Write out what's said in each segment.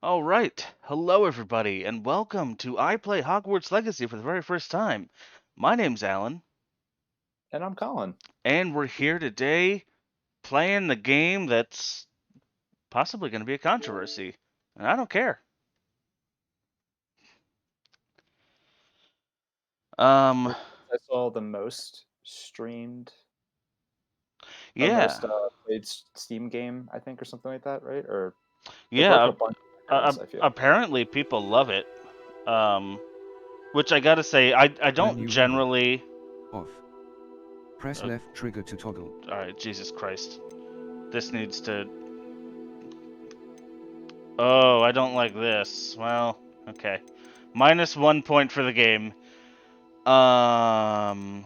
All right. Hello, everybody, and welcome to I Play Hogwarts Legacy for the very first time. My name's Alan, And I'm Colin. and we're here today playing the game that's possibly going to be a controversy, and I don't care. Um, I saw the most streamed or yeah, most played Steam game, I think, or something like that, right? Or it broke yeah. a bunch of records, I feel. Apparently, people love it. Um, which I gotta say, I When don't you ready. generally. Off. Press Uh, left trigger to toggle. all right, Jesus Christ, this needs to. Oh, I don't like this. Well, okay. -1 point for the game. Um,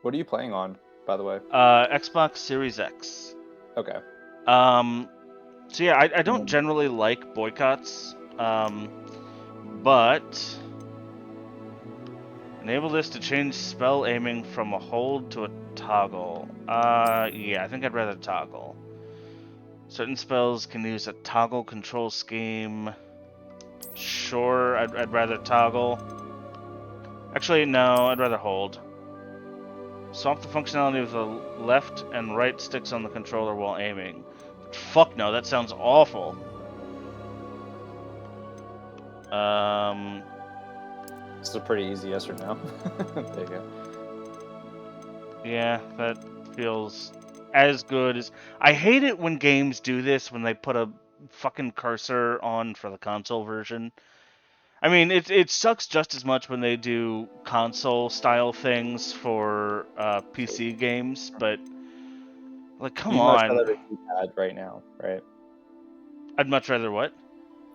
What are you playing on, by the way? Xbox Series X. Okay. Um, so yeah, I And don't then generally like boycotts. But enable this to change spell aiming from a hold to a toggle. Yeah, I think I'd rather toggle. Certain spells can use a toggle control scheme. Sure, I'd rather toggle. Actually, no, I'd rather hold. Swap the functionality of the left and right sticks on the controller while aiming. Fuck no, that sounds awful. Um, it's a pretty easy yes or no. There you go. yeah, that feels as good as. I hate it when games do this when they put a fucking cursor on for the console version. I mean, it sucks just as much when they do console style things for PC games, but like, come You'd much rather on. have a D-pad right now, right? I'd much rather what?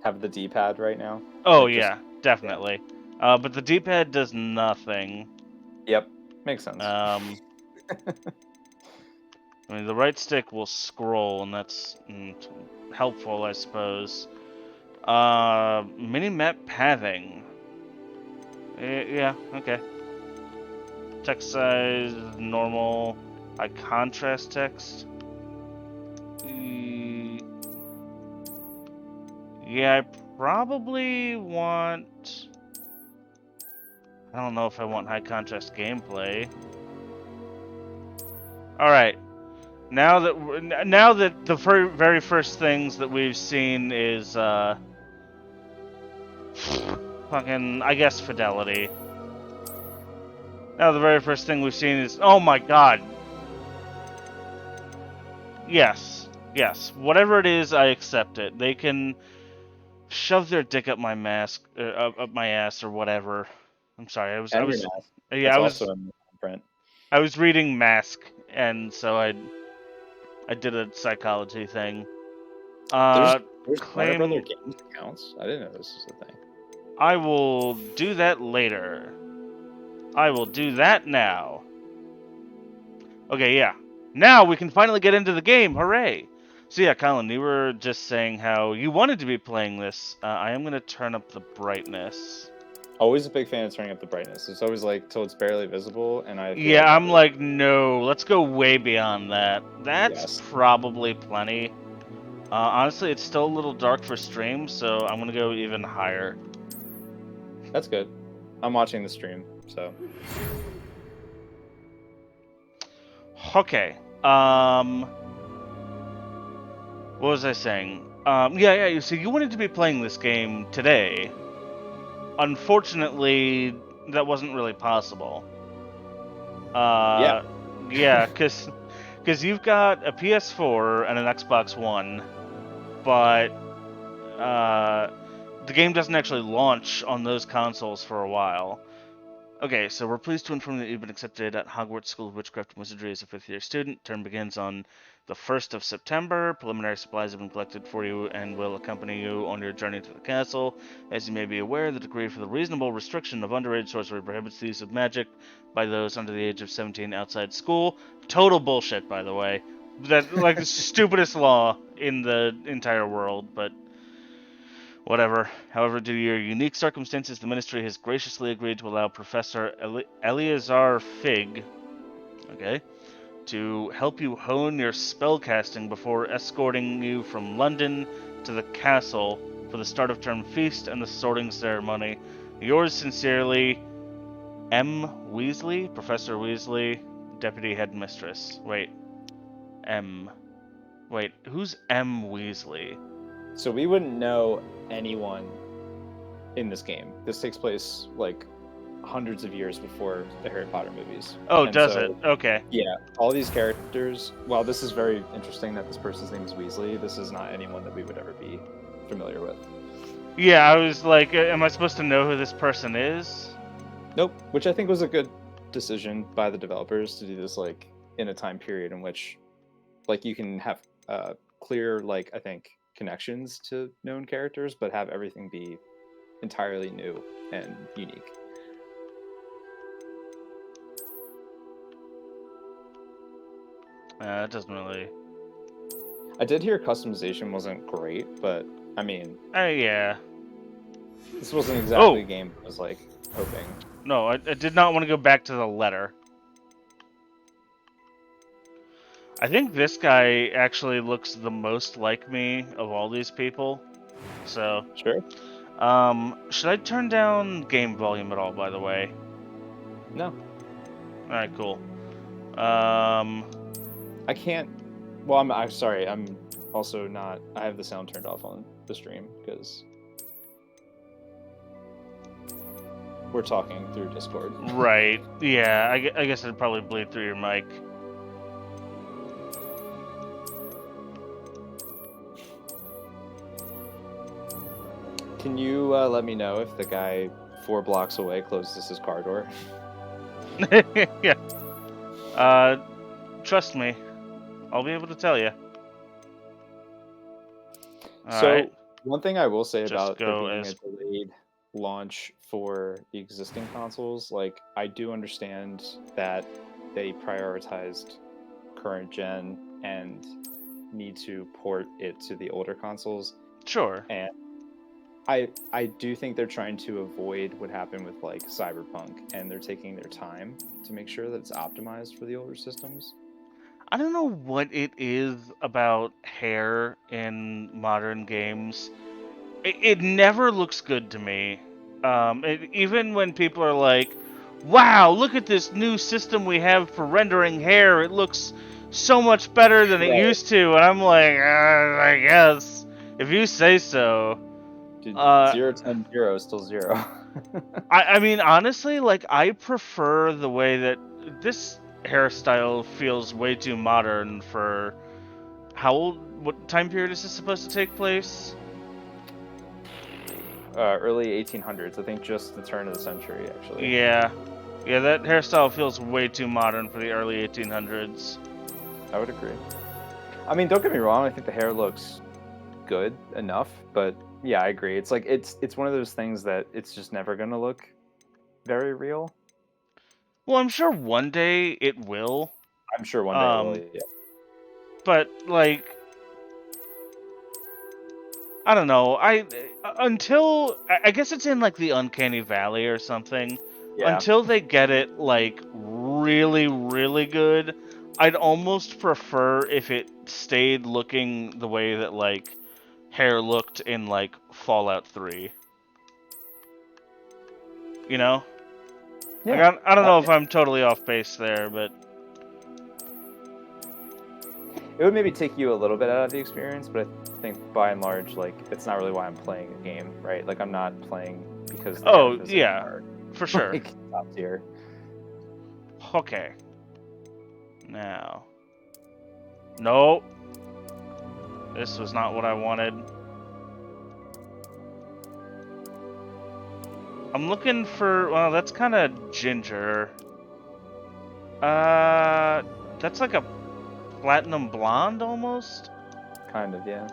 Have the D-pad right now. Oh Like just yeah, yeah. definitely. But the D-pad does nothing. Yep. Makes sense. Um, I mean, the right stick will scroll, and that's helpful, I suppose. Mini-map pathing. Yeah, okay. Text size, normal. High contrast text. Yeah, I probably want. I don't know if I want high contrast gameplay. All right. Now that the very first things that we've seen is fucking, I guess, fidelity. Now the very first thing we've seen is, oh my god. Yes, yes. Whatever it is, I accept it. They can shove their dick up my mask, up my ass, or whatever. I'm sorry. I And your was, mouse. yeah, That's also in the print. I was reading Mask, and so I did a psychology thing. There's Uh, there's Warner Brother claim Games accounts. I didn't know this was a thing. I will do that later. I will do that now. Okay, yeah. Now we can finally get into the game. Hooray! So yeah, Colin, you were just saying how you wanted to be playing this. I am gonna turn up the brightness. Always a big fan of turning up the brightness. It's always like till it's barely visible, and I feel Yeah, like I'm I'm really like, no, let's go way beyond that. That's yes. probably plenty. Honestly, it's still a little dark for stream, so I'm gonna go even higher. That's good. I'm watching the stream, so Okay. What was I saying? Yeah. So you wanted to be playing this game today. Unfortunately, that wasn't really possible. yeah. Uh, yeah, because you've got a PS4 and an Xbox One, but the game doesn't actually launch on those consoles for a while. Okay, so we're pleased to inform you that you've been accepted at Hogwarts School of Witchcraft and Wizardry as a fifth-year student. Term begins on the 1st of September. Preliminary supplies have been collected for you and will accompany you on your journey to the castle. As you may be aware, the decree for the reasonable restriction of underage sorcery prohibits the use of magic by those under the age of 17 outside school. Total bullshit, by the way. That like the stupidest law in the entire world, but whatever. However, due to your unique circumstances, the Ministry has graciously agreed to allow Professor Eleazar Fig, okay, to help you hone your spellcasting before escorting you from London to the castle for the start of term feast and the sorting ceremony. Yours sincerely, M. Weasley, Professor Weasley, Deputy Headmistress. Wait, who's M. Weasley? So we wouldn't know anyone in this game. This takes place like hundreds of years before the Harry Potter movies. Oh, And does so, it? Okay. Yeah, all these characters. While this is very interesting that this person's name is Weasley, this is not anyone that we would ever be familiar with. Yeah, I was like, am I supposed to know who this person is? Nope. Which I think was a good decision by the developers to do this like in a time period in which, like, you can have clear, like, I think, connections to known characters, but have everything be entirely new and unique. It doesn't really. I did hear customization wasn't great, but I mean, Yeah. this wasn't exactly a game I was like hoping. No, I did not want to go back to the letter. I think this guy actually looks the most like me of all these people. So, Sure. should I turn down game volume at all, by the way? No, Alright, cool. I can't. Well, I'm sorry. I'm also not. I have the sound turned off on the stream because we're talking through Discord. Right. Yeah, I guess it'd probably bleed through your mic. Can you let me know if the guy 4 blocks away closes his car door? Yeah. Trust me. I'll be able to tell you. So, one thing I will say Just about there go being as- a delayed launch for the existing consoles, like, I do understand that they prioritized current gen and need to port it to the older consoles, Sure. and I do think they're trying to avoid what happened with like Cyberpunk, and they're taking their time to make sure that it's optimized for the older systems. I don't know what it is about hair in modern games. It never looks good to me. Even when people are like, wow, look at this new system we have for rendering hair. It looks so much better than it Right. used to. And I'm like, I guess. If you say so. Dude, 0 times 0 is still 0. I mean, honestly, like, I prefer the way that this hairstyle feels way too modern for how old, what time period is this supposed to take place? Early 1800s, I think, just the turn of the century, actually. Yeah, that hairstyle feels way too modern for the early 1800s. I would agree. I mean, don't get me wrong, I think the hair looks good enough, but yeah, I agree. It's like it's one of those things that it's just never gonna look very real. Well, I'm sure one day it will. I'm sure one day it will, yeah. But like, I don't know. I guess it's in like the uncanny valley or something. Yeah. Until they get it like really, really good, I'd almost prefer if it stayed looking the way that like hair looked in like Fallout 3. You know? Yeah. Like, I don't know if I'm totally off base there, but It would maybe take you a little bit out of the experience, but I think by and large, like, it's not really why I'm playing a game, right? Like, I'm not playing because the Oh, graphics yeah, are, for sure. like, top tier. Okay. Now. Nope. This was not what I wanted. I'm looking for... Well, that's kind of ginger. That's like a platinum blonde, almost? Kind of, yeah.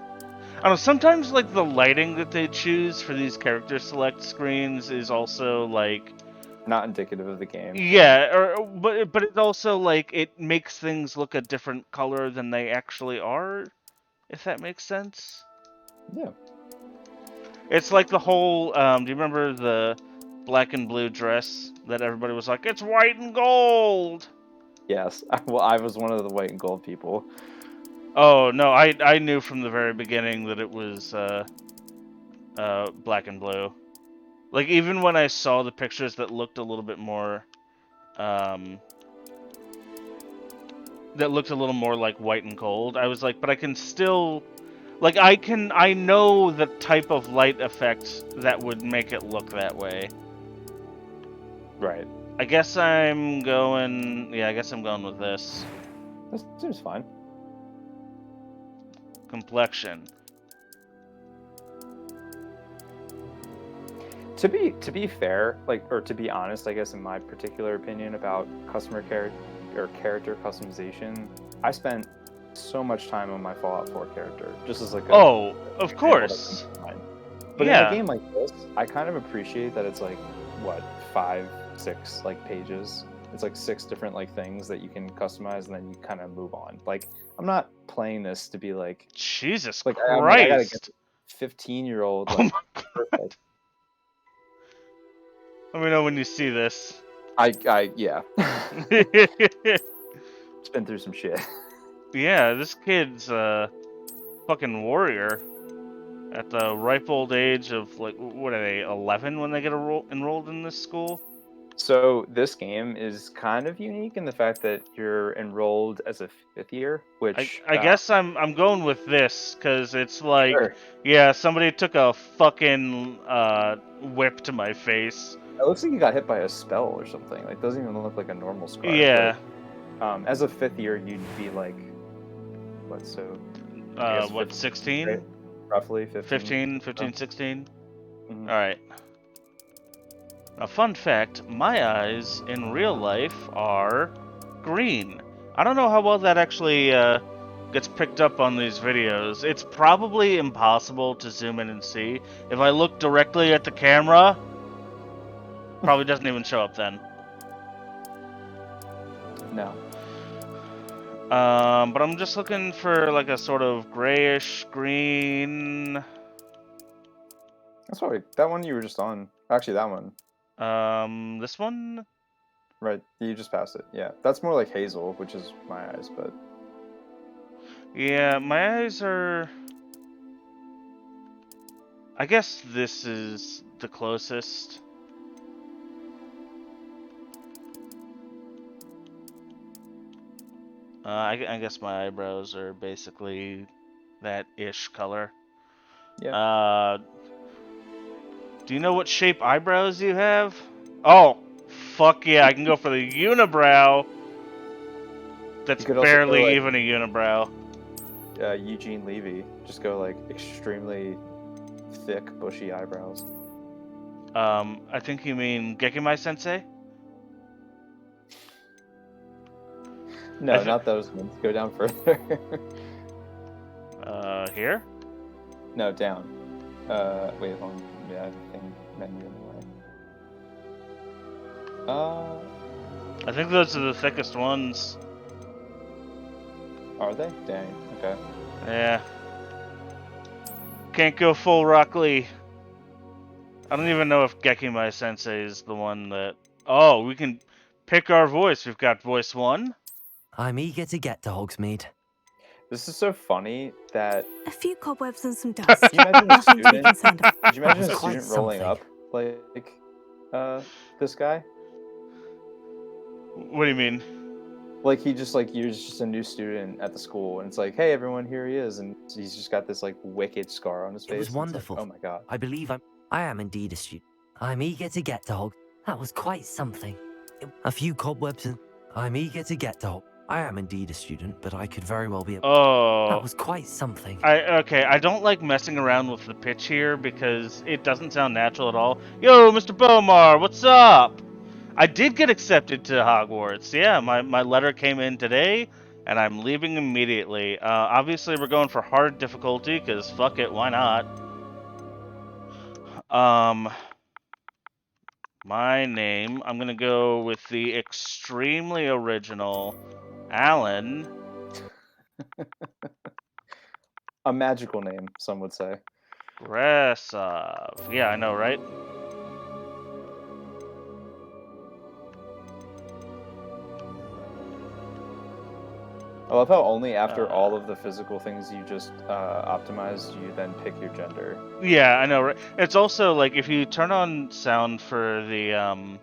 I don't know, sometimes, like, the lighting that they choose for these character select screens is also, like... Not indicative of the game. Yeah, but it also, like, it makes things look a different color than they actually are, if that makes sense. Yeah. It's like the whole, do you remember the black and blue dress that everybody was like, it's white and gold? Yes. Well, I was one of the white and gold people. Oh, no, I knew from the very beginning that it was, black and blue. Like, even when I saw the pictures that looked a little bit more, that looked a little more like white and cold, I was like, but I can still, like, I know the type of light effect that would make it look that way. Right. I guess I'm going with this. That seems fine. Complexion. To be fair, like, or to be honest, I guess in my particular opinion about character customization, I spent so much time on my Fallout 4 character, just as like a Oh, of example that course. comes to mind. But in Yeah. a game like this, I kind of appreciate that it's like what 5, 6 like pages. It's like 6 different like things that you can customize, and then you kind of move on. Like, I'm not playing this to be like Jesus I'm like, I gotta get Christ. 15-year-old Oh like my perfect. Let me know when you see this. Yeah. It's been through some shit. Yeah, this kid's a fucking warrior at the ripe old age of, like, what are they, 11 when they get enrolled in this school? So this game is kind of unique in the fact that you're enrolled as a 5th year, which I guess I'm going with this because it's like, sure. yeah, somebody took a fucking whip to my face. It looks like you got hit by a spell or something. Like, doesn't even look like a normal scar. Yeah. But as a 5th year, you'd be like, what? So I guess What, 15, 16? right? Roughly 15. 15, 16? Mhm. Alright. A fun fact, my eyes in real life are green. I don't know how well that actually gets picked up on these videos. It's probably impossible to zoom in and see. If I look directly at the camera, probably doesn't even show up then. No. But I'm just looking for like a sort of grayish green. That's probably that one you were just on. Actually, that one. This one? Right. You just passed it. Yeah. That's more like hazel, which is my eyes, but Yeah, my eyes are... I guess this is the closest. I guess my eyebrows are basically that ish color. yeah. Do you know what shape eyebrows you have? Oh, fuck yeah, I can go for the unibrow. That's You could also go barely like even a unibrow. Eugene Levy. Just go like extremely thick, bushy eyebrows. I think you mean Gekimai Sensei? No, not those ones. Go down further. Here? No, down. Wait, hold on. Yeah, I have a thing menu in the way. I think those are the thickest ones. Are they? Dang. Okay. Yeah. Can't go full Rock Lee. I don't even know if Gekimai Sensei is the one that... Oh, we can pick our voice. We've got voice 1. I'm eager to get to Hogsmeade. This is so funny that. A few cobwebs and some dust. Can you imagine a Nothing to be student? concerned about. Could you imagine a That was quite student rolling something. up like this guy? What do you mean? Like you're just a new student at the school, and it's like, hey everyone, here he is, and he's just got this like wicked scar on his face. It was and it's like, wonderful. oh my god. I believe I am indeed a student. I'm eager to get to Hog. That was quite something. A few cobwebs and I'm eager to get to Hog. I am indeed a student, but I could very well be a... Oh. That was quite something. Okay, I don't like messing around with the pitch here because it doesn't sound natural at all. Yo, Mr. Bomar, what's up? I did get accepted to Hogwarts. Yeah, my letter came in today, and I'm leaving immediately. Obviously, we're going for hard difficulty because fuck it, why not? My name, I'm gonna go with the extremely original Alan. A magical name, some would say. Gressov. Yeah, I know, right? I love how only after all of the physical things you just optimized, you then pick your gender. Yeah, I know, right? It's also like if you turn on sound for the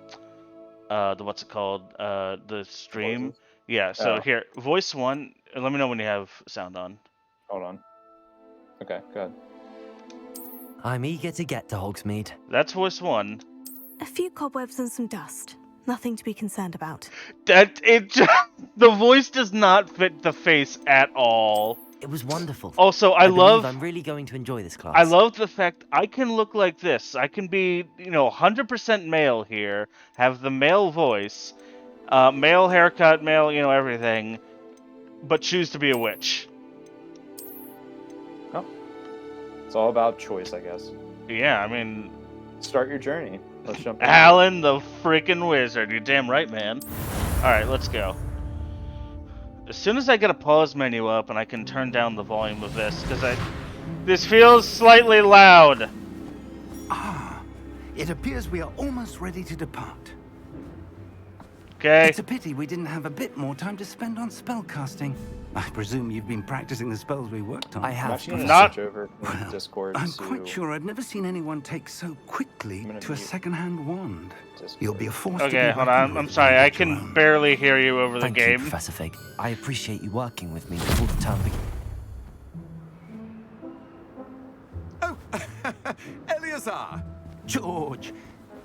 what's it called? The stream. Voices? Yeah, so Oh. here, voice 1, let me know when you have sound on. Hold on. Okay, go ahead. I'm eager to get to Hogsmeade. That's voice 1. A few cobwebs and some dust. Nothing to be concerned about. The voice does not fit the face at all. It was wonderful. Also, I believe I'm really going to enjoy this class. I love the fact I can look like this. I can be, 100% male here, have the male voice, male haircut, male, everything, but choose to be a witch. Oh. It's all about choice, I guess. Yeah, I mean, Start your journey. Let's jump in. Alan the freaking wizard. You're damn right, man. Alright, let's go. As soon as I get a pause menu up and I can turn down the volume of this, because this feels slightly loud. Ah, it appears we are almost ready to depart. Okay. It's a pity we didn't have a bit more time to spend on spellcasting. I presume you've been practicing the spells we worked on. I I'm have. actually gonna Not- switch over from Well, Discord I'm to quite sure I've never seen anyone take so quickly I'm gonna to a mute. second-hand wand. Discord. You'll be a force to Okay, be hold reckoned on. with I'm when sorry. you I get your can own. barely hear you over the Thank you, game. Professor Fig. I appreciate you working with me before the term begins. Oh, Eleazar! George,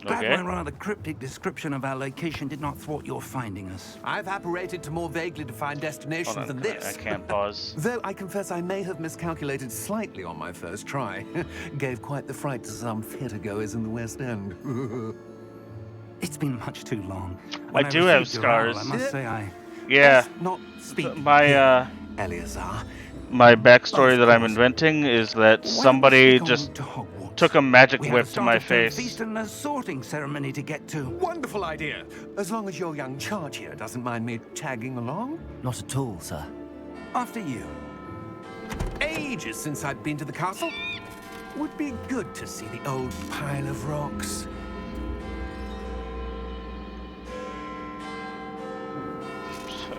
glad Okay. my rather cryptic description of our location did not thwart your finding us. I've apparated to more vaguely defined destinations Hold on, than this. I can't pause. Though I confess I may have miscalculated slightly on my first try. Gave quite the fright to some theatergoers in the West End. It's been much too long. I When do have received your owl, scars. I must say I Yeah, Best not speak my here, Eleazar. my backstory Of that I'm course. inventing is that Why was somebody she gone just to Hogwarts? took a magic We had whip a to my Start-of-Term face. feast and a sorting ceremony to get to. Wonderful idea. As long as your young charge here doesn't mind me tagging along. Not at all, sir. After you. Ages since I'd been to the castle. Would be good to see the old pile of rocks.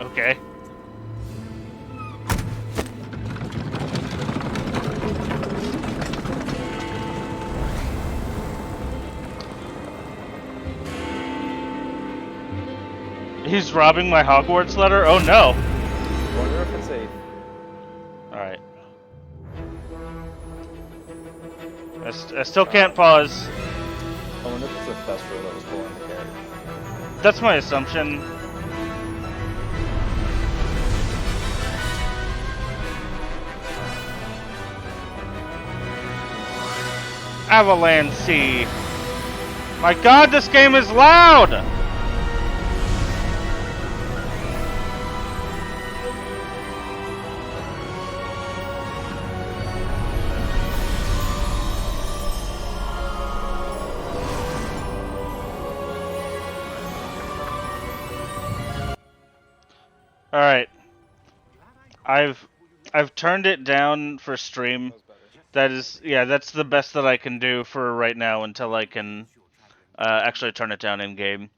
Okay. He's robbing my Hogwarts letter? Oh no! I wonder if it's a. Alright. I still can't pause. I wonder if it's a Thestral that was pulling the carrot. That's my assumption. Avalanche Sea. My god, this game is loud! Alright. I've turned it down for stream. That is, yeah, that's the best that I can do for right now until I can actually turn it down in game.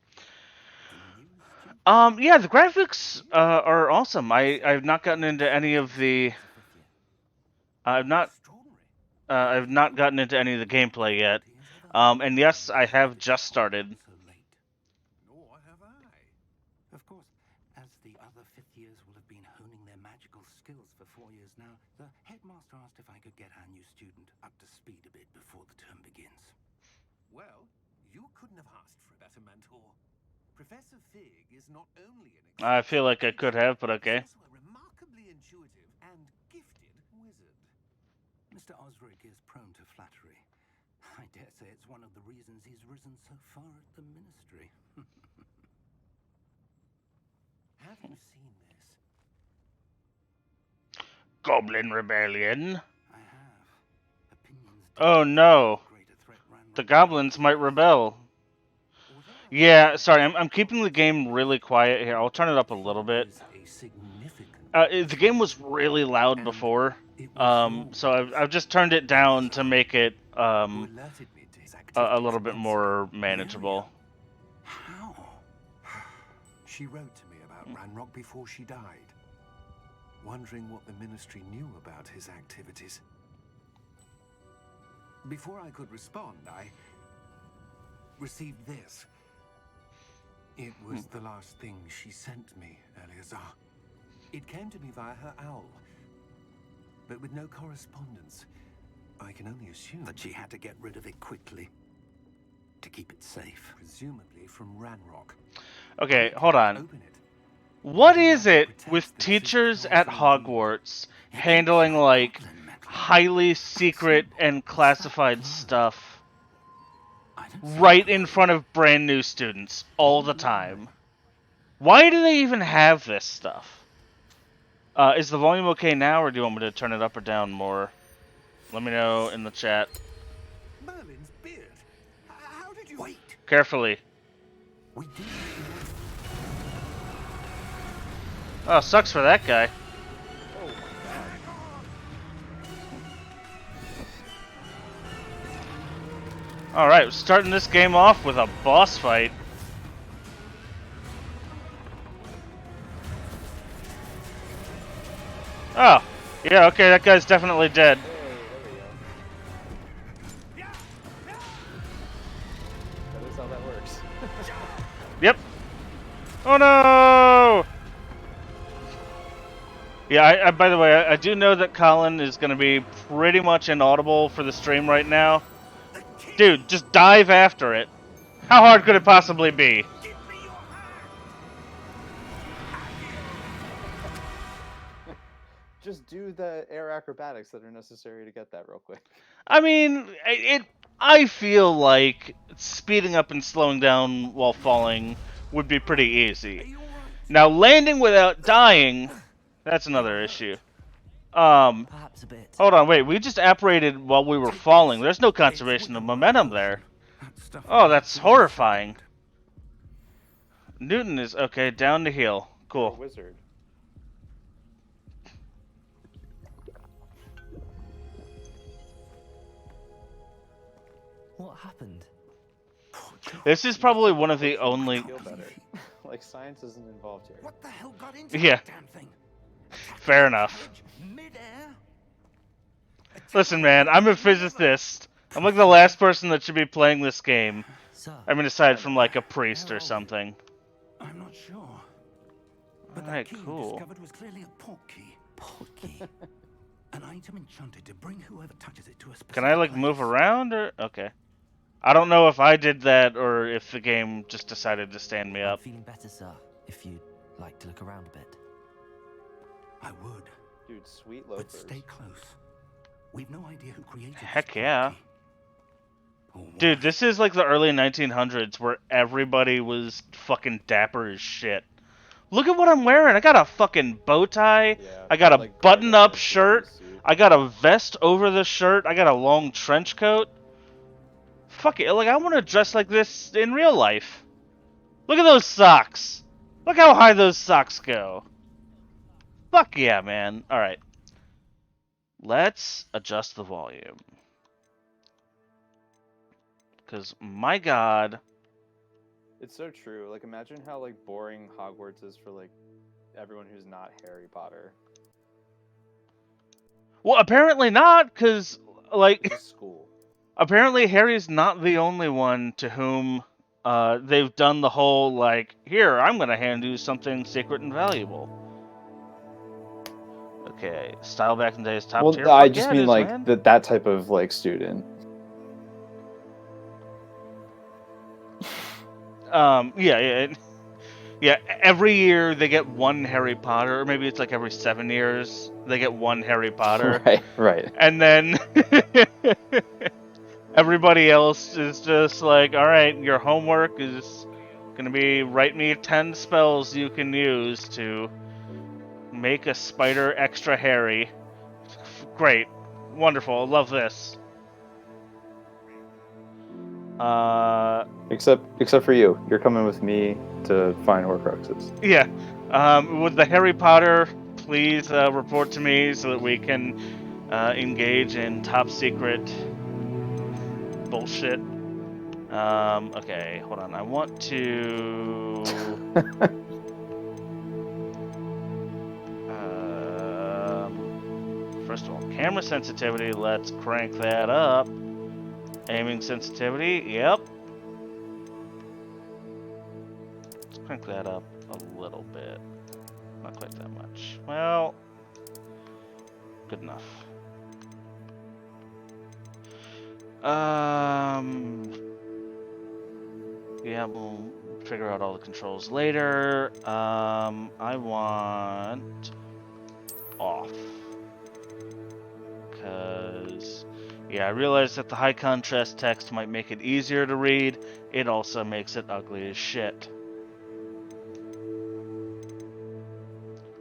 Yeah, the graphics are awesome. I've not gotten into any of the I've not gotten into any of the gameplay yet. And yes, I have just started. Nor have I. Of course, as the other fifth years will have been honing their magical skills for 4 years now, the headmaster asked if I could get our new student up to speed a bit before the term begins. Well, you couldn't have asked for a better mentor. Professor Fig is not only an I feel like I could have, but okay. he's also a remarkably intuitive and gifted wizard. Mr. Osric is prone to flattery. I dare say it's one of the reasons he's risen so far at the ministry. Have you seen this? Goblin Rebellion. I have. Opinions Oh no. greater threat ran The rampant. goblins might rebel. Yeah, sorry, I'm keeping the game really quiet here. I'll turn it up a little bit. Is a significant The game was really loud before, so I've just turned it down to make it who alerted me to his a activities little bit months more ago. manageable. How? She wrote to me about Ranrock before she died. wondering what the Ministry knew about his activities. Before I could respond, I received this. It was the last thing she sent me, Eleazar. It came to me via her owl, but with no correspondence. I can only assume That she had to get rid of it quickly to keep it safe. presumably from Ranrock. Okay, hold on. Open it. What is it with teachers at Hogwarts handling, like, highly secret and classified stuff right in front of brand new students all the time? Why do they even have this stuff? Is the volume okay now, or do you want me to turn it up or down more? Let me know in the chat. Merlin's beard. How did you... Wait, Carefully. we did. Oh, sucks for that guy. Alright, starting this game off with a boss fight. Oh, yeah, okay, that guy's definitely dead. That is how that works. Yep. Oh no! Yeah, by the way, I do know that Colin is going to be pretty much inaudible for the stream right now. Dude, just dive after it. How hard could it possibly be? Just do the air acrobatics that are necessary to get that real quick. I mean, I feel like speeding up and slowing down while falling would be pretty easy. Now, landing without dying, that's another issue. Perhaps a bit. Hold on, wait, we just apparated while we were falling. There's no conservation of momentum there. Oh, that's horrifying. Newton is, okay, down to heal. You're a Cool. wizard. What happened? This is probably one of the only... Feel better. Like science isn't involved here. What the hell got into Yeah. that damn thing? Fair enough. Mid-air? Listen, man, I'm a physicist. I'm like the last person that should be playing this game. Sir, I mean, aside from like a priest or something. I'm not sure. But Alright, that key cool. discovered was clearly a port key. Port key. An item enchanted to bring whoever touches it to a specific Can I like move place. around or okay? I don't know if I did that or if the game just decided to stand me I'm up. feeling better, sir. If you'd like to look around a bit. I would, Dude, sweet but loafers. stay close. We've no idea who created this Heck port yeah. key. Or Dude, why. this is like the early 1900s where everybody was fucking dapper as shit. Look at what I'm wearing. I got a fucking bow tie. Yeah, I got a like button-up Guardian shirt. suit. I got a vest over the shirt. I got a long trench coat. Fuck it. Like, I want to dress like this in real life. Look at those socks. Look how high those socks go. Fuck yeah, man. Alright. Let's adjust the volume. Because, my god. It's so true. Like, imagine how like boring Hogwarts is for like everyone who's not Harry Potter. Well, apparently not, because, like, It's a school. apparently Harry's not the only one to whom they've done the whole, like, here, I'm going to hand you something secret and valuable. Okay, style back in the days, top Well, tier. I Fuck just yeah, it mean is, like man. that type of like student. Yeah, every year they get one Harry Potter, or maybe it's like every 7 years they get one Harry Potter. Right. And then everybody else is just like, alright, your homework is gonna be write me 10 spells you can use to make a spider extra hairy. Great. Wonderful. Love this. Except for you. You're coming with me to find Horcruxes. Yeah. Would the Harry Potter please report to me so that we can engage in top secret bullshit? Okay, hold on. I want to... Camera sensitivity, let's crank that up. Aiming sensitivity, yep. Let's crank that up a little bit. Not quite that much. Well, good enough. Yeah, we'll figure out all the controls later. I want off. Because, yeah, I realize that the high contrast text might make it easier to read. It also makes it ugly as shit.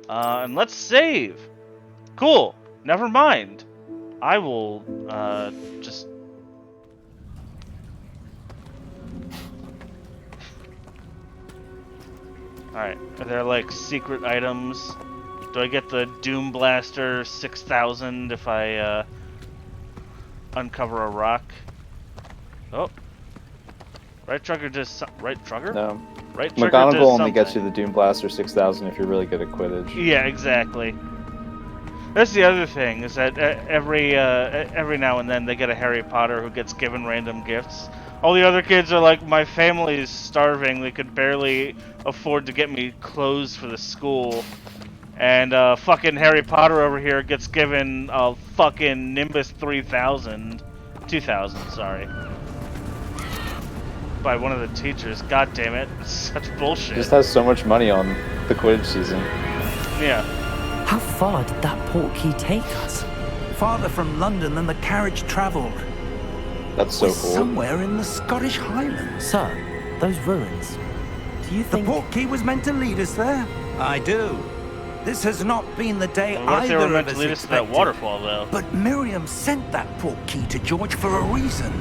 And let's save. Cool. Never mind. I will, just... Alright, are there, like, secret items? Do I get the Doom Blaster 6000 if I, uncover a rock? Oh. Right trigger does right trigger? No. Right trigger McGonagall does only gets you something. the Doom Blaster 6000 if you're really good at Quidditch. Yeah, exactly. That's the other thing, is that every now and then they get a Harry Potter who gets given random gifts. All the other kids are like, my family is starving, they could barely afford to get me clothes for the school. And fucking Harry Potter over here gets given a fucking Nimbus 3000, 2000, sorry. By one of the teachers. God damn it, it's such bullshit. Just has so much money on the Quidditch season. Yeah. How far did that portkey take us? Farther from London than the carriage travelled. That's so We're cool. somewhere in the Scottish Highlands. Sir, those ruins. Do you The think... portkey was meant to lead us there? I do. This has not been the day What if they either were of meant us to lead us to that expected. waterfall, though? But Miriam sent that portkey to George for a reason.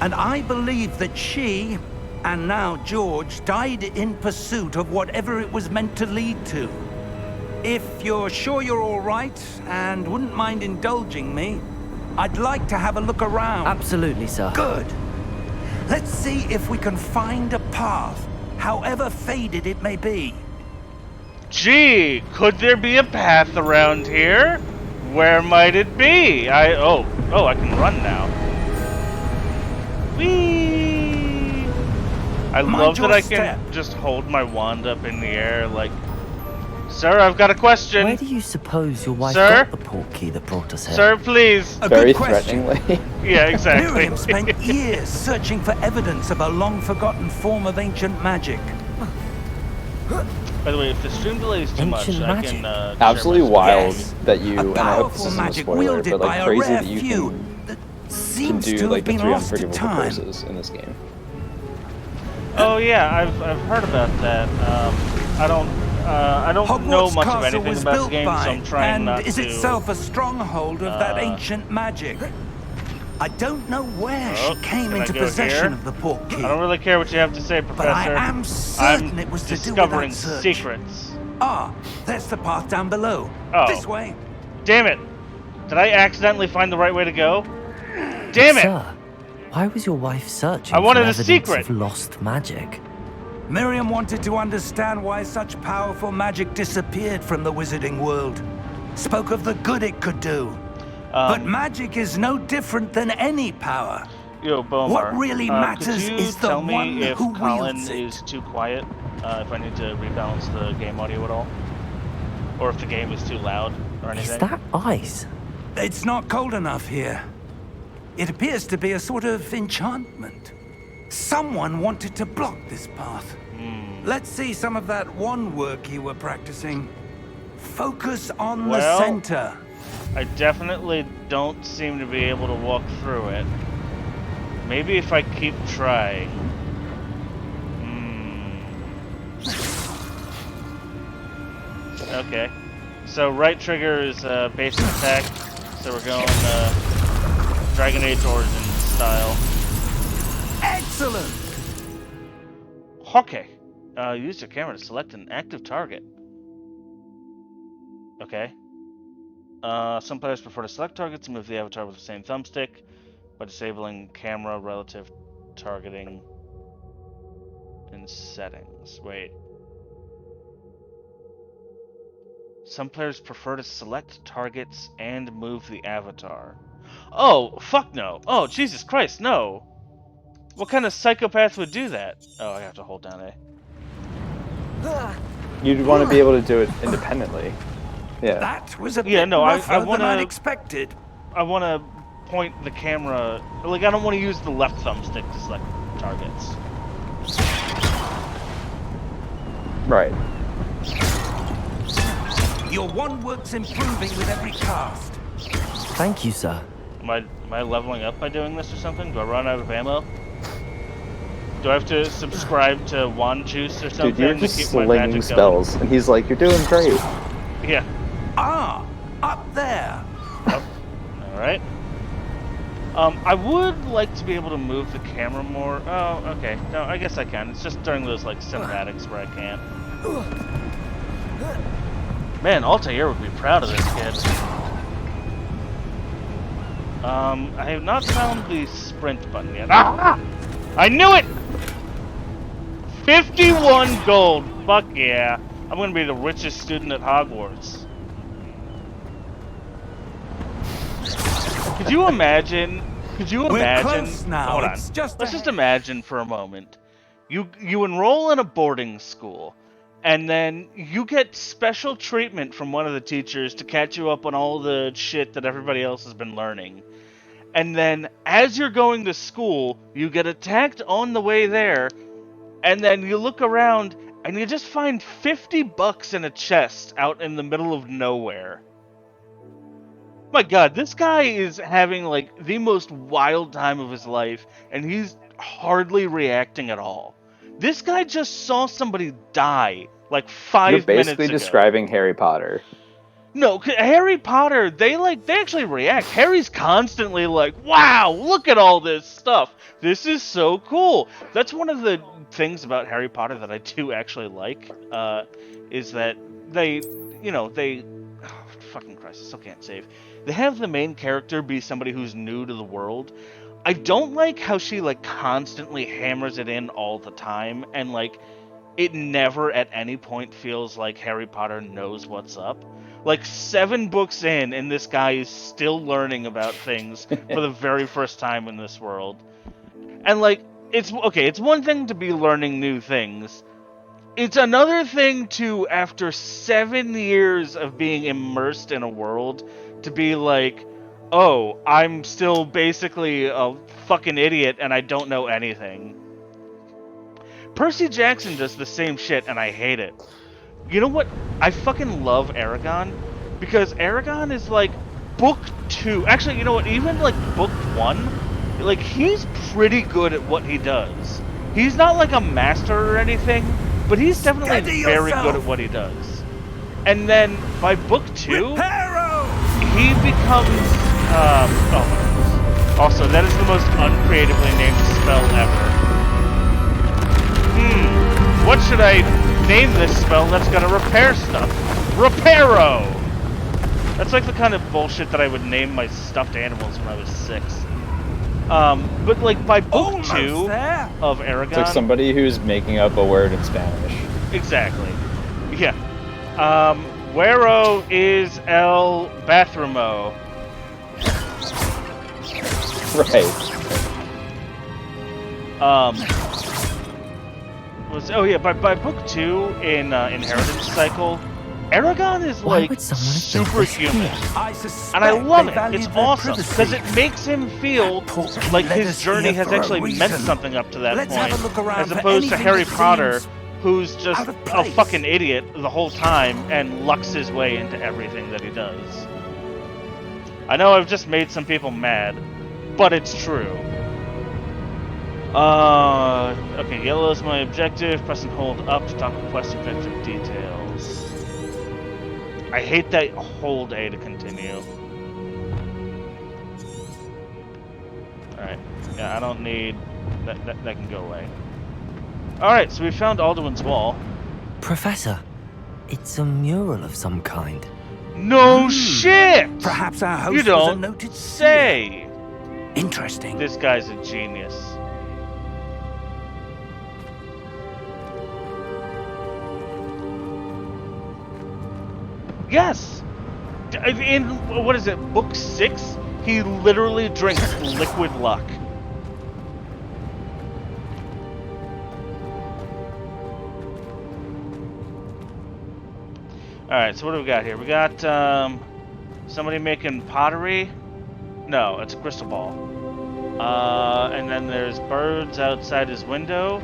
And I believe that she, and now George, died in pursuit of whatever it was meant to lead to. If you're sure you're all right, and wouldn't mind indulging me, I'd like to have a look around. Absolutely, sir. Good. Let's see if we can find a path, however faded it may be. Gee, could there be a path around here? Where might it be? Oh, I can run now. Whee! I Mind love that your I can step. just hold my wand up in the air like, sir, I've got a question. Where do you suppose your wife Sir? got the portkey that brought us here? Sir, please. A Very good question. threateningly. Yeah, exactly. Miriam spent years searching for evidence of a long-forgotten form of ancient magic. By the way, if the stream delay is too much, Ancient I magic. can share Absolutely my wild Yes. that you, A and I hope this powerful isn't a magic spoiler, wielded but by like a crazy rare that you few can that can seems do to like have the been three lost to unforgivable time. curses in this game. Oh yeah, I've heard about that. I don't know Hogwarts much of Castle anything was about the built game, by, so I'm trying and not is to. itself a stronghold of that uh, ancient magic. I don't know where Oh, she came can I into go possession here? of the portkey. I don't really care what you have to say, But I Professor. am certain I'm it was to do with discovering that search. secrets. Ah, there's the path down below. Oh. This way. Damn it! Did I accidentally find the right way to go? Damn it! Sir, why was your wife searching I wanted for a evidence secret. of lost magic? Miriam wanted to understand why such powerful magic disappeared from the wizarding world. Spoke of the good it could do. But magic is no different than any power. Yo, Bomar. What really matters could you is the tell me one if who Colin wields it. is too quiet? If I need to rebalance the game audio at all? Or if the game is too loud or Is anything? that ice? It's not cold enough here. It appears to be a sort of enchantment. Someone wanted to block this path. Let's see some of that wand work you were practicing. Focus on the Well, center. I definitely don't seem to be able to walk through it. Maybe if I keep trying. Okay. So right trigger is basic attack. So we're going Dragon Age Origins style. Excellent! Okay. Use your camera to select an active target. Okay. Some players prefer to select targets and move the avatar with the same thumbstick by disabling camera relative targeting in settings. Wait. Some players prefer to select targets and move the avatar. Oh, fuck no. Oh, Jesus Christ, no. What kind of psychopath would do that? Oh, I have to hold down A. You'd want to be able to do it independently. Yeah. That was a Yeah, bit no, I rougher than wanna- I'd expected. I want to point the camera... Like, I don't want to use the left thumbstick to select targets. Right. Your one work's improving with every cast. Thank you, sir. Am I leveling up by doing this or something? Do I run out of ammo? Do I have to subscribe to wand juice or something Dude, you're to just keep my slinging magic spells, and he's like, "You're doing great." going? Yeah. Ah, up there. Oh, all right. I would like to be able to move the camera more. Oh, okay. No, I guess I can. It's just during those like cinematics where I can't. Man, Altair would be proud of this kid. I have not found the sprint button yet. Ah! I knew it! 51 gold. Fuck yeah. I'm gonna be the richest student at Hogwarts. Could you imagine? We're close now. Hold on. It's just Let's just ahead. imagine for a moment. You enroll in a boarding school, and then you get special treatment from one of the teachers to catch you up on all the shit that everybody else has been learning. And then as you're going to school, you get attacked on the way there, and then you look around and you just find $50 in a chest out in the middle of nowhere. My god, this guy is having like the most wild time of his life, and he's hardly reacting at all. This guy just saw somebody die like 5 You're minutes basically ago. describing Harry Potter. No, Harry Potter, they actually react. Harry's constantly like, wow, look at all this stuff. This is so cool. That's one of the things about Harry Potter that I do actually like, is that they, oh, fucking Christ, I still can't save. They have the main character be somebody who's new to the world. I don't like how she, like, constantly hammers it in all the time, and, like, it never at any point feels like Harry Potter knows what's up. Like 7 books in, and this guy is still learning about things for the very first time in this world. And like, it's one thing to be learning new things. It's another thing to, after 7 years of being immersed in a world, to be like, oh, I'm still basically a fucking idiot and I don't know anything. Percy Jackson does the same shit and I hate it. You know what? I fucking love Aragon, because Aragon is like book 2. Actually, you know what? Even like book 1, like he's pretty good at what he does. He's not like a master or anything, but he's definitely Steady very yourself. good at what he does. And then by book 2, Reparo! he becomes oh my goodness. Also, that is the most uncreatively named spell ever. What should I name this spell that's gonna repair stuff? Reparo! That's like the kind of bullshit that I would name my stuffed animals when I was 6. But like by book Almost 2 there. of It's Aragon... like somebody who's making up a word in Spanish. Exactly. Yeah. Wero is el bathromo. Right. By book 2 in Inheritance Cycle, Aragon is Why like would someone have built this superhuman. here? I suspect And I love they it. valued It's their awesome privacy. because it makes him feel That portkey like led his us journey here has for a actually meant reason. something up to that Let's point, have a look around as for opposed to anything Harry that Potter, seems who's just out of a place. fucking idiot the whole time and lucks his way into everything that he does. I know I've just made some people mad, but it's true. Okay, yellow is my objective. Press and hold up to talk with quest objective details. I hate that hold A to continue. Alright. Yeah, I don't need... That can go away. Alright, so we found Alduin's Wall. Professor, it's a mural of some kind. No shit! Perhaps our host You was a don't noted say! Interesting. This guy's a genius. Yes. In what is it, book 6? He literally drinks liquid luck. All right, so what do we got here? We got somebody making pottery. No, it's a crystal ball. And then there's birds outside his window.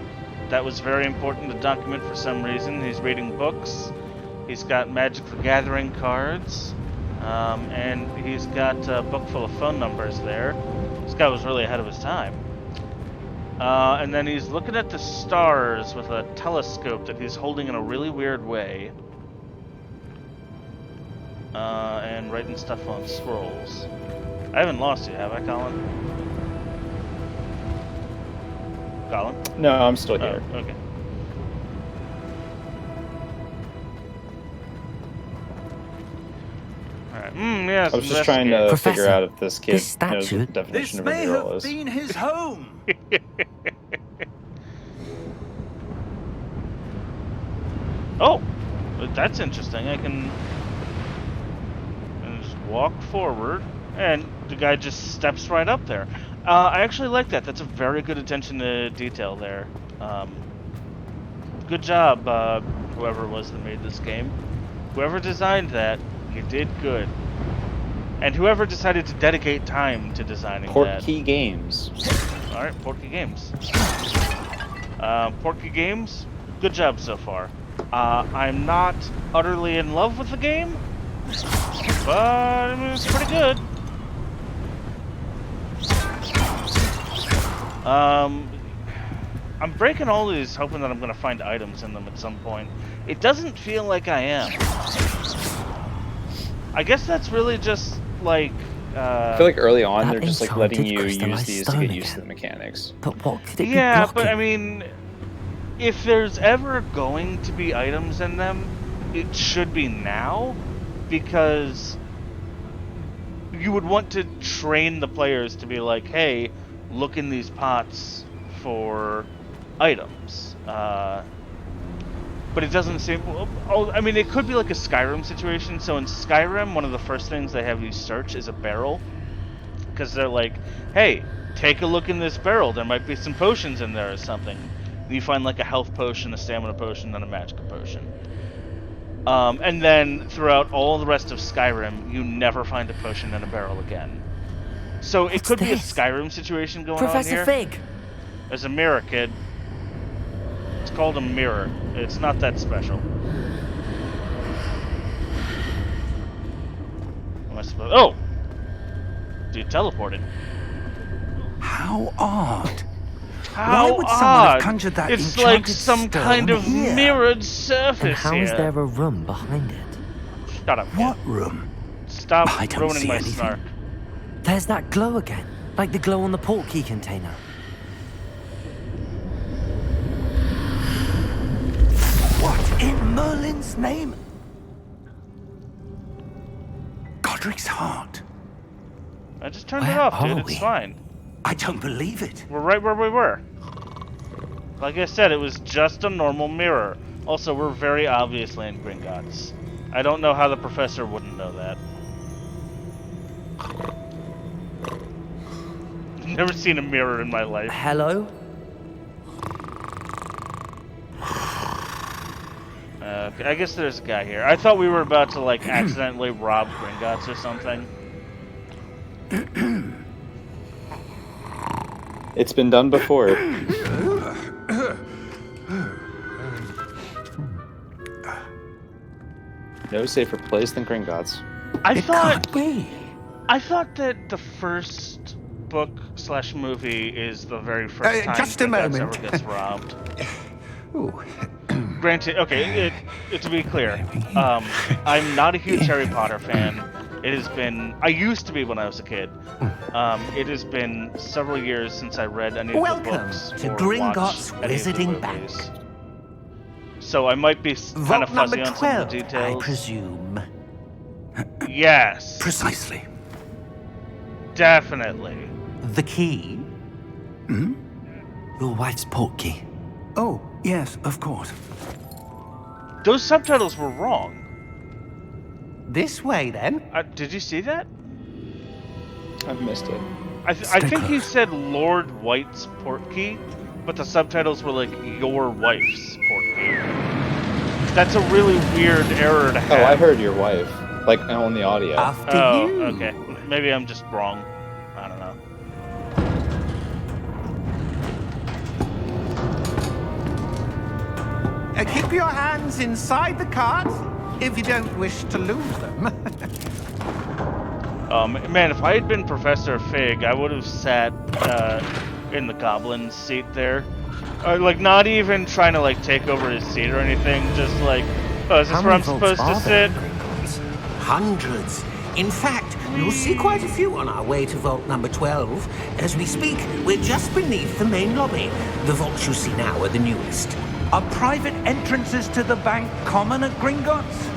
That was very important to document for some reason. He's reading books. He's got Magic the Gathering cards. And he's got a book full of phone numbers there. This guy was really ahead of his time. And then he's looking at the stars with a telescope that he's holding in a really weird way. And writing stuff on scrolls. I haven't lost you, have I, Colin? Colin? No, I'm still here. Oh, okay. Alright, yes, I was just trying to Professor, figure out if this kid this knows statue- what the definition of a may mural have is. been his home. Oh! That's interesting. I can just walk forward, and the guy just steps right up there. I actually like that. That's a very good attention to detail there. Good job, whoever it was that made this game. Whoever designed that, you did good. And whoever decided to dedicate time to designing that. Portkey Games. Alright, Portkey Games. Portkey Games, good job so far. I'm not utterly in love with the game, but I mean, it's pretty good. I'm breaking all these, hoping that I'm going to find items in them at some point. It doesn't feel like I am. I guess that's really just like... I feel like early on That they're just like letting you enchanted use these to crystallized get used to stone the mechanics. But what could it be Yeah, blocking? but I mean, if there's ever going to be items in them, it should be now, because you would want to train the players to be like, hey, look in these pots for items. But it doesn't seem... Oh, I mean, it could be like a Skyrim situation. So in Skyrim, one of the first things they have you search is a barrel. Because they're like, hey, take a look in this barrel. There might be some potions in there or something. And you find like a health potion, a stamina potion, and a magic potion. And then throughout all the rest of Skyrim, you never find a potion in a barrel again. So it What's could be a this? Skyrim situation going Professor on here. Fig! There's a mirror, kid. It's called a mirror. It's not that special. Am I supposed? Oh! Dude teleported. How odd. How would someone odd! have conjured that It's like enchanted some kind stone of here? mirrored surface And how here. is there a room behind it? Shut up, kid. What room? Stop I don't ruining see my anything. snark. There's that glow again, like the glow on the portkey container. What in Merlin's name? Godric's heart. I just turned it Where off, dude. are It's we? fine. I don't believe it. We're right where we were. Like I said, it was just a normal mirror. Also, we're very obviously in Gringotts. I don't know how the professor wouldn't know that. Never seen a mirror in my life. Hello? Okay, I guess there's a guy here. I thought we were about to, like, accidentally rob Gringotts or something. It's been done before. No safer place than Gringotts. I thought Can't be. that the first book / movie is the very first time just a Gringotts moment. ever gets robbed. Ooh. Granted, okay, to be clear, I'm not a huge Harry Potter fan. It has been... I used to be when I was a kid. It has been several years since I read any of the Welcome books to or Gringotts watched any of the Wizarding Bank. movies. So I might be kind of Vault number fuzzy on some 12, of the I details. presume. Yes, Precisely. definitely. The key? Hmm? Your wife's portkey. Oh, yes, of course. Those subtitles were wrong. This way, then. Did you see that? I've missed it. I think he said Lord White's portkey, but the subtitles were like your wife's portkey. That's a really weird error to have. Oh, I heard your wife, like on the audio. After Oh, you. okay. Maybe I'm just wrong. I don't know. Keep your hands inside the cart if you don't wish to lose them. Man, if I had been Professor Fig, I would have sat in the goblin's seat there. Like, not even trying to, like, take over his seat or anything, just like, oh, is this where I'm supposed to sit? Hundreds. In fact, you'll see quite a few on our way to vault number 12. As we speak, we're just beneath the main lobby. The vaults you see now are the newest. Are private entrances to the bank common at Gringotts?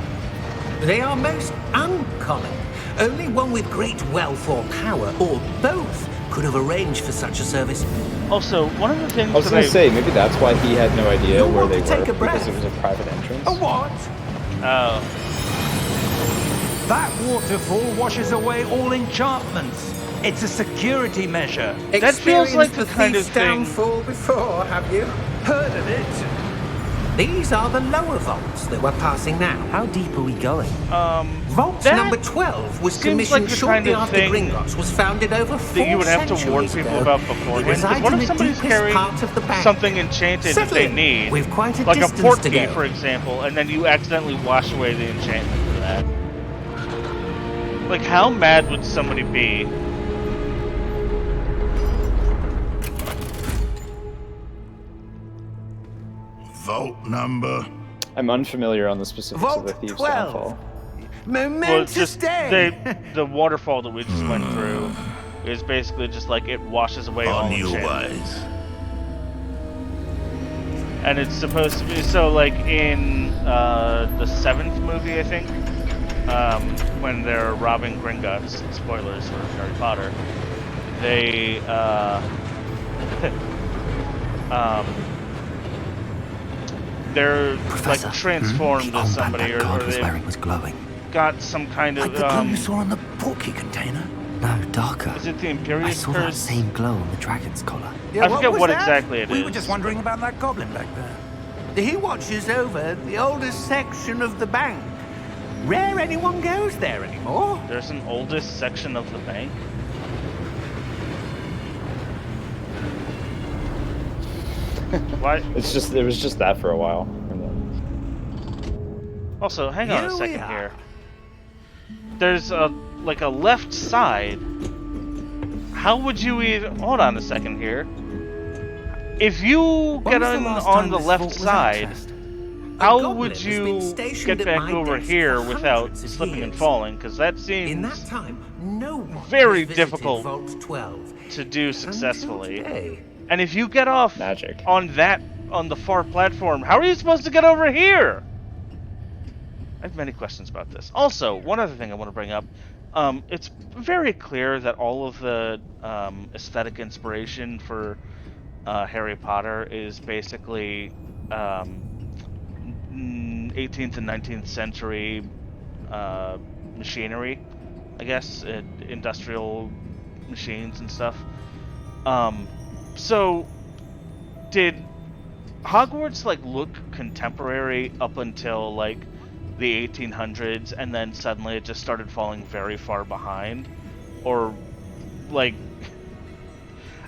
They are most uncommon. Only one with great wealth or power, or both, could have arranged for such a service. Also, one of the things I was gonna say, maybe that's why he had no idea You'll where want they to take were, a breath. because it was a private entrance. A what? Oh. That waterfall washes away all enchantments. It's a security measure. That feels like the kind of thing. Downfall before, have you? Heard of it? These are the lower vaults that we're passing now. How deep are we going? Vault that number 12 was seems commissioned like the shortly kind of after thing Gringotts was founded over 4 that you would have to warn centuries people ago. about beforehand. It Because resides what in if the somebody's deepest carrying part of the bank. something enchanted that they Settling need, with quite a like a distance port to key, go. for example, and then you accidentally wash away the enchantment for that? Like, how mad would somebody be? Vault number. I'm unfamiliar on the specifics of the Vault Thieves' 12. Downfall. Well, Momentous it's just day. the waterfall that we just went through is basically just like it washes away all On your enchantment. ways. And it's supposed to be so like in the 7th movie, I think, when they're robbing Gringotts. Spoilers for Harry Potter. They they're Professor, like transformed the as armband somebody, that guard or was they've wearing was glowing. got some kind of Like the glow you saw on the portkey container? No, darker. Is it the I Imperious saw that Curse? same glow on the dragon's collar. I forget was what that? exactly it is. We were just wondering about that goblin back there. He watches over the oldest section of the bank. Rare anyone goes there anymore. There's an oldest section of the bank. Why? It's just, it was just that for a while. And then... Also, hang on a Here we second are. here. There's a like a left side. How would you even? Hold on a second here. If you When get was the on last time the this left vault was side, accessed? A how goblin would has been you stationed get at back my over desk here for without hundreds of slipping and years. falling? Because that In that seems time, no one very has visited difficult Vault 12 to do until successfully. today. And if you get off Magic. on the far platform, how are you supposed to get over here? I have many questions about this. Also, one other thing I want to bring up. It's very clear that all of the aesthetic inspiration for Harry Potter is basically 18th and 19th century machinery, I guess, industrial machines and stuff. So, did Hogwarts like look contemporary up until like the 1800s, and then suddenly it just started falling very far behind? Or, like,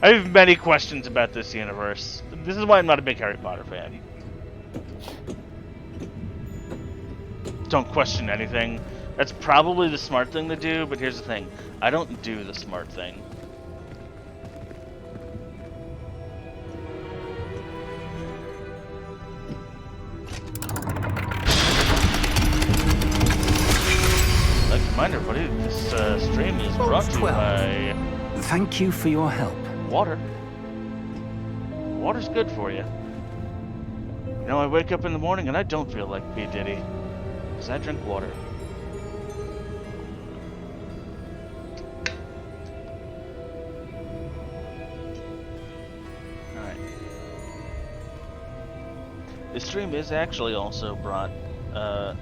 I have many questions about this universe. This is why I'm not a big Harry Potter fan. Don't question anything. That's probably the smart thing to do, but here's the thing. I don't do the smart thing. Like a reminder, everybody, this stream is brought to you by Thank you for your help. water. Water's good for you. You know, I wake up in the morning and I don't feel like P. Diddy, because I drink water. Alright. This stream is actually also brought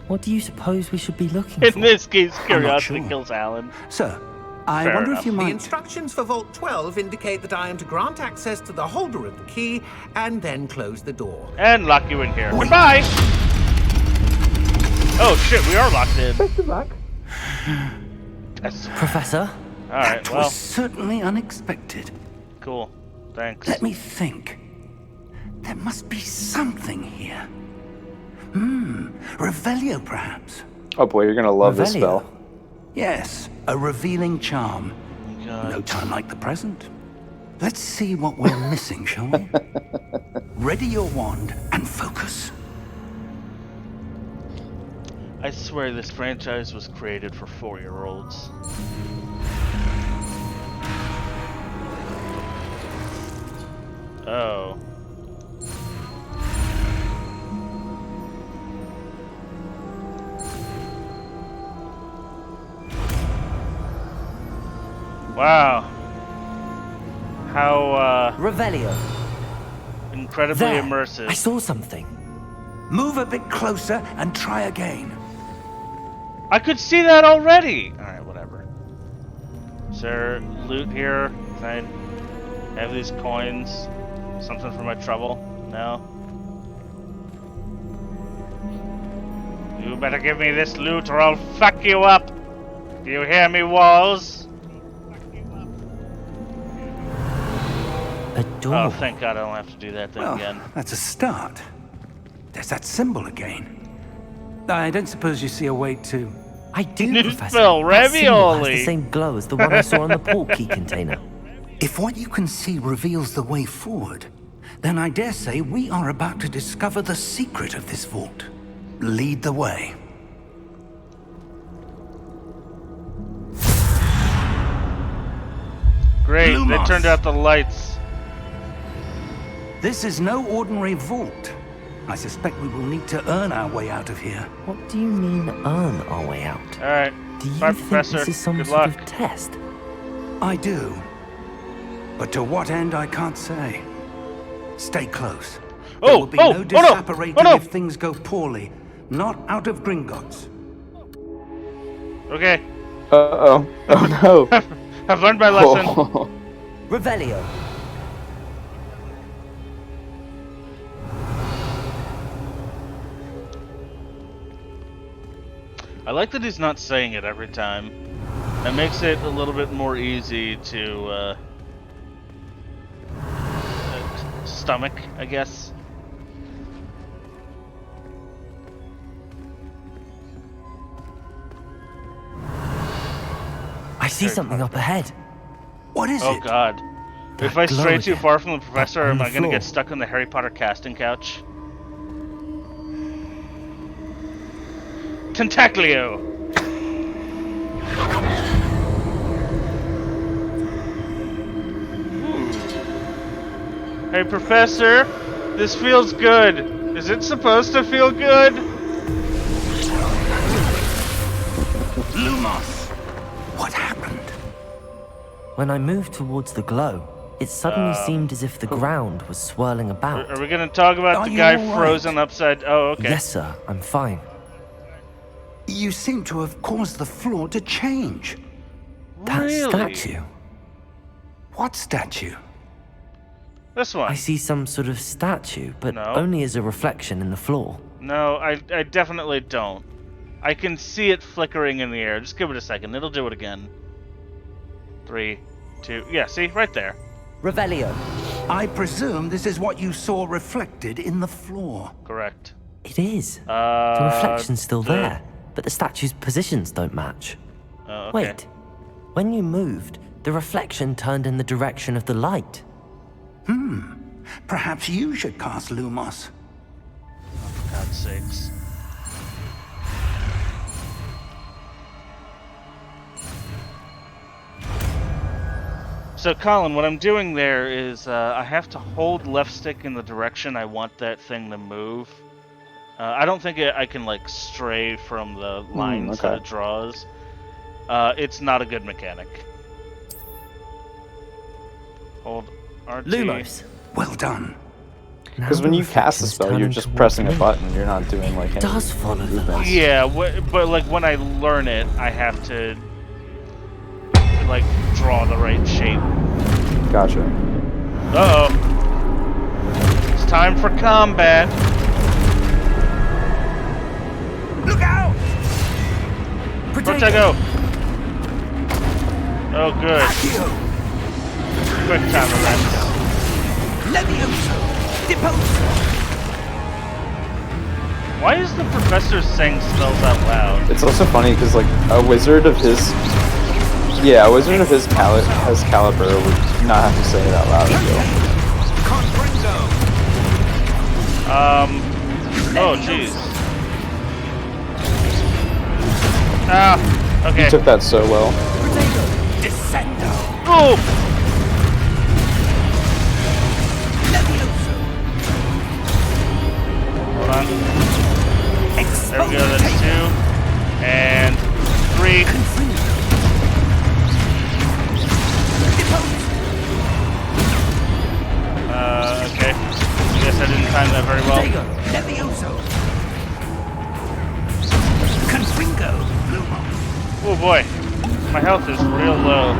What do you suppose we should be looking In for? this case, I'm not curiosity sure. kills Alan. Sir, I Fair wonder enough. if you The might... instructions for Vault 12 indicate that I am to grant access to the holder of the key and then close the door. And lock you in here. Wait. Goodbye! Oh shit, we are locked in. Yes. Professor? Alright, That well, was certainly unexpected. cool. Thanks. Let me think. There must be something here. Revelio, perhaps. Oh boy, you're gonna love this Revelio. spell. Yes, a revealing charm. God. No time like the present. Let's see what we're missing, shall we? Ready your wand and focus. I swear this franchise was created for 4-year-olds. Oh. Wow. How, Revelio. incredibly There. immersive. I saw something. Move a bit closer and try again. I could see that already! Alright, whatever. Is there loot here? Can I have these coins? Something for my trouble? No? You better give me this loot or I'll fuck you up! Do you hear me, walls? A door. Oh, thank God I don't have to do that thing Well, again. that's a start. There's that symbol again. I don't suppose you see a way to... I do, New Professor. spell, That symbol has ravioli. the same glow as the one I saw on the portkey container. If what you can see reveals the way forward, then I dare say we are about to discover the secret of this vault. Lead the way. Great, they Lumos. turned out the lights. This is no ordinary vault. I suspect we will need to earn our way out of here. What do you mean, earn our way out? Alright, Do you bye, think Professor. this is some Good sort luck. of test? I do. But to what end, I can't say. Stay close. There Oh, will be oh, no oh no, disapparating oh no. if things go poorly. Not out of Gringotts. Okay, Uh-oh. Oh no. I've learned my lesson. Oh. Revelio. I like that he's not saying it every time. That makes it a little bit more easy to stomach, I guess. I see something up ahead. What is Oh it? God! If That I glow stray too again. far from the professor, on am the I gonna floor. get stuck on the Harry Potter casting couch? Tentaklio! Hey, Professor, this feels good. Is it supposed to feel good? Lumos! What happened? When I moved towards the glow, it suddenly seemed as if the ground was swirling about. Are we gonna talk about Are the you guy all right? frozen upside? Oh, okay. Yes, sir. I'm fine. You seem to have caused the floor to change. That Really? statue. What statue? This one. I see some sort of statue, but No. only as a reflection in the floor. No, I definitely don't. I can see it flickering in the air. Just give it a second. It'll do it again. 3, 2. Yeah, see? Right there. Revelio. I presume this is what you saw reflected in the floor. Correct. It is. The reflection's still the- there, but the statue's positions don't match. Oh, okay. Wait. When you moved, the reflection turned in the direction of the light. Perhaps you should cast Lumos. For God's sakes. So, Colin, what I'm doing there is I have to hold left stick in the direction I want that thing to move. I don't think I can, like, stray from the lines that okay. it draws. It's not a good mechanic. Hold RT. Lumos. Well done. Because when you cast a spell, you're just pressing a button. You're not doing like any Does follow the movements. Yeah, but like when I learn it, I have to like draw the right shape. Gotcha. Uh-oh. It's time for combat. Look out! Protego! Oh, good. Quick time events. Levioso! Depose! Why is the professor saying spells out loud? It's also funny because like a wizard of his, yeah, a wizard of his caliber would not have to say it out loud. I feel. Oh, jeez. Ah, okay. You took that so well. Descendo! Oh! Levioso! Hold on. There we go, that's 2. And 3. Okay. Guess I didn't time that very well. Levioso! Confringo! Oh boy. My health is real low.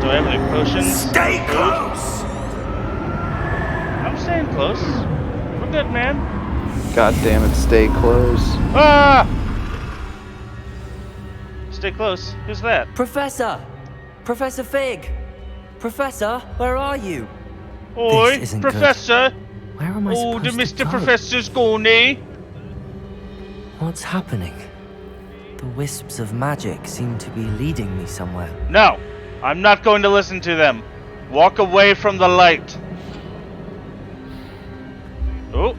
Do I have any potions? Stay close! I'm staying close. We're good, man. God damn it! Stay close. Ah! Stay close. Who's that? Professor! Professor Fig! Professor, where are you? Oi, This isn't Professor! Where am I Oh, the supposed to Mr. go? Professor's gone, eh? What's happening? The wisps of magic seem to be leading me somewhere. No, I'm not going to listen to them. Walk away from the light. Oh,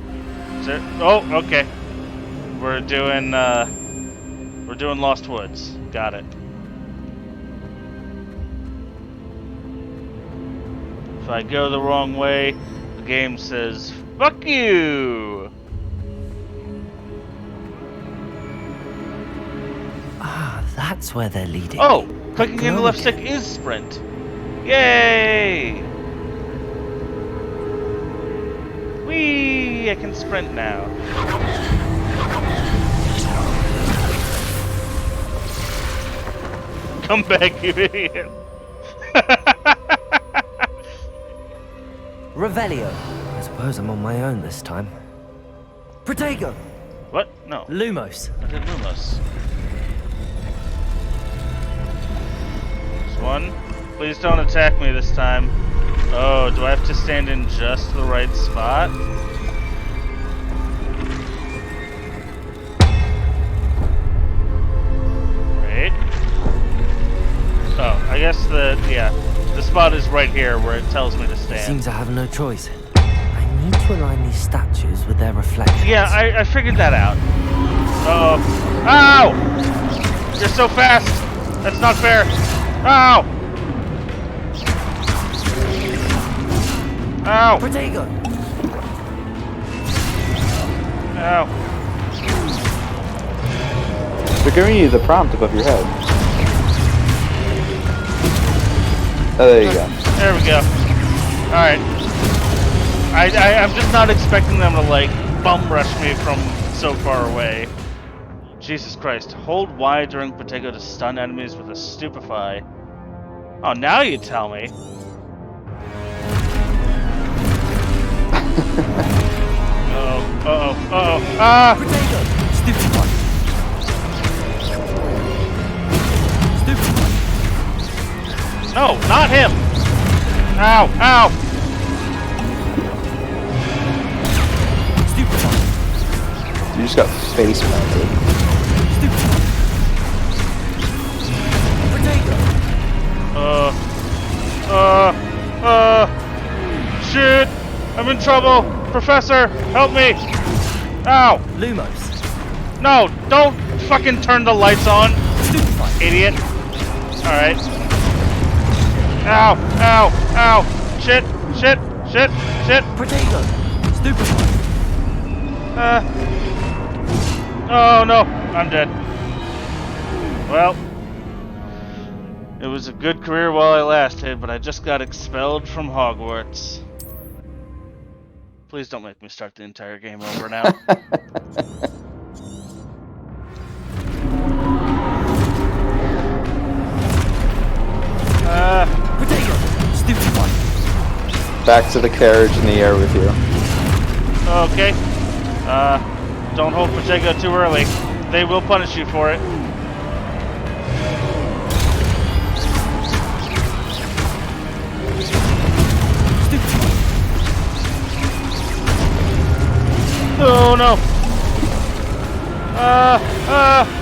is there? Oh, okay. We're doing Lost Woods. Got it. If I go the wrong way, the game says, "Fuck you." Ah, that's where they're leading. Oh, me. clicking in the left stick is sprint. Yay! Whee! I can sprint now. Come back, you idiot. Revelio. I suppose I'm on my own this time. Protego! What? No. Lumos. I did Lumos. There's one. Please don't attack me this time. Oh, do I have to stand in just the right spot? Wait. Oh, I guess the spot is right here where it tells me to stand. Seems I have no choice. I need to align these statues with their reflections. Yeah, I figured that out. Uh-oh. Ow! You're so fast! That's not fair! Ow! Ow! Protego! Ow. They're giving you the prompt above your head. Oh, there you go. There we go. Alright. I'm just not expecting them to, like, bum rush me from so far away. Jesus Christ. Hold Y during Protego to stun enemies with a stupefy. Oh, now you tell me. Uh-oh, uh-oh, uh-oh. Ah! Protego! Stupefy. Stupefy. No, not him! Ow, ow! Stupefy. You just got face melted. Stupefy. Protego! Shit! I'm in trouble! Professor, help me! Ow! Lumos. No, don't fucking turn the lights on, Stupefy. idiot! Alright. Ow! Ow! Ow! Shit! Shit! Shit! Shit! Protego! Stupefy. Oh no! I'm dead. Well, it was a good career while it lasted, but I just got expelled from Hogwarts. Please don't make me start the entire game over now. Potato! Stupid one! Back to the carriage in the air with you. Okay. Don't hold Protego too early. They will punish you for it. Oh no!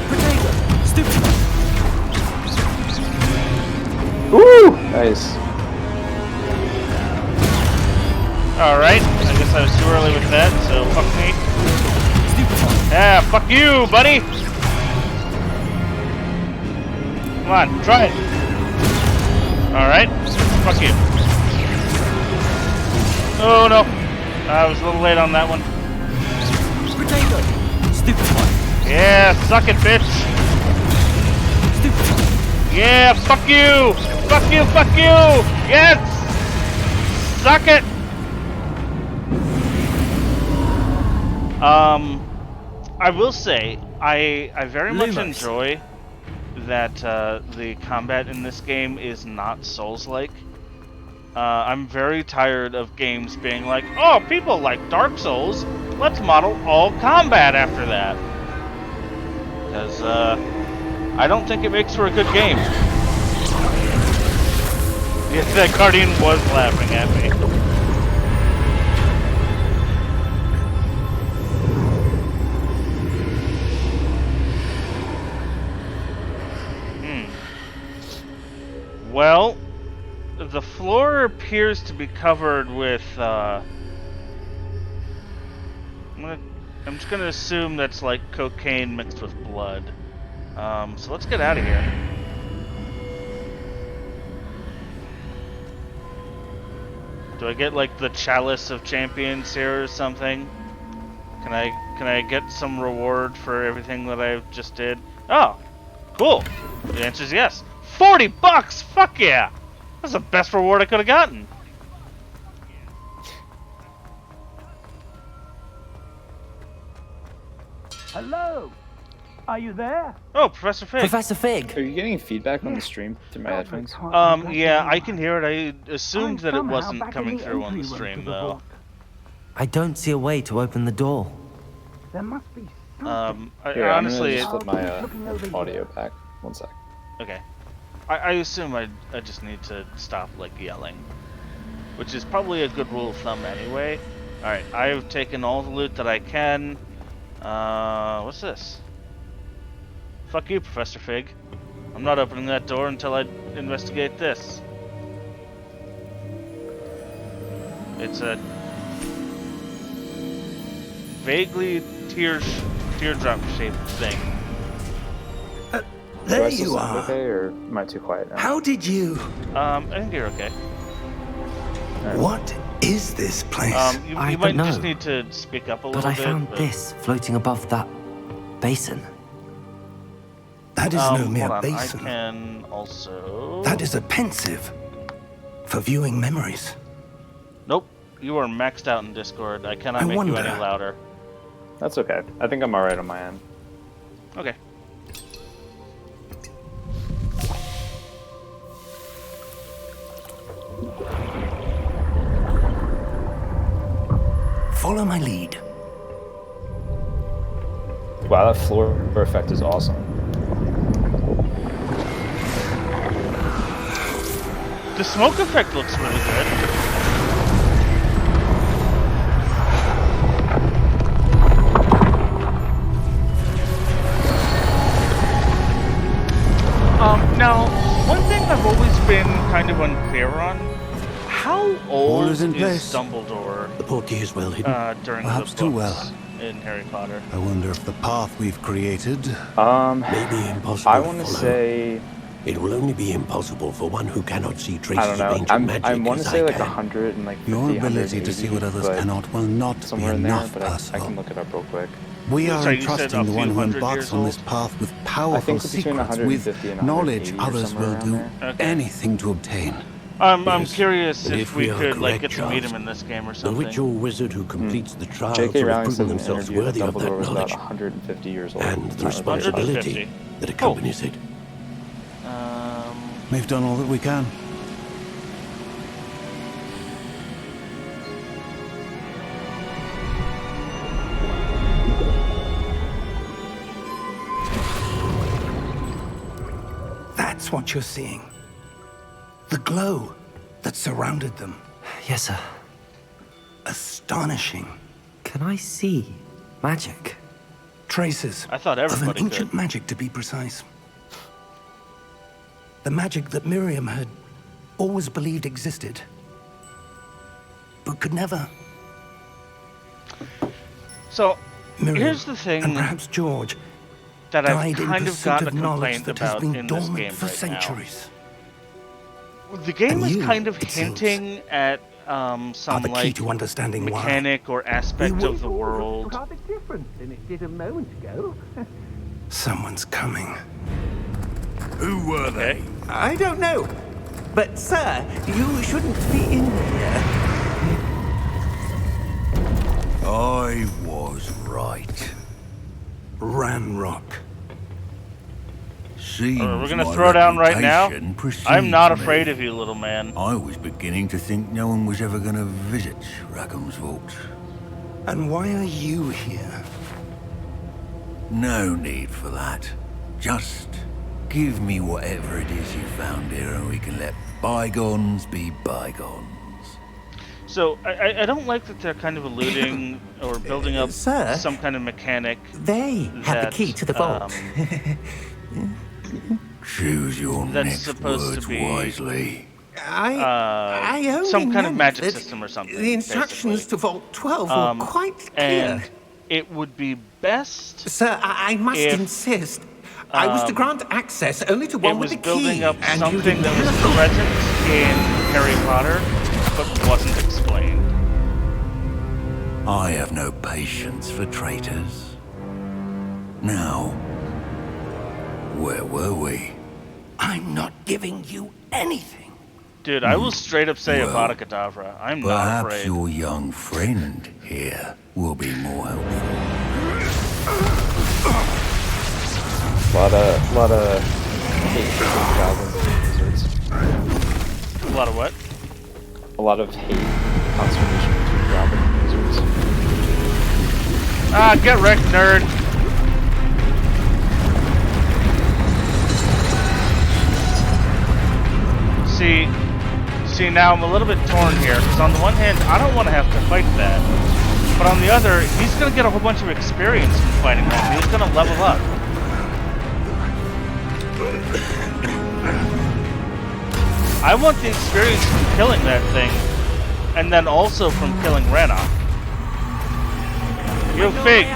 Potato! Stupid one! Woo! Nice. Alright, I guess I was too early with that, so fuck me. Stupid one! Yeah, fuck you, buddy! Come on, try it! Alright, fuck you. Oh no! I was a little late on that one. Potato! Stupid one! Yeah, suck it, bitch! Stupid one! Yeah, fuck you! Fuck you, fuck you! Yes! Suck it! I will say, I very much Lumos. enjoy that the combat in this game is not Souls-like. I'm very tired of games being like, oh, people like Dark Souls, let's model all combat after that. Because, I don't think it makes for a good game. Yeah, that Guardian was laughing at me. Well, the floor appears to be covered with, I'm just gonna assume that's like cocaine mixed with blood. So let's get out of here. Do I get like the Chalice of Champions here or something? Can I get some reward for everything that I just did? Oh, cool. The answer is yes. $40! Fuck yeah! That's the best reward I could have gotten. Hello! Are you there? Oh, Professor Fig. Professor Fig! Are you getting feedback on the stream through my headphones? Yeah, I can hear it. I assumed that it wasn't coming through on the stream, though. I don't see a way to open the door. There must be. Here, Honestly, I'm gonna just flip my audio back. One sec. okay. I assume I just need to stop, like, yelling. Which is probably a good rule of thumb anyway. Alright, I've taken all the loot that I can. What's this? Fuck you, Professor Fig. I'm not opening that door until I investigate this. It's a vaguely teardrop-shaped thing. Do There I still you sound are. okay, or am I too quiet now? How did you... I think you're okay. What is this place? You I might don't just know. need to speak up a But little I bit. found this floating above that basin. That is no mere hold on. basin. I can also... That is a pensive for viewing memories. Nope. You are maxed out in Discord. I cannot I make you wonder. any louder. That's okay. I think I'm alright on my end. Okay. Follow my lead. Wow, that floor effect is awesome. The smoke effect looks really good. Now, one thing I've always been kind of unclear on, how old is in place. Dumbledore The portkey is well hidden. during Perhaps the too books well. in Harry Potter? I wonder if the path we've created May be impossible I to want to follow. say, It will only be impossible for one who cannot see traces I don't of know. ancient magic I want to as say I like can. 100 and like 50, Your ability to see what 180, others but cannot will not be somewhere in there, enough, but I Percival. can look it up real quick. We are Sorry, you said entrusting a the few one who hundred embarks years on this old? path with I powerful think between secrets, 150 with and knowledge 180 or others somewhere will around do there. Okay. anything to obtain. I'm Yes, curious and if we we are could like correct, get to meet Charles, him in this game or the something. witch or wizard who completes the trials J.K. will have Rowling said proven in an themselves interview that worthy of that Dumbledore was about knowledge 150 years old. and at the time of writing. responsibility 150. that accompanies it. We've done all that we can. That's what you're seeing. The glow that surrounded them. Yes, sir. Astonishing. Can I see magic? Traces I thought of an everybody ancient could. magic, to be precise. The magic that Miriam had always believed existed, but could never. So Miriam, here's the thing and perhaps George, that I've died in kind of pursuit gotten a of knowledge complaint that has about been in this dormant game for right centuries. now. The game And is you, kind of it seems, hinting at Are some the key like to understanding why. mechanic or aspect of the world. rather different than it did a moment ago. Someone's coming. Who were they? Okay. I don't know. But, sir, you shouldn't be in here. I was right. Ranrock. Seems We're gonna my throw down right now. reputation I'm not precedes afraid me. of you, little man. I was beginning to think no one was ever going to visit Rackham's vault. And why are you here? No need for that. Just give me whatever it is you found here and we can let bygones be bygones. So I don't like that they're kind of alluding or building up Sir? some kind of mechanic. They have the key to the vault. Choose your That's next supposed to words be- wisely. I only some kind of meant magic that system or something. The instructions basically. to Vault 12 Um, were quite clear. And it would be best Sir, I must if, insist. I was to grant access only to it one with was the building key. up and you something did that was not- present in Harry Potter, but wasn't explained. I have no patience for traitors. Now, where were we? I'm not giving you anything. Dude, I will straight up say Well, Avada Kedavra. I'm not Perhaps afraid. your young friend here will be more helpful. A lot of hate between goblins and wizards. A lot of what? A lot of hate, consternation between goblins and wizards. Ah, get wrecked, nerd. See, now I'm a little bit torn here, because on the one hand, I don't want to have to fight that. But on the other, he's going to get a whole bunch of experience from fighting that. He's going to level up. I want the experience from killing that thing, and then also from killing Rena. You fig!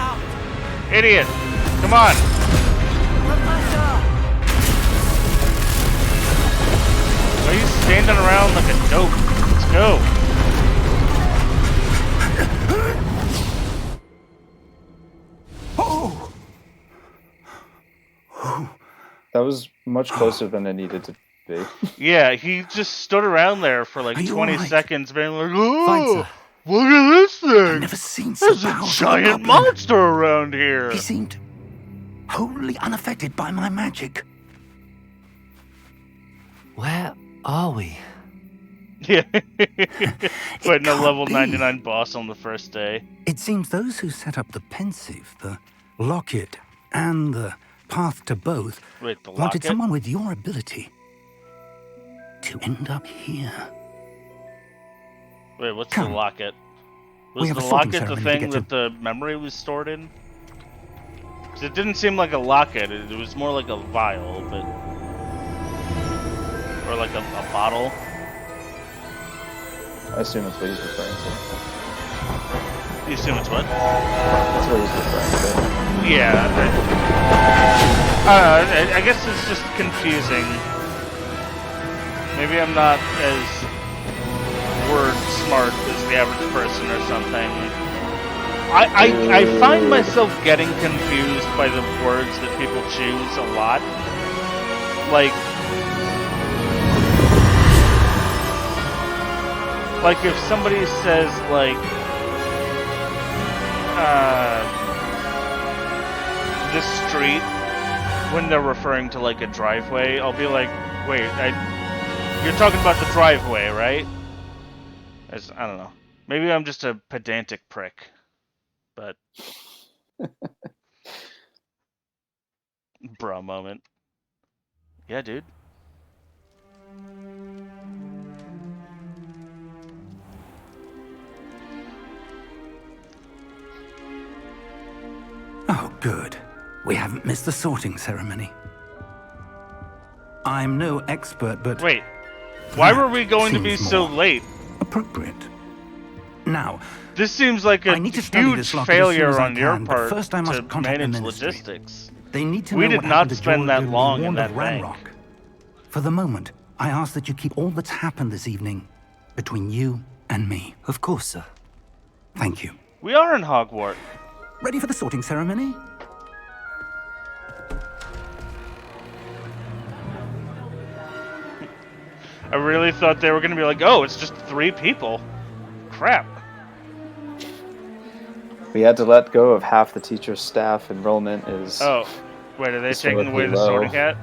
Idiot! Come on! Why are you standing around like a dope? Let's go! That was much closer than it needed to be. Yeah, he just stood around there for like Are you 20 alright? seconds being like, Fine, oh, sir. look at this thing! I've never seen so There's a powerful giant goblin. monster around here! He seemed wholly unaffected by my magic. Where are we? Yeah. Fighting a can't level be. 99 boss on the first day. It seems those who set up the pensive, the locket, and the path to both Wait, the wanted locket? someone with your ability to end up here. Wait, what's Come. the locket? We Was have the a sorting locket the ceremony to thing get that the memory was stored in? 'Cause it didn't seem like a locket, it was more like a vial, but... Or like a bottle. I assume that's what he's referring to. You assume it's what? That's what he's referring to. Yeah. I guess it's just confusing. Maybe I'm not as word smart as the average person or something. I find myself getting confused by the words that people choose a lot. Like, Like if somebody says like this street when they're referring to like a driveway, I'll be like, wait, you're talking about the driveway, right? I don't know. Maybe I'm just a pedantic prick, but bruh moment. Yeah, dude. Oh, good. We haven't missed the sorting ceremony. I'm no expert, but... Wait, why were we going to seems be so more late? appropriate. Now, This seems like a I need to study huge this locket as soon failure as I on your can, but part first I must to contact the manage ministry. logistics. they need to We know did what not happened to spend George that when we long in warned that of bank. Ranrock. For the moment, I ask that you keep all that's happened this evening between you and me. Of course, sir. Thank you. We are in Hogwarts. Ready for the sorting ceremony? I really thought they were going to be like, oh, it's just 3 people. Crap. We had to let go of half the teacher's staff. Enrollment is Oh, wait, are they taking away the historically low. sorting hat?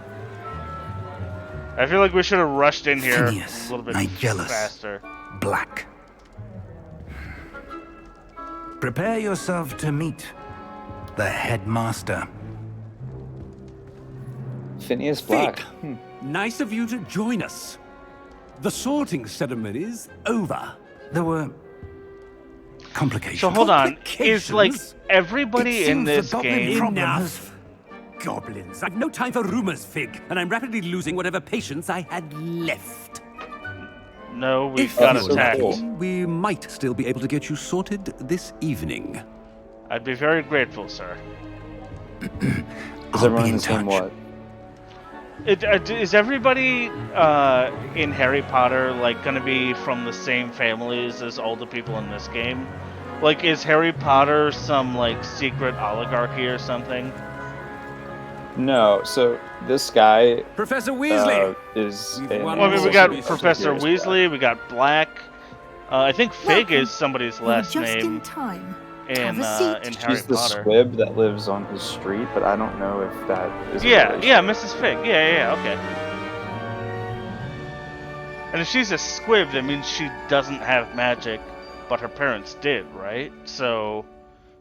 I feel like we should have rushed in here Phineas, a little bit Nigellus. faster. Black. Prepare yourself to meet the headmaster. Phineas Black. Fig. Nice of you to join us. The sorting ceremony's over. There were complications. So hold on, is like Complications? everybody It in seems the this goblin game? problem Enough. Goblins. I've no time for rumors, Fig, and I'm rapidly losing whatever patience I had left. No, we've If got you're attacked. lucky. we might still be able to get you sorted this evening. I'd be very grateful, sir. Is I'll everyone be in in the same touch. what? Is everybody in Harry Potter like gonna be from the same families as all the people in this game? Like, is Harry Potter some like secret oligarchy or something? No. So this guy Professor Weasley! is. We've an won Well, I mean, we got Yes, Professor Sirius Weasley, we got Black. I think Fig Welcome. is somebody's You're last just in name time. in Have a seat. in Black. Harry She's the Potter. squib that lives on his street, but I don't know if that is. a Yeah, relation. yeah, Mrs. Fig. Yeah, okay. And if she's a squib, that means she doesn't have magic, but her parents did, right? So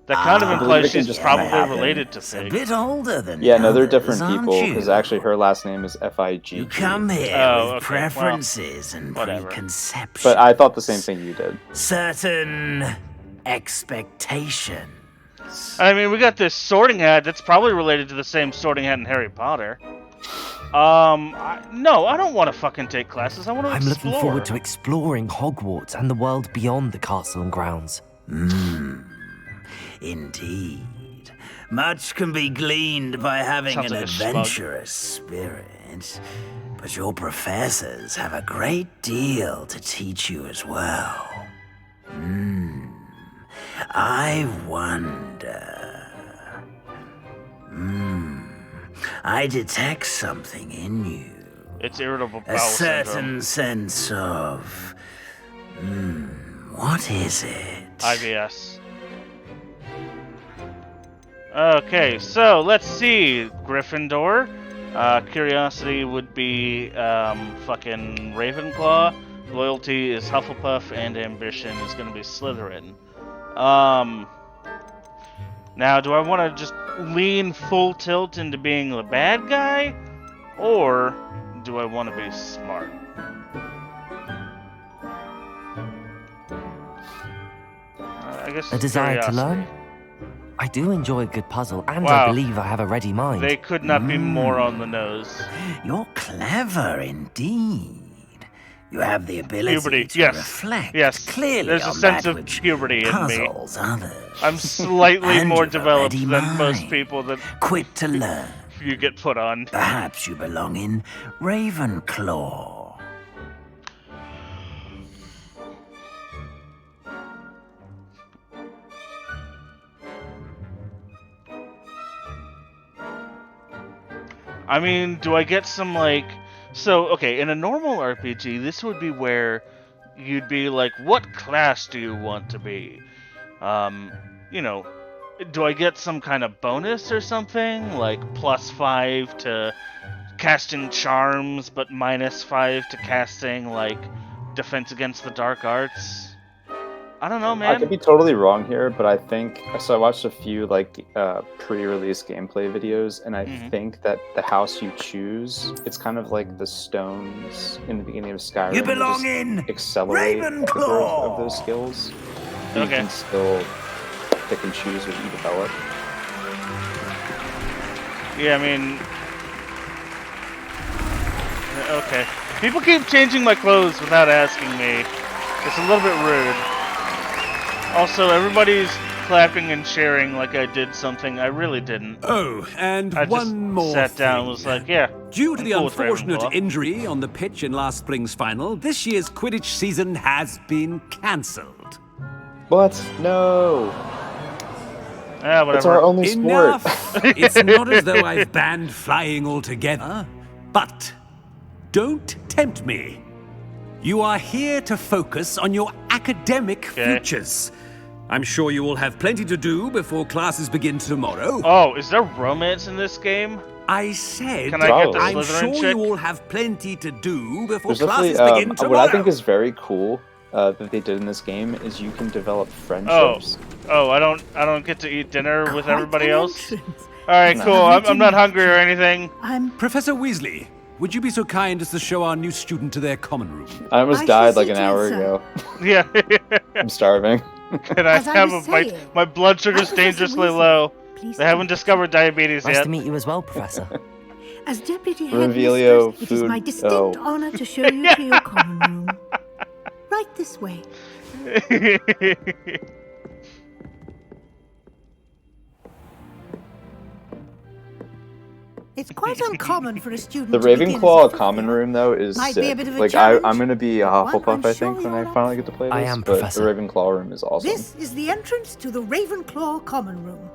that kind of Ah, implies they can she's just probably happen. related to It's a Fig. bit older than Yeah, the no, they're others, different aren't people you? because actually her last name is Fig. You come here Oh, with okay, preferences and whatever. preconceptions. But I thought the same thing you did. Certain expectations. I mean, we got this sorting hat that's probably related to the same sorting hat in Harry Potter. No, I don't want to fucking take classes. I want to I'm explore. looking forward to exploring Hogwarts and the world beyond the castle and grounds. Indeed. Much can be gleaned by having Sounds an like a smug. adventurous spirit. But your professors have a great deal to teach you as well. I wonder. I detect something in you. It's irritable A bowel certain syndrome. sense of. What is it? IBS. Okay, so let's see. Gryffindor. Curiosity would be fucking Ravenclaw. Loyalty is Hufflepuff, and ambition is going to be Slytherin. Now, do I want to just lean full tilt into being the bad guy, or do I want to be smart? I guess A desire to curiosity. learn? I do enjoy a good puzzle, and Wow. I believe I have a ready mind. They could not be more on the nose. You're clever indeed. You have the ability Puberty, to yes. reflect Yes. clearly There's a on sense that of which puberty in me. puzzles others. I'm slightly And more you've a developed ready than most mind. people that Quick to learn. you get put on. Perhaps you belong in Ravenclaw. I mean, do I get some like... So, okay, in a normal RPG, this would be where you'd be like, what class do you want to be? You know, do I get some kind of bonus or something? Like +5 to casting charms, but -5 to casting, like, defense against the dark arts? I don't know, I could man. be totally wrong here, but I think so. I watched a few like pre-release gameplay videos, and I Mhm. think that the house you choose, it's kind of like the stones in the beginning of Skyrim. You that belong just in accelerate the growth of those Ravenclaw. skills. You Okay. can still pick and choose what you develop. Yeah, I mean... Okay. People keep changing my clothes without asking me. It's a little bit rude. Also, everybody's clapping and cheering like I did something I really didn't. Oh, and I just one more sat down and thing. was like, yeah, Due to I'm the cool with unfortunate Ravenclaw. injury on the pitch in last spring's final, this year's Quidditch season has been cancelled. What? No. Yeah, whatever. It's our only sport. Enough! It's not as though I've banned flying altogether, but don't tempt me. You are here to focus on your academic futures. I'm sure you will have plenty to do before classes begin tomorrow. Oh, is there romance in this game? I said, Can I get the I'm Slytherin sure chick? you all have plenty to do before There's definitely classes begin tomorrow. what I think is very cool that they did in this game is you can develop friendships. Oh, I don't get to eat dinner with Quite everybody an else? entrance. Alright, No. cool. I'm not hungry or anything. I'm Professor Weasley, would you be so kind as to show our new student to their common room? I almost I died shall like see an to it, hour sir. ago. Yeah. I'm starving. And I As I have was a bite. saying, My blood sugar's Professor dangerously Weasley, low. please They haven't do. discovered diabetes Nice yet. to meet you as well, Professor. As deputy Revelio headmistress, it is my food- distinct oh. honor to show you to your common room. Right this way. It's quite uncommon for a student The to begin as a Ravenclaw fifth common year. room though is Might be a sick. bit of a Like challenge, I'm gonna be a but one Hufflepuff I'm I sure think when you're I up finally for. get to play I this. am, but Professor. the Ravenclaw room is awesome. This is the entrance to the Ravenclaw common room.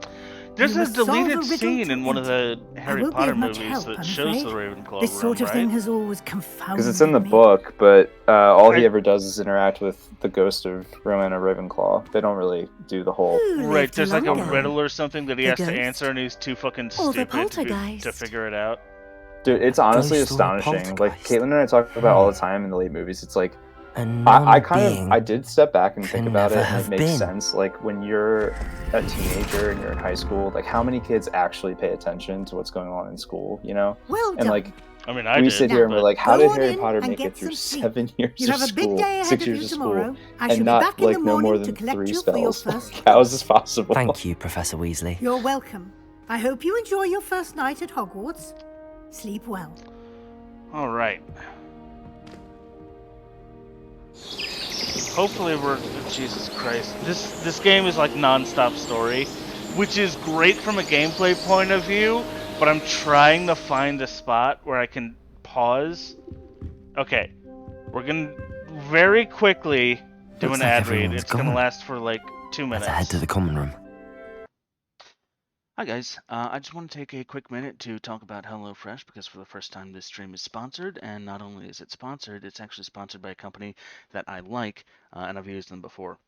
There's You a must solve deleted the riddle scene to in one of the Harry won't be Potter of much movies help, that I'm shows the afraid. Ravenclaw This room, sort of right? thing has always confounded Because it's in the me. book, but all he I- ever does is interact with the ghost of Rowena Ravenclaw. They don't really do the whole. Who Right, lived there's like a long ago? riddle or something that he The has to ghost? answer, and he's too fucking Or the stupid poltergeist? to figure it out. Dude, it's honestly Ghost or a astonishing. Like poltergeist? Caitlin and I talk about all the time in the late movies. It's like A I kind of non-being I did step back and think can about it, never and it have makes been. sense. Like when you're a teenager and you're in high school, like how many kids actually pay attention to what's going on in school? You know, Well and done. like I mean, I we did. sit here and we're but- like, how Go did on Harry in Potter and make get it through some sleep. 7 years You of have a big school, day ahead 6 of years you of tomorrow. school, I shall and be not back in like the no more morning to than collect 3 you for your spells? first Like, how is this possible? Thank you, Professor Weasley. You're welcome. I hope you enjoy your first night at Hogwarts. Sleep well. All right. Hopefully we're Jesus Christ. This game is like non-stop story, which is great from a gameplay point of view, but I'm trying to find a spot where I can pause. Okay. We're going to very quickly do Looks an like ad read. everyone's It's going to gone. last for like 2 minutes. Let's head to the common room. Hi guys, I just want to take a quick minute to talk about HelloFresh because for the first time this stream is sponsored, and not only is it sponsored, it's actually sponsored by a company that I like, and I've used them before.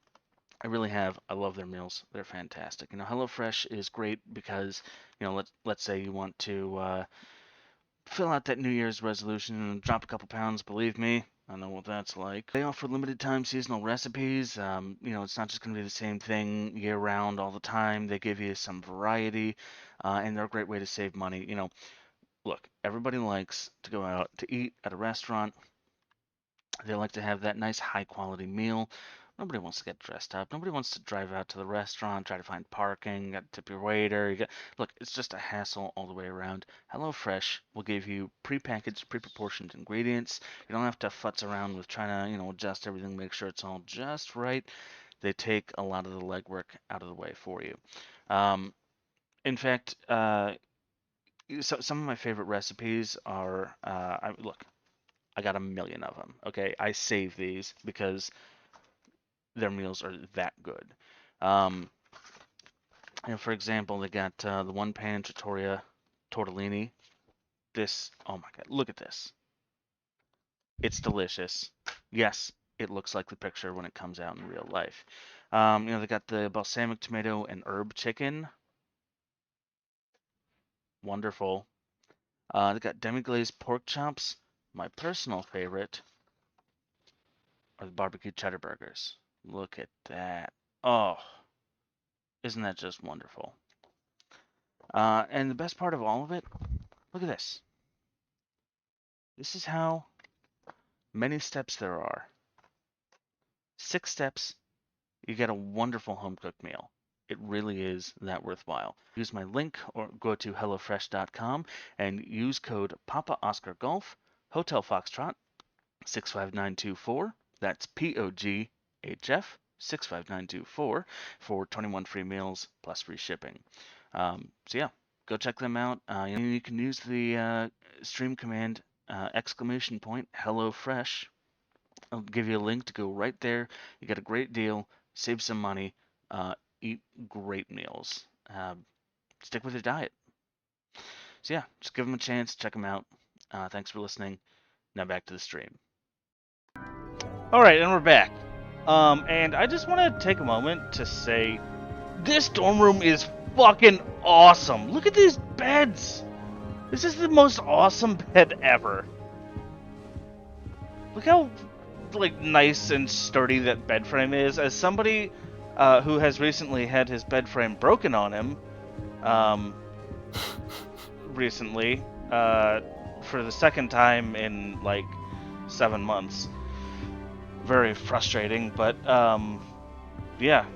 I really have. I love their meals. They're fantastic. You know, HelloFresh is great because, you know, let's say you want to fill out that New Year's resolution and drop a couple pounds. Believe me, I know what that's like. They offer limited time seasonal recipes. You know, it's not just going to be the same thing year round all the time. They give you some variety, and they're a great way to save money. You know, look, everybody likes to go out to eat at a restaurant. They like to have that nice high quality meal. Nobody wants to get dressed up. Nobody wants to drive out to the restaurant, try to find parking, got to tip your waiter. Look, it's just a hassle all the way around. HelloFresh will give you prepackaged, pre-proportioned ingredients. You don't have to futz around with trying to, you know, adjust everything, make sure it's all just right. They take a lot of the legwork out of the way for you. In fact, so some of my favorite recipes are, look, I got a million of them. Okay, I save these because their meals are that good. And for example, they got the one pan trattoria tortellini. This, oh my god, look at this. It's delicious. Yes, it looks like the picture when it comes out in real life. They got the balsamic tomato and herb chicken. Wonderful. They got demi-glazed pork chops. My personal favorite are the barbecue cheddar burgers. Look at that. Oh, isn't that just wonderful? And the best part of all of it, look at this. This is how many steps there are. 6 steps, you get a wonderful home-cooked meal. It really is that worthwhile. Use my link or go to HelloFresh.com and use code Papa Oscar Golf, Hotel Foxtrot, 65924. That's POGHF 65924 for 21 free meals plus free shipping. So yeah, go check them out. You can use the stream command !HelloFresh. I'll give you a link to go right there. You get a great deal, save some money, eat great meals. Stick with your diet. So yeah, just give them a chance, check them out. Thanks for listening. Now back to the stream. Alright, and we're back. And I just want to take a moment to say, this dorm room is fucking awesome. Look at these beds. This is the most awesome bed ever. Look how nice and sturdy that bed frame is. As somebody who has recently had his bed frame broken on him, recently, for the second time in 7 months. Very frustrating, but yeah,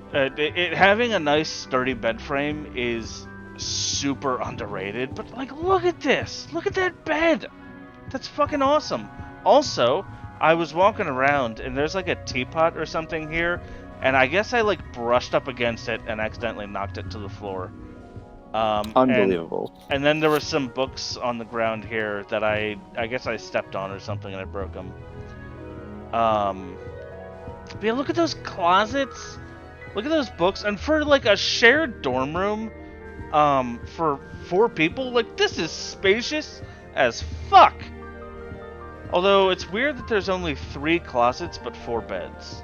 having a nice sturdy bed frame is super underrated. But look at this! Look at that bed! That's fucking awesome. Also, I was walking around and there's a teapot or something here, and I guess I brushed up against it and accidentally knocked it to the floor. Unbelievable. And then there were some books on the ground here that I guess I stepped on or something and I broke them. But yeah, look at those closets. Look at those books. And for a shared dorm room, for 4 people, this is spacious as fuck. Although it's weird that there's only 3 closets but 4 beds.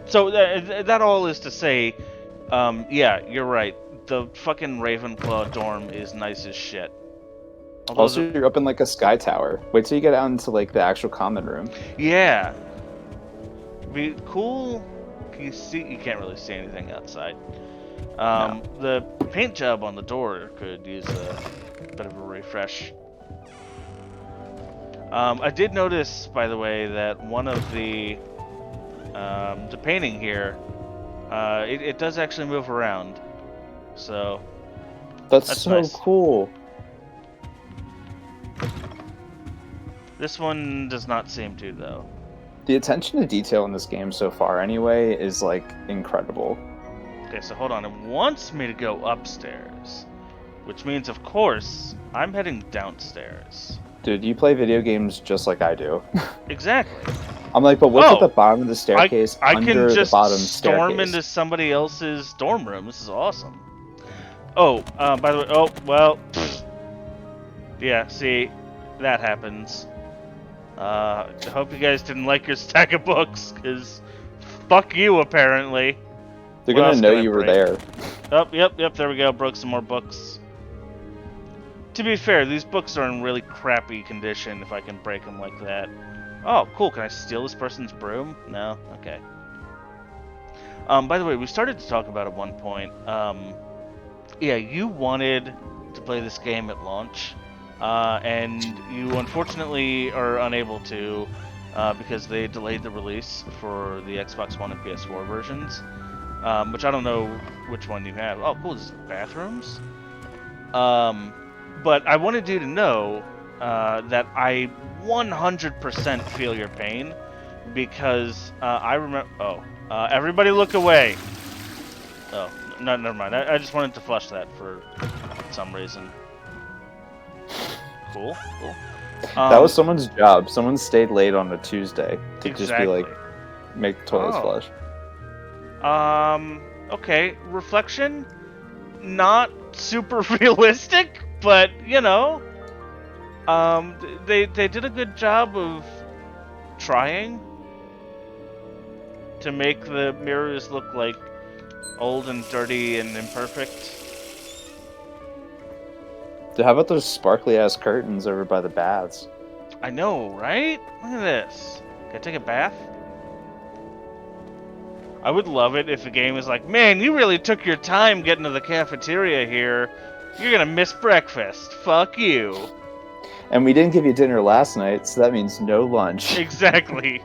So that all is to say, yeah, you're right. The fucking Ravenclaw dorm is nice as shit. Although Also, you're up in a sky tower. Wait till you get out into the actual common room. Yeah. Be cool. Can you see? You can't really see anything outside. No. The paint job on the door could use a bit of a refresh. I did notice, by the way, that one of the painting here, it does actually move around. So that's so nice. Cool. This one does not seem to, though. The attention to detail in this game so far, anyway, is incredible. Okay, so hold on. It wants me to go upstairs, which means, of course, I'm heading downstairs. Dude, you play video games just like I do. Exactly. I'm but what's at the bottom of the staircase? I under can just the bottom storm staircase? into somebody else's dorm room. This is awesome. Oh, by the way, oh, well, yeah, see, that happens. I hope you guys didn't like your stack of books, because fuck you, apparently. They're gonna know you were there. Oh, yep, there we go, broke some more books. To be fair, these books are in really crappy condition if I can break them like that. Oh, cool, can I steal this person's broom? No? Okay. By the way, we started to talk about at one point, yeah, you wanted to play this game at launch, and you unfortunately are unable to, because they delayed the release for the Xbox One and PS4 versions, which I don't know which one you have. Oh, cool, this is bathrooms? But I wanted you to know that I 100% feel your pain, because I remember... Oh, everybody look away! Oh, no, never mind. I just wanted to flush that for some reason. Cool. That was someone's job. Someone stayed late on a Tuesday to just be make the toilets flush. Okay. Reflection? Not super realistic, but, They did a good job of trying to make the mirrors look like old and dirty and imperfect. Dude, how about those sparkly ass curtains over by the baths? I know, right? Look at this. Can I take a bath? I would love it if the game was like, man, you really took your time getting to the cafeteria here. You're gonna miss breakfast. Fuck you. And we didn't give you dinner last night, so that means no lunch. Exactly.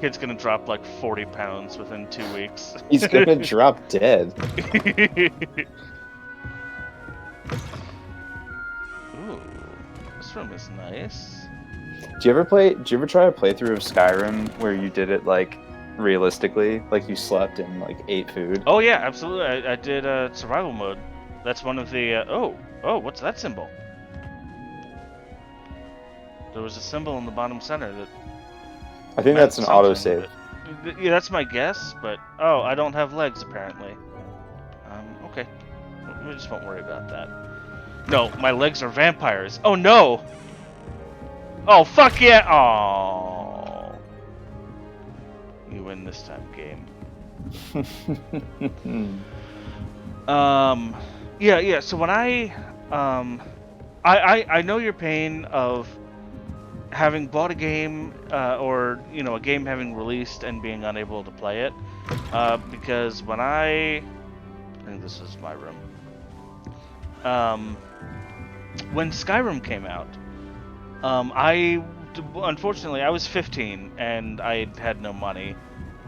Kid's gonna drop like 40 pounds within 2 weeks. He's gonna drop dead. Ooh, this room is nice. Do you ever try a playthrough of Skyrim where you did it like realistically, like you slept and like ate food? Oh yeah, absolutely. I did survival mode. That's one of the oh, what's that symbol? There was a symbol in the bottom center that I think that's an autosave. Yeah, that's my guess, but oh, I don't have legs apparently. Okay. We just won't worry about that. No, my legs are vampires. Oh no! Oh fuck yeah! Oh, you win this time, game. Yeah. So when I know your pain of having bought a game, or a game having released and being unable to play it, because when I think this is my room. When Skyrim came out, unfortunately I was 15 and I had no money,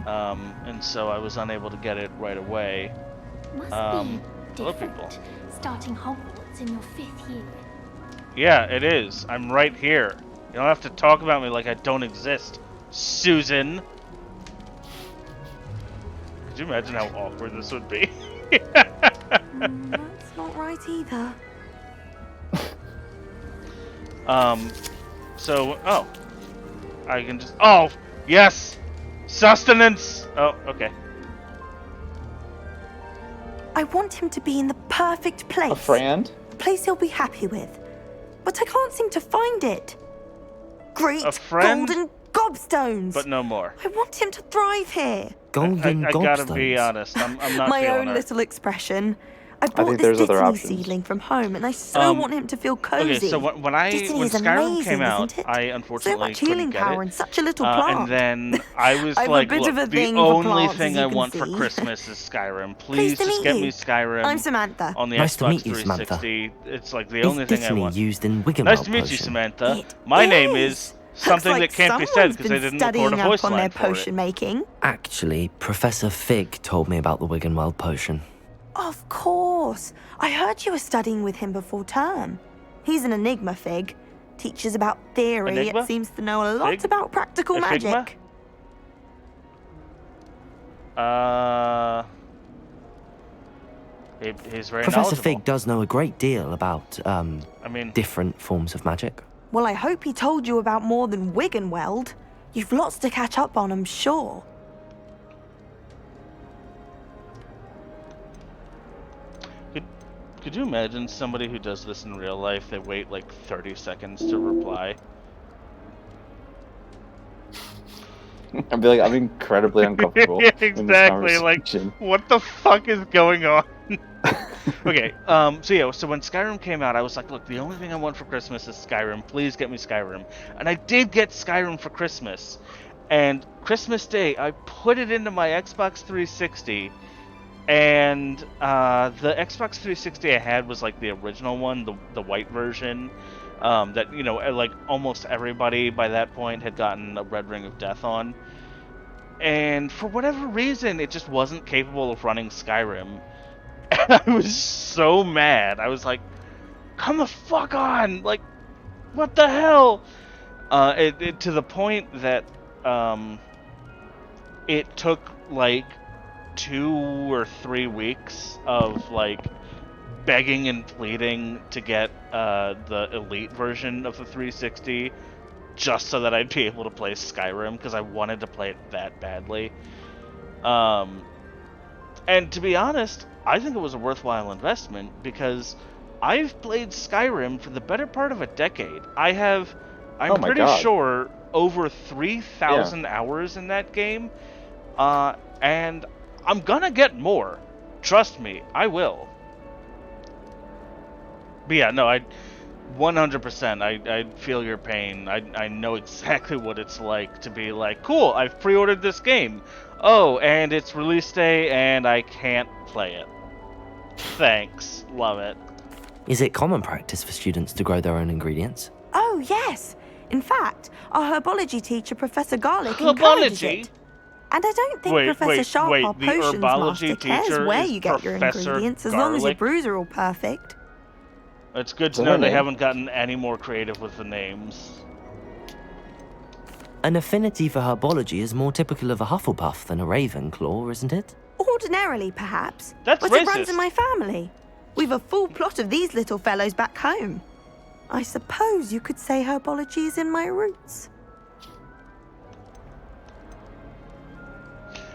and so I was unable to get it right away. Must Hello, be people. different starting Hogwarts in your 5th year. Yeah, it is. I'm right here. You don't have to talk about me like I don't exist, Susan. Could you imagine how awkward this would be? That's not right either. I can just, yes! Sustenance! Oh, okay. I want him to be in the perfect place. A friend? A place he'll be happy with. But I can't seem to find it. Great A friend? golden gobstones! But no more. I want him to thrive here. Golden I gotta be gobstones. honest, I'm not My feeling own her. little expression. I bought think this there's other Dittany options. seedling from home, and I so want him to feel cozy. Okay, so when Dittany is Skyrim amazing, came out, isn't it? I So unfortunately much healing couldn't get power it. in such a little plant. And then I was I have a like, bit look, of a the thing for only plants, thing as I you can want for see. Christmas is Skyrim. Pleased Please to just meet get you. me Skyrim I'm Samantha. on the Nice to Xbox meet you, 360. It's like the Is only thing I Dittany want. used in Wiggenweld Nice to meet you, potion? Samantha. It My name is. is something Looks like that can't be said someone's because I been didn't record a studying voice up on line their for potion it. making. Actually, Professor Fig told me about the Wiggenweld potion. Of course. I heard you were studying with him before term. He's an enigma, Fig. Teaches about theory, Enigma? yet seems to know a lot Fig? about practical Ephigma? magic. He's very Professor knowledgeable. Fig does know a great deal about, I mean, different forms of magic. Well, I hope he told you about more than Wiggenweld. You've lots to catch up on, I'm sure. could you imagine somebody who does this in real life? They wait like 30 seconds to reply. I'd be like, I'm incredibly uncomfortable. in this Exactly. Like, conversation. what the fuck is going on? Okay. So when Skyrim came out, I was like, look, the only thing I want for Christmas is Skyrim. Please get me Skyrim. And I did get Skyrim for Christmas. And Christmas Day, I put it into my Xbox 360. And the Xbox 360 I had was like the original one, the white version. That, like almost everybody by that point had gotten a Red Ring of Death on. And for whatever reason, it just wasn't capable of running Skyrim. And I was so mad. I was like, come the fuck on! Like, what the hell? To the point that it took like 2 or 3 weeks of like begging and pleading to get the elite version of the 360 just so that I'd be able to play Skyrim because I wanted to play it that badly. And to be honest, I think it was a worthwhile investment because I've played Skyrim for the better part of a decade. I'm Oh my pretty God. sure over 3,000 hours in that game. And I'm gonna get more. Trust me, I will. But yeah, no, 100%, I feel your pain. I know exactly what it's like to be like, cool, I've pre-ordered this game. Oh, and it's release day, and I can't play it. Thanks. Love it. Is it common practice for students to grow their own ingredients? Oh, yes. In fact, our herbology teacher, Professor Garlic, encourages Herbology? it. And I don't think Professor Sharp, our the potions herbology master, cares teacher where is you get your Professor ingredients as long as your Garlic? brews are all perfect. It's good to Is that know her they name? haven't gotten any more creative with the names. An affinity for herbology is more typical of a Hufflepuff than a Ravenclaw, isn't it? Ordinarily, perhaps. That's but it runs racist. in my family. We've a full plot of these little fellows back home. I suppose you could say herbology is in my roots.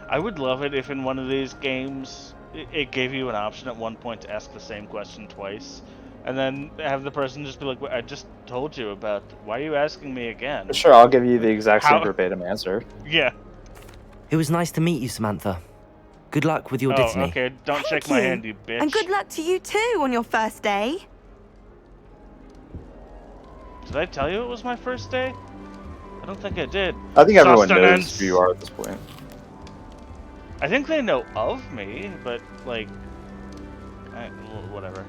I would love it if in one of these games it gave you an option at one point to ask the same question twice, and then have the person just be like, "I just told you about. Why are you asking me again?" Sure, I'll give you the exact How- same verbatim answer. Yeah. It was nice to meet you, Samantha. Good luck with your Oh, dittany. okay. Don't Thank shake my you. hand, you bitch. And good luck to you too on your first day. Did I tell you it was my first day? I don't think I did. I think everyone knows Sustenance. who you are at this point. I think they know of me, but like, whatever.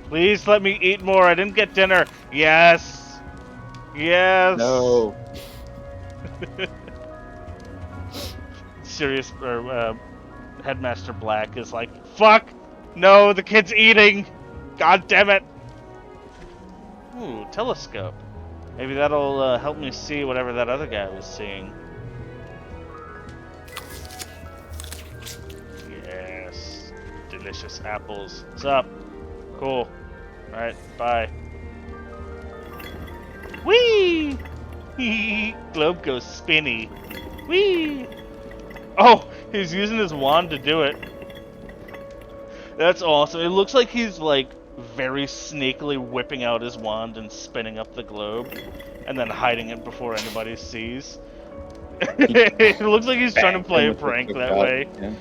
Please let me eat more. I didn't get dinner. Yes. Yes. No. Serious or Headmaster Black is like, fuck. No, the kid's eating. God damn it. Ooh, telescope. Maybe that'll help me see whatever that other guy was seeing. Yes. Delicious apples. What's up? Cool. Alright, bye. Whee! Globe goes spinny. Whee! Oh, he's using his wand to do it. That's awesome. It looks like he's like very sneakily whipping out his wand and spinning up the globe and then hiding it before anybody sees. It looks like he's trying to play a prank that way. Yeah.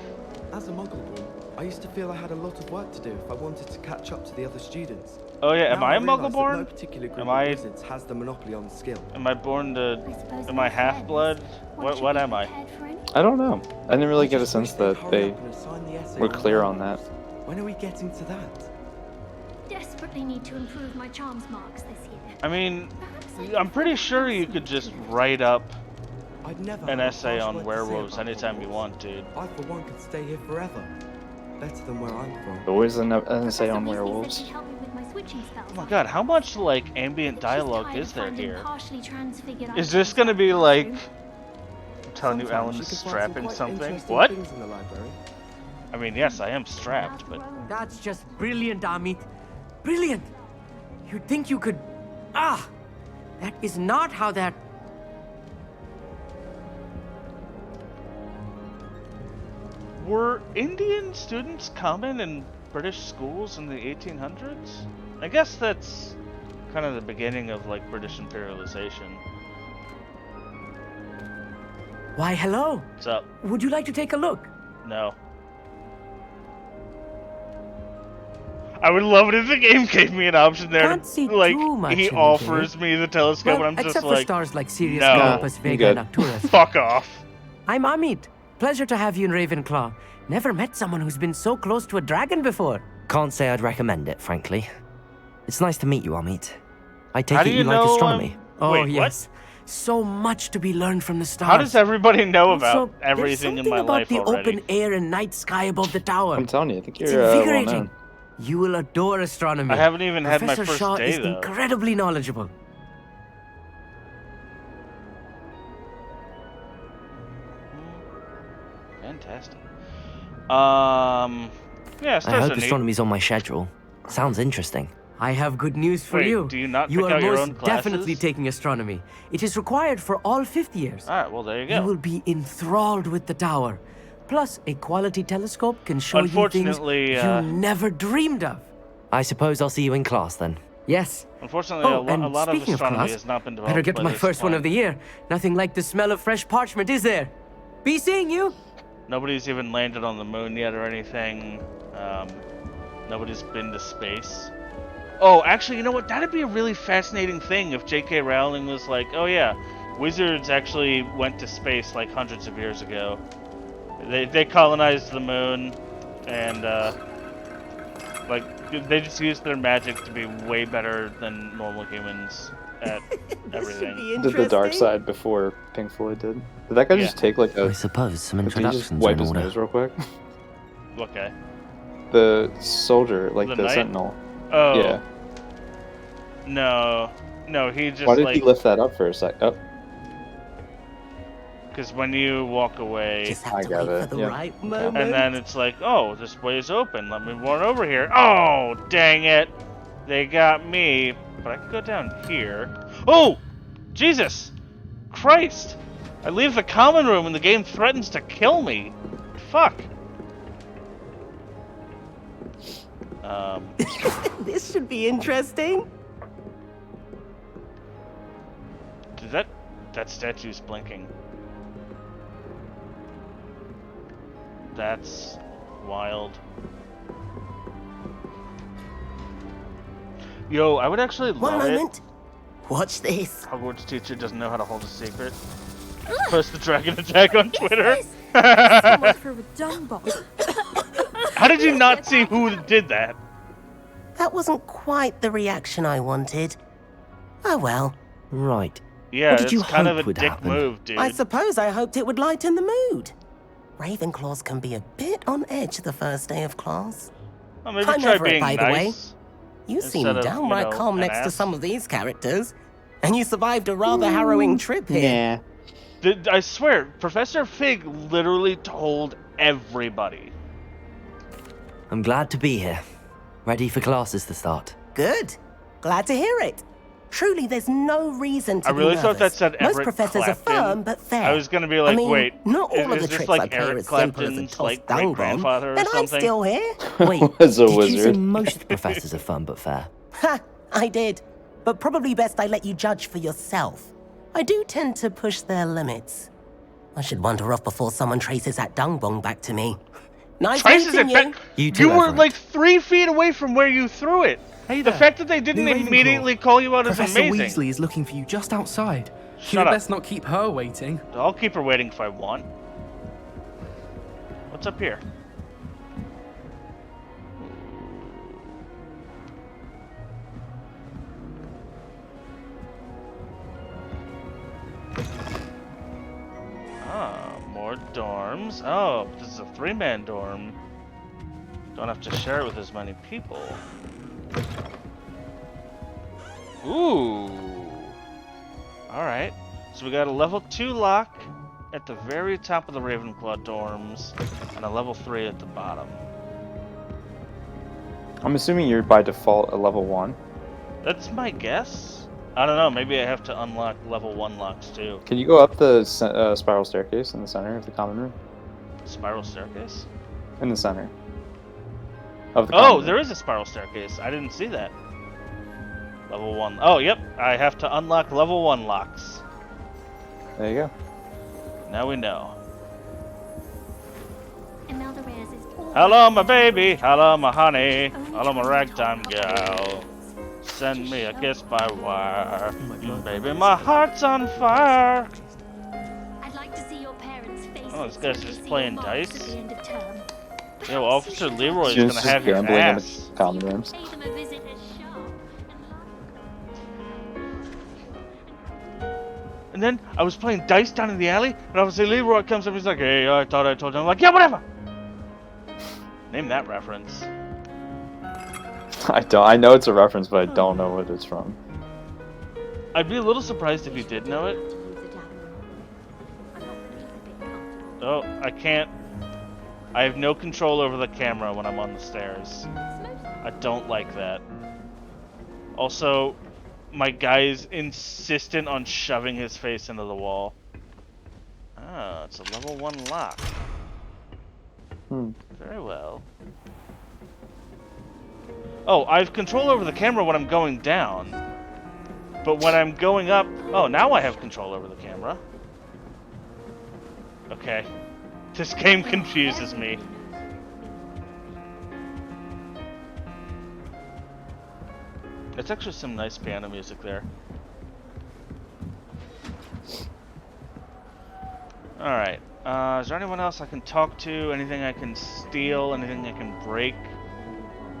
As a Muggle boy, I used to feel I had a lot of work to do if I wanted to catch up to the other students. Oh yeah, am Now I a realise that Muggle-born? No particular group Am of I- wizards has the monopoly on skill. Am I born to... suppose Am my I half-blood? friends What am I? I don't know. I didn't really I get a just wish sense they'd that hurry they up and assign the essay were on clear on werewolves. that. When are we getting to that? Desperately need to improve my charms marks this year. I mean, Perhaps I can I'm pretty find sure you some could just information. write up I'd never an have a essay harsh on word to say werewolves about anytime you Hogwarts. want, dude. I, for one, could stay here forever. Better than where I'm from. Always an essay Professor on Weasley said werewolves. he'd help me with my switching spells. Oh my god, how much, like, ambient But she's dialogue tired is of there finding here? partially transfigured Is this items gonna in be the like... classroom. I'm telling you, Sometimes Alan you is can find some strapping quite something? interesting What? things in the library. I mean, yes, I am strapped, but... That's just brilliant, Amit. Brilliant! You'd think you could... Ah! That is not how that... Were Indian students common in British schools in the 1800s? I guess that's kind of the beginning of, like, British imperialization. Why, hello. What's up? Would you like to take a look? No. I would love it if the game gave me an option there. Can't see like, too much he in the offers game. me the telescope, Well, and I'm just except like, for stars like Sirius, no. Canopus, Vega, and Arcturus. Fuck off. I'm Amit. Pleasure to have you in Ravenclaw. Never met someone who's been so close to a dragon before. Can't say I'd recommend it, frankly. It's nice to meet you, Amit. I take How it do you you like know, astronomy. Oh, Wait, what? yes. So much to be learned from the stars. How does everybody know about Also, everything there's in my something about life the already? open air and night sky above the tower. I'm telling you, I think It's you're well invigorating. known. You will adore astronomy. I haven't even had my Professor first Shaw day, is though. incredibly knowledgeable. Fantastic. Yeah, I stars hope are neat. astronomy's on my schedule. Sounds interesting. I have good news for Wait, you. do you not You pick are out your most own classes? definitely taking astronomy. It is required for all fifth years. Alright, well, there you go. You will be enthralled with the tower. Plus, a quality telescope can show you things Unfortunately, you never dreamed of. I suppose I'll see you in class then. Yes. Unfortunately, Oh, a and lot of speaking of astronomy class, has not been developed. better get to by my this first one point. of the year. Nothing like the smell of fresh parchment, is there? Be seeing you. Nobody's even landed on the moon yet or anything. Nobody's been to space. Oh, actually, you know what? That'd be a really fascinating thing if J.K. Rowling was like, oh yeah, wizards actually went to space like hundreds of years ago. They colonized the moon, and like they just used their magic to be way better than normal humans at everything. Did the dark side before Pink Floyd did. Did that guy just take like a? I suppose some Did he just introductions wipe are in his order. nose real quick? What guy? The soldier, like The the knight? sentinel. Oh. Yeah. No, he just Why did like. he lift that up for a sec? Oh. Because when you walk away, I got it. Yep. and then it's like, oh, this way is open. Let me run over here. Oh, dang it! They got me. But I can go down here. Oh, Jesus, Christ! I leave the common room and the game threatens to kill me. Fuck. This should be interesting. Did that statue's blinking? That's wild. Yo, I would actually One love moment. it. Watch this. Hogwarts teacher doesn't know how to hold a secret. Post the dragon attack on Twitter. Someone threw a dung bomb. How did you not see who did that? That wasn't quite the reaction I wanted. Oh well. Right. Yeah, What did it's you kind of hope a would dick happen? move, dude. I suppose I hoped it would lighten the mood. Ravenclaws can be a bit on edge the first day of class. Well, maybe I'm try over it, being by the way. nice. You seem instead of, downright you know, calm an next to ass. some of these characters. And you survived a rather harrowing trip here. I swear, Professor Fig literally told everybody. I'm glad to be here. Ready for classes to start. Good. Glad to hear it. Truly, there's no reason to I really be thought that nervous. said Most Everett professors Clapton. are firm but fair. I was gonna be like, I mean, wait, not all of is the this tricks like I play are Eric as simple as a Clapton's tossed like dung great bomb. grandfather or And I'm something? still here. Wait, As a did you say wizard. most professors are fun but fair? Ha! I did. But probably best I let you judge for yourself. I do tend to push their limits. I should wander off before someone traces that dung bong back to me. Nice Traces meeting it you. back. You too, You were Everett. like 3 feet away from where you threw it. Hey The there. fact that they didn't New immediately Ravenclaw. call you out Professor is amazing. Weasley is looking for you just outside. Shut You'd up. best not keep her waiting. I'll keep her waiting if I want. What's up here? Ah, more dorms. Oh, this is a 3-man dorm. Don't have to share it with as many people. Ooh. Alright. So we got a level 2 lock at the very top of the Ravenclaw dorms, and a level 3 at the bottom. I'm assuming you're by default a level 1. That's my guess. I don't know, maybe I have to unlock level 1 locks too. Can you go up the spiral staircase in the center of the common room? Spiral staircase? In the center. Of the Oh, common there room. is a spiral staircase. I didn't see that. Level 1. Oh, yep. I have to unlock level 1 locks. There you go. Now we know. Imelda Reyes is all Hello, my baby. Hello, my honey. Hello, my ragtime gal. Send me a kiss by wire. Baby, my heart's on fire. I'd like to see your parents' faces. Oh, this guy's when they just see playing your marks dice? At the end of term. Yo, Officer Leroy's Students gonna just have your gambling in ass. the common rooms. Pay them a visit as sharp. And then I was playing dice down in the alley, and Officer Leroy comes up. He's like, "Hey, I thought I told you." I'm like, "Yeah, whatever." Name that reference. I don't. I know it's a reference, but I don't know what it's from. I'd be a little surprised if you did know it. Oh, I can't. I have no control over the camera when I'm on the stairs. I don't like that. Also, my guy's insistent on shoving his face into the wall. Ah, it's a level 1 lock. Very well. Oh, I have control over the camera when I'm going down. But when I'm going up... Oh, now I have control over the camera. Okay. This game confuses me. It's actually some nice piano music there. Alright. Is there anyone else I can talk to? Anything I can steal? Anything I can break?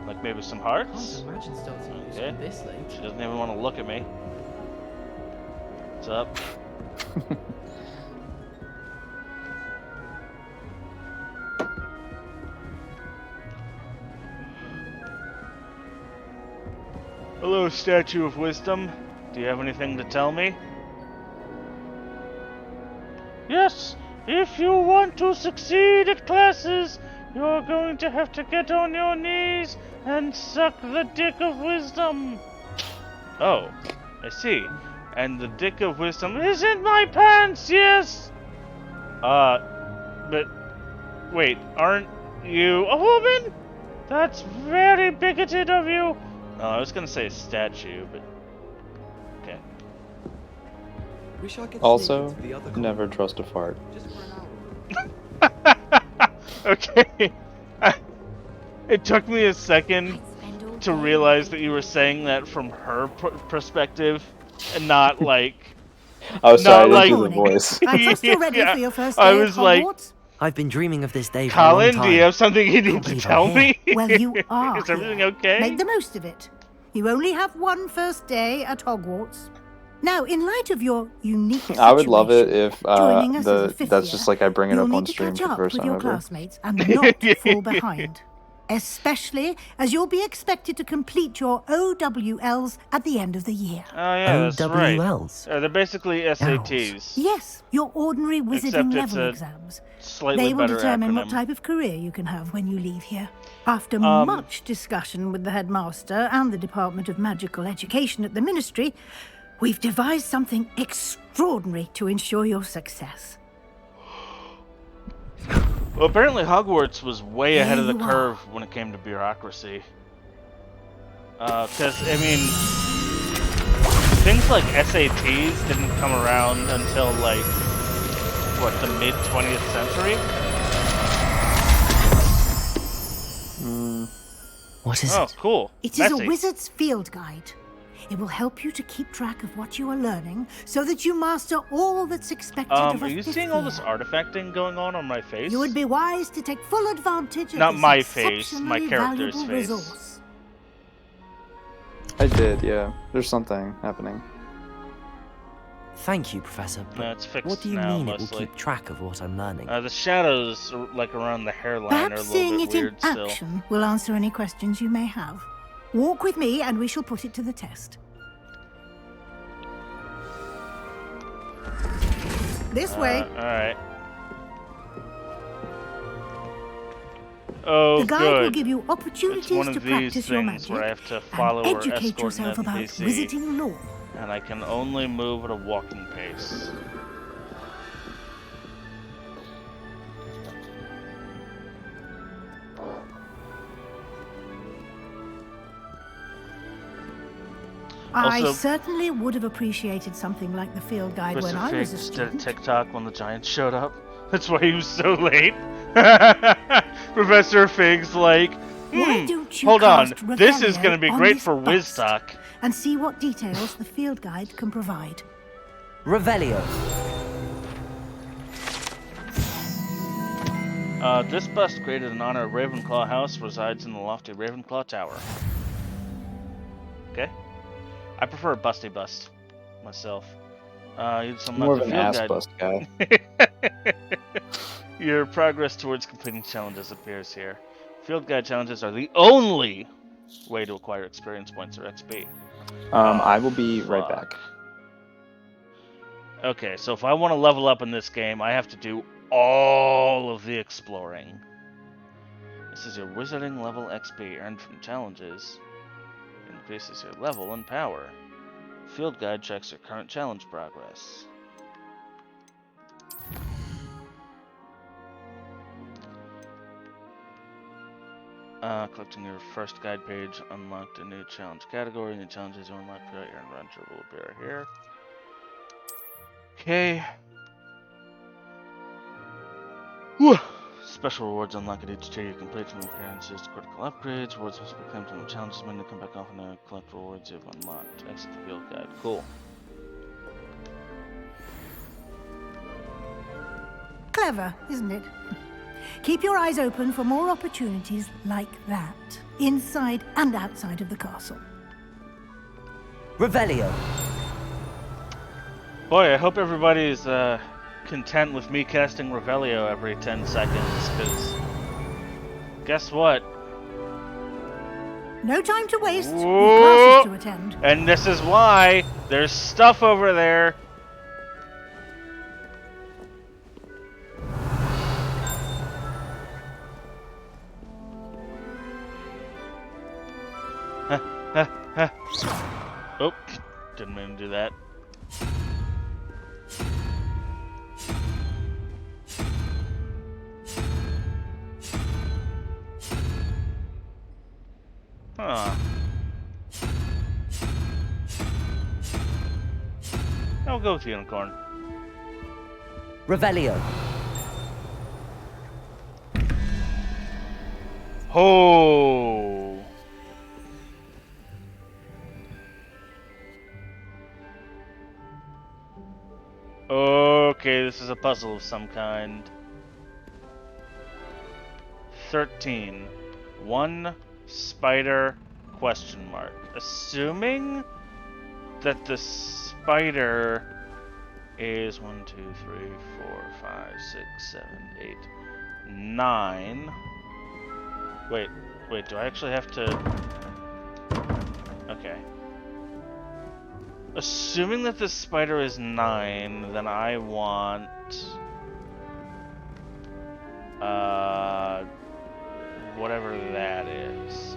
Like maybe some hearts? Can't imagine starting using Okay. this late. She doesn't even want to look at me. What's up? Hello, Statue of Wisdom. Do you have anything to tell me? Yes, if you want to succeed at classes, you're going to have to get on your knees and suck the dick of wisdom. Oh, I see. And the dick of wisdom is in my pants, yes! But wait, aren't you a woman? That's very bigoted of you. Oh, I was gonna say statue, but okay. Wish I could Also, sneak into the other never trust a fart. just for an hour. Okay. It took me a second to realize that you were saying that from her perspective, and not like. Oh, sorry, not I didn't like, do the voice. I trust you're ready Yeah, for your first I day was at like, Hogwarts? I've been dreaming of this day for a long Colin, time. do you have something you need to believe tell I'm me? Well, you are Is everything here. okay? Make the most of it. You only have one first day at Hogwarts. Now, in light of your unique situation, I would love it if joining us as a fifth that's year, just like I bring it you'll up need on to stream catch for the up first with time your ever. classmates and not fall behind. Especially as you'll be expected to complete your OWLs at the end of the year. Oh yeah, that's right. OWLs? They're basically SATs. Yes, your ordinary wizarding Except it's level a exams. slightly They will better determine acronym. what type of career you can have when you leave here. After Um, much discussion with the headmaster and the Department of Magical Education at the Ministry, we've devised something extraordinary to ensure your success. Well, apparently Hogwarts was way ahead of the Here you curve when it came to bureaucracy. Because, I mean, things like SATs didn't come around until, like, what, the mid-20th century? What is Oh, it? cool. It is Messy. a wizard's field guide. It will help you to keep track of what you are learning so that you master all that's expected of a Are you fifth seeing all this year. artifacting going on my face? You would be wise to take full advantage of Not this my face, my exceptionally character's valuable face. resource. I did, yeah. There's something happening. Thank you, Professor. But No, it's fixed what do you now, mean it will mostly. keep track of what I'm learning? The shadows, like around the hairline, are a Perhaps little seeing bit it in weird still. action will answer any questions you may have. Walk with me and we shall put it to the test. This way. Alright. Oh, The guide good. will give you It's opportunities one to of these practice your things magic where I have to follow and or educate escort an yourself about NPC, wizarding lore. and I can only move at a walking pace. I Also- certainly would have appreciated something like the field guide when Mr. I was a Figgs did a student. TikTok when the Giants showed up. That's why he was so late. Professor Figgs like, Why don't you hold on, cast this is Revelio going to be on great this for bust WizTalk. and see what details the field guide can provide. Revelio. This bust created in honor of Ravenclaw House resides in the lofty Ravenclaw Tower. Okay. I prefer a busty bust myself. You'd sum More up of the an field ass guide. bust guy. Your progress towards completing challenges appears here. Field guide challenges are the only way to acquire experience points or XP. I will be right fuck. back. Okay, so if I want to level up in this game, I have to do all of the exploring. This is your wizarding level XP earned from challenges. Increases your level and power. Field guide checks your current challenge progress. Collecting your first guide page unlocked a new challenge category. New challenges you unlock throughout your adventure will appear here. Okay. Whew. Special rewards unlock at each tier you complete from appearances to critical upgrades. Rewards must be claimed from the challenges menu. Come back often to collect rewards you've unlocked. Exit the field guide. Cool. Clever, isn't it? Keep your eyes open for more opportunities like that, inside and outside of the castle. Revelio. Boy, I hope everybody's content with me casting Revelio every 10 seconds, because guess what? No time to waste. We've classes to attend. And this is why there's stuff over there. Oh, didn't mean to do that. Huh. I'll go with unicorn. Revelio. Oh. Okay, this is a puzzle of some kind. 13. 1 spider question mark. Assuming that the spider is 1, 2, 3, 4, 5, 6, 7, 8, 9. Wait, do I actually have to... Okay. Assuming that the spider is 9, then I want... whatever that is.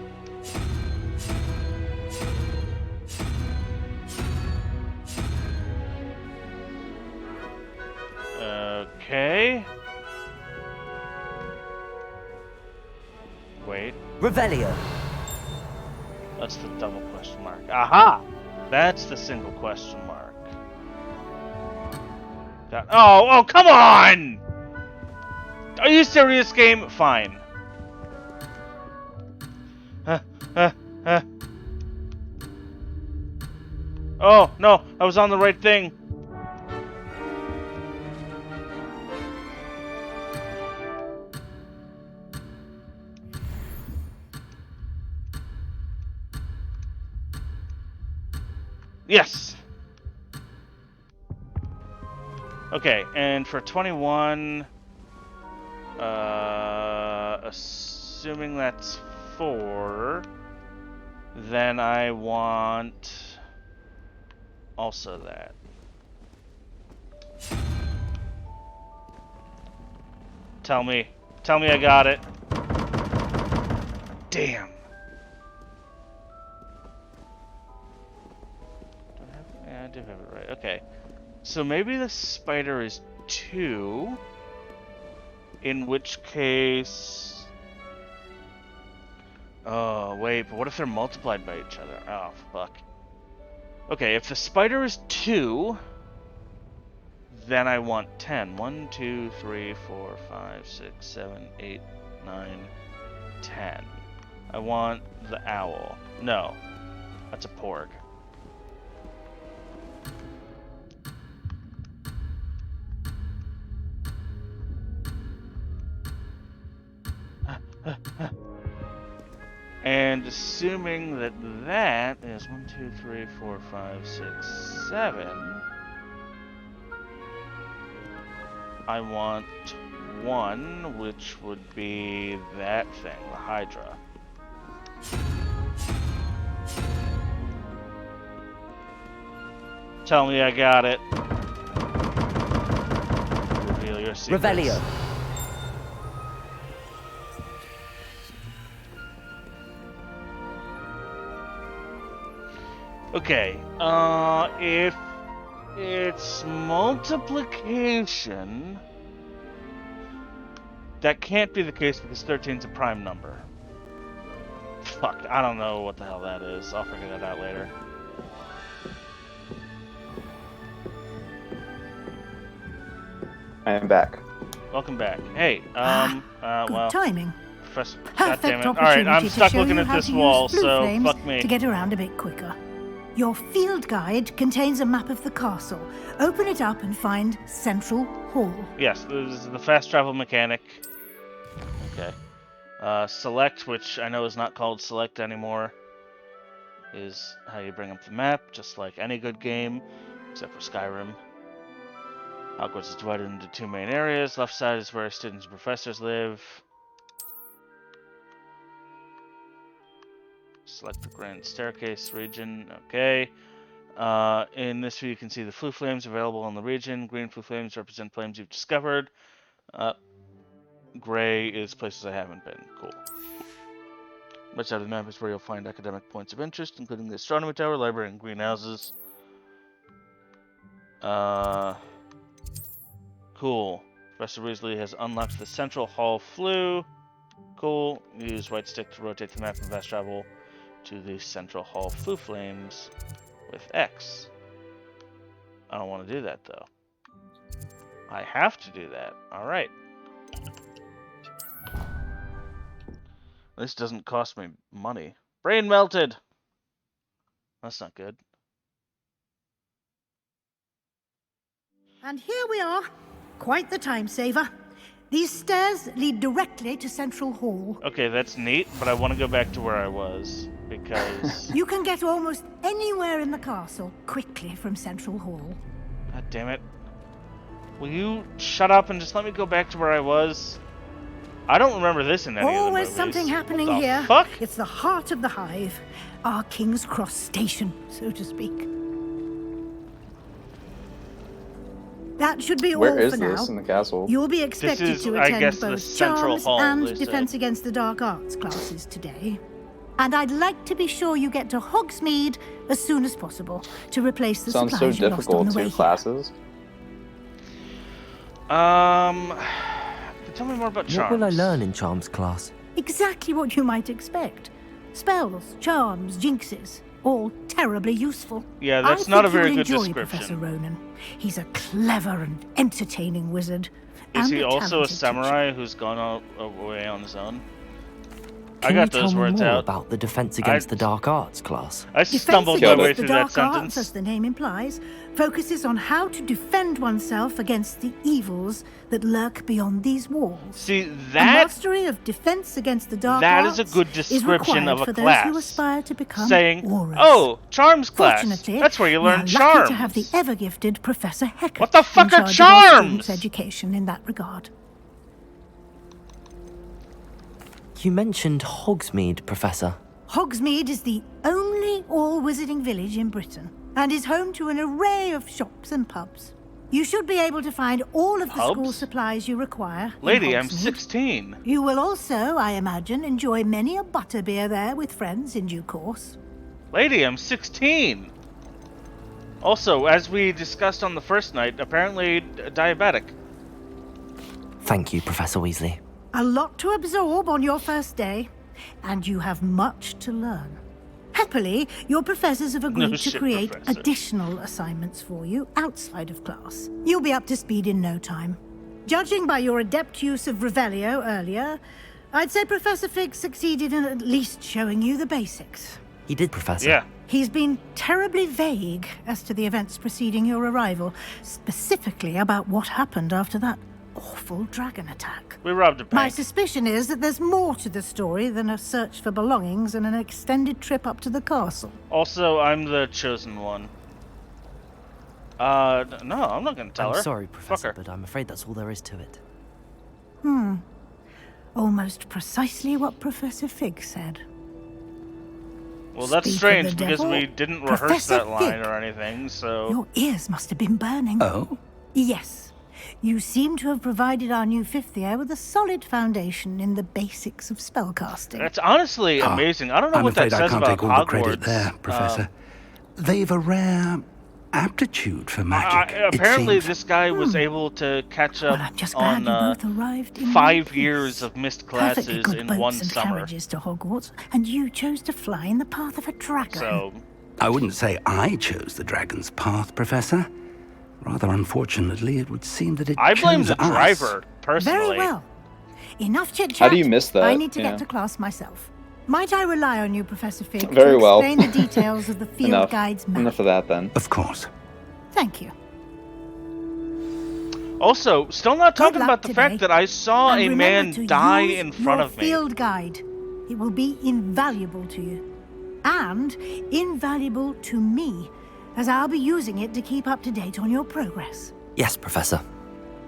Okay. Wait. Revelio. That's the double question mark. Aha! That's the single question mark. Oh, come on! Are you serious, game? Fine. Oh, no, I was on the right thing. Yes! Okay, and for 21, assuming that's 4, then I want also that. Tell me I got it. Damn. Yeah, I do have it right. Okay. So maybe the spider is 2, in which case... Oh, wait, but what if they're multiplied by each other? Oh, fuck. Okay, if the spider is 2, then I want 10. 1, 2, 3, 4, 5, 6, 7, 8, 9, 10. I want the owl. No, that's a porg. And assuming that that is 1, 2, 3, 4, 5, 6, 7, I want 1, which would be that thing, the Hydra. Tell me I got it. Reveal your secrets. Revelio. Okay, if it's multiplication, that can't be the case because 13 is a prime number. Fuck, I don't know what the hell that is. I'll figure that out later. I am back. Welcome back. Hey, Good timing. Professor, Perfect goddammit. opportunity Alright, I'm to stuck show looking you at how this to wall, use blue so flames fuck me. to get around a bit quicker. Your field guide contains a map of the castle. Open it up and find Central Hall. Yes, this is the fast travel mechanic. Okay. Select, which I know is not called select anymore, is how you bring up the map, just like any good game, except for Skyrim. Hogwarts is divided into 2 main areas. Left side is where students and professors live. Select the Grand Staircase region. Okay. In this view, you can see the flue flames available in the region. Green flue flames represent flames you've discovered. Gray is places I haven't been. Cool. Right side of the map is where you'll find academic points of interest, including the astronomy tower, library, and greenhouses. Cool. Professor Weasley has unlocked the Central Hall flue. Cool. Use right stick to rotate the map and fast travel to the Central Hall flue flames with X. I don't want to do that, though. I have to do that. Alright. This doesn't cost me money. Brain melted! That's not good. And here we are. Quite the time saver. These stairs lead directly to Central Hall. Okay, that's neat, but I want to go back to where I was, because... You can get almost anywhere in the castle quickly from Central Hall. God damn it. Will you shut up and just let me go back to where I was? I don't remember this in any of the Always movies. something happening What the here. Fuck? It's the heart of the hive. Our King's Cross station, so to speak. That should be Where all is for this now. in the castle? You'll be expected This is, to I attend guess, the both Central Charms Hall, and they Defense said. Against the Dark Arts classes today. And I'd like to be sure you get to Hogsmeade as soon as possible to replace the Sounds so supplies you lost on difficult, the way 2 here. classes. Tell me more about What charms. will I learn in Charms class? Exactly what you might expect. Spells, charms, jinxes, all terribly useful. Yeah, that's I not a think very you'll good enjoy description. Professor Ronan. He's a clever and entertaining wizard. Is and he also a talented samurai who's gone away on his own? Can I got you tell those me words more out. about the Defense Against the Dark Arts class? I Defense stumbled my Against way the through that Dark Arts, sentence. as the name implies, focuses on how to defend oneself against the evils that lurk beyond these walls. See, A that mastery of defense against the dark that arts is a good description of a for class. those who aspire to become saying, aurors. "Oh, charms class. Fortunately, That's where you we are learn lucky charms." to have the ever-gifted Professor Hecker What the fuck in are charge of our students' charms? education in that regard. You mentioned Hogsmeade, Professor. Hogsmeade is the only all-wizarding village in Britain and is home to an array of shops and pubs. You should be able to find all of the Pubs? school supplies you require in Lady, I'm Hogsmeade. 16. You will also, I imagine, enjoy many a butterbeer there with friends in due course. Lady, I'm 16. Also, as we discussed on the first night, apparently diabetic. Thank you, Professor Weasley. A lot to absorb on your first day, and you have much to learn. Happily, your professors have agreed No to shit, create Professor. additional assignments for you outside of class. You'll be up to speed in no time. Judging by your adept use of Revelio earlier, I'd say Professor Fig succeeded in at least showing you the basics. He did, Professor. Yeah. He's been terribly vague as to the events preceding your arrival, specifically about what happened after that awful dragon attack. We robbed a My bank. suspicion is that there's more to the story than a search for belongings and an extended trip up to the castle. Also, I'm the chosen one. No, I'm not gonna tell her. I'm sorry, Fuck Professor, her. but I'm afraid that's all there is to it. Almost precisely what Professor Fig said. Well, that's Speak of strange the because devil, we didn't rehearse Professor that line Fig. or anything, so... Your ears must have been burning. Oh? Yes. You seem to have provided our new fifth year with a solid foundation in the basics of spellcasting. That's honestly amazing. I don't know I'm what that afraid I says can't about take all the Hogwarts. credit there, Professor. They've a rare aptitude for magic. Apparently, it seems. this guy was able to catch up I'm just glad on you both arrived in 5 one years piece. of missed Perfectly classes good in boats one and summer. carriages to Hogwarts, and you chose to fly in the path of a dragon. So, I wouldn't say I chose the dragon's path, Professor. Rather unfortunately, it would seem that it I blame chose the us. driver, personally. Very well. Enough chit-chat. How do you miss that? I need to Yeah. get to class myself. Might I rely on you, Professor Fig, Very to well. explain the details of the field Enough. guide's map? Enough of that then. Of course. Thank you. Also, still not Good talking luck about the fact today. that I saw And a remember man to die use in front your of me. field guide. It will be invaluable to you. And invaluable to me, as I'll be using it to keep up to date on your progress. Yes, Professor.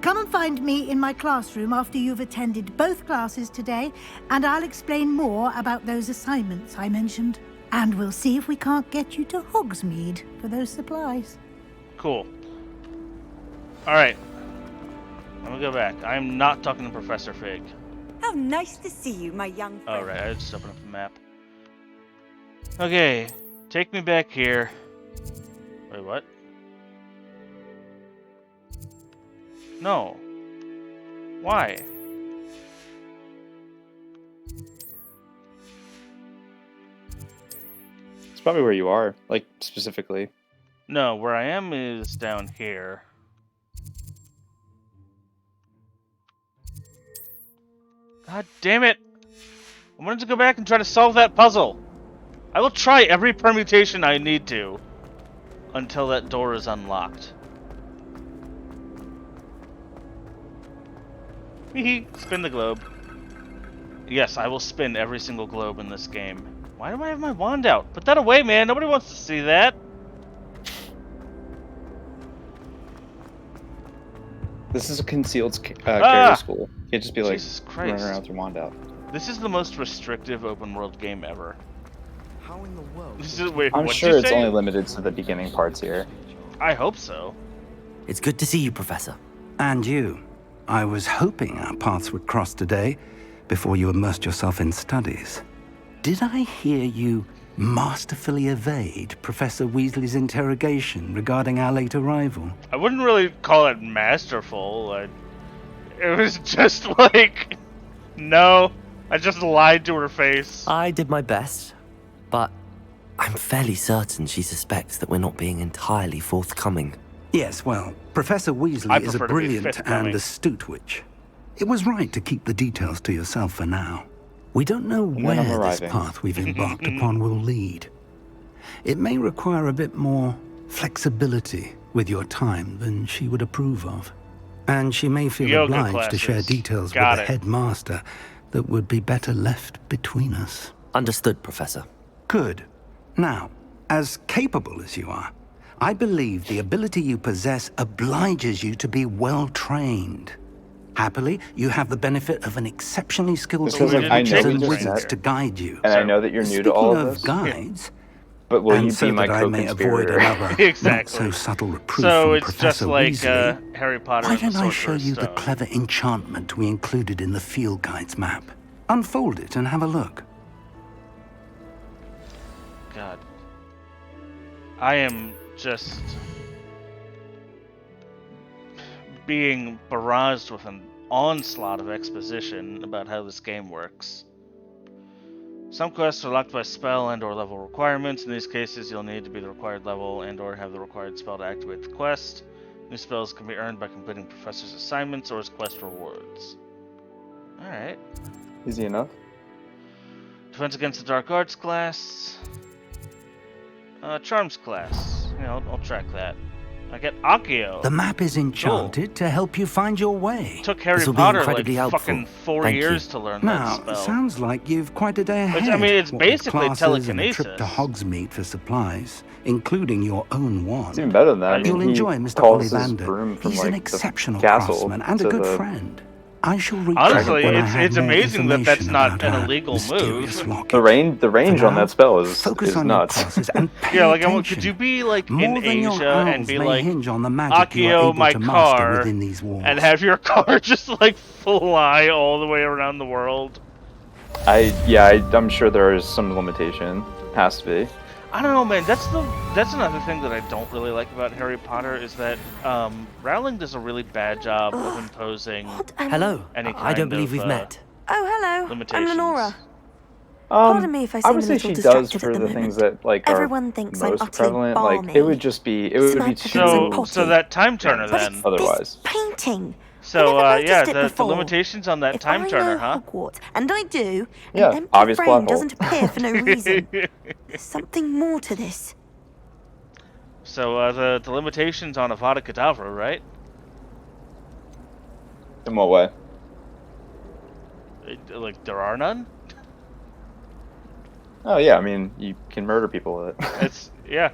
Come and find me in my classroom after you've attended both classes today, and I'll explain more about those assignments I mentioned. And we'll see if we can't get you to Hogsmeade for those supplies. Cool. Alright. Let me go back. I'm not talking to Professor Fig. How nice to see you, my young friend. Alright, I just opened up the map. Okay, take me back here. Wait, what? No. Why? It's probably where you are, like, specifically. No, where I am is down here. God damn it! I wanted to go back and try to solve that puzzle. I will try every permutation I need to until that door is unlocked. Hehe, spin the globe. Yes, I will spin every single globe in this game. Why do I have my wand out? Put that away, man. Nobody wants to see that. This is a concealed carrier school. You can't just be like Jesus running Christ. around with your wand out. This is the most restrictive open world game ever. How in the world? Wait, I'm what'd sure you it's say? only limited to the beginning parts here. I hope so. It's good to see you, Professor. And you. I was hoping our paths would cross today before you immersed yourself in studies. Did I hear you masterfully evade Professor Weasley's interrogation regarding our late arrival? I wouldn't really call it masterful. It was just like, no, I just lied to her face. I did my best, but I'm fairly certain she suspects that we're not being entirely forthcoming. Yes, well, Professor Weasley is a brilliant and astute witch. It was right to keep the details to yourself for now. We don't know where this path we've embarked upon will lead. It may require a bit more flexibility with your time than she would approve of. And she may feel Yoga obliged to share classes. details Got with the it. headmaster that would be better left between us. Understood, Professor. Good. Now, as capable as you are, I believe the ability you possess obliges you to be well-trained. Happily, you have the benefit of an exceptionally skilled This feels like I know teacher we and just wizards met, to guide you. and I know that you're new to all of this. Guides, But will and you so be my that I may avoid co-conspirator? another Exactly. not so subtle reproof So from it's Professor just like Weasley, Harry Potter why and the don't I show Sorcerer's you the Stone. clever enchantment we included in the field guide's map? Unfold it and have a look. God. I am just being barraged with an onslaught of exposition about how this game works. Some quests are locked by spell and or level requirements. In these cases, you'll need to be the required level and or have the required spell to activate the quest. New spells can be earned by completing professor's assignments or as quest rewards. Alright. Easy enough. Defense against the dark arts class. Charms class. Yeah, I'll track that. I get Accio. The map is enchanted to help you find your way. Took Harry This will be Potter like incredibly helpful. fucking 4 Thank years you. to learn Now, that spell. sounds like you've quite a day ahead. I mean, it's What with basically classes and a trip telekinesis. to Hogsmeade for supplies, including your own wand. It's even better than that. I mean, You'll he enjoy Mr. calls his Ollivander. broom from, He's like, an the exceptional castle craftsman and a to good the- friend. I shall reach Honestly, out when I have it's more amazing that that's information not about an our illegal mysterious move. locket. The range on that spell is Focus on your nuts. classes and pay Yeah, like, attention. could you be, like, More in than your Asia and owls be may like, hinge on the magic you are Accio, able my to master car, within these walls. and have your car just, like, fly all the way around the world? I'm sure there is some limitation. Has to be. I don't know, man. That's another thing that I don't really like about Harry Potter is that Rowling does a really bad job of imposing. Hello. Any I don't kind believe of, we've met. Oh, hello. limitations. I'm Lenora. Pardon me if I I seem would a say little she distracted does for at the the moment. things that like Everyone are thinks I'm most utterly prevalent. balmy. Like it would be Samantha thinks I'm potty. So that time turner But then. it's Otherwise. this painting. So I never yeah, noticed it the before. limitations on that If time I turner, know huh? Hogwarts, and I do, Yeah, an empty obvious frame plot hole. doesn't appear for no reason. There's something more to this. So the limitations on Avada Kedavra, right? In what way? Like there are none. Oh yeah, I mean you can murder people with it. It's yeah.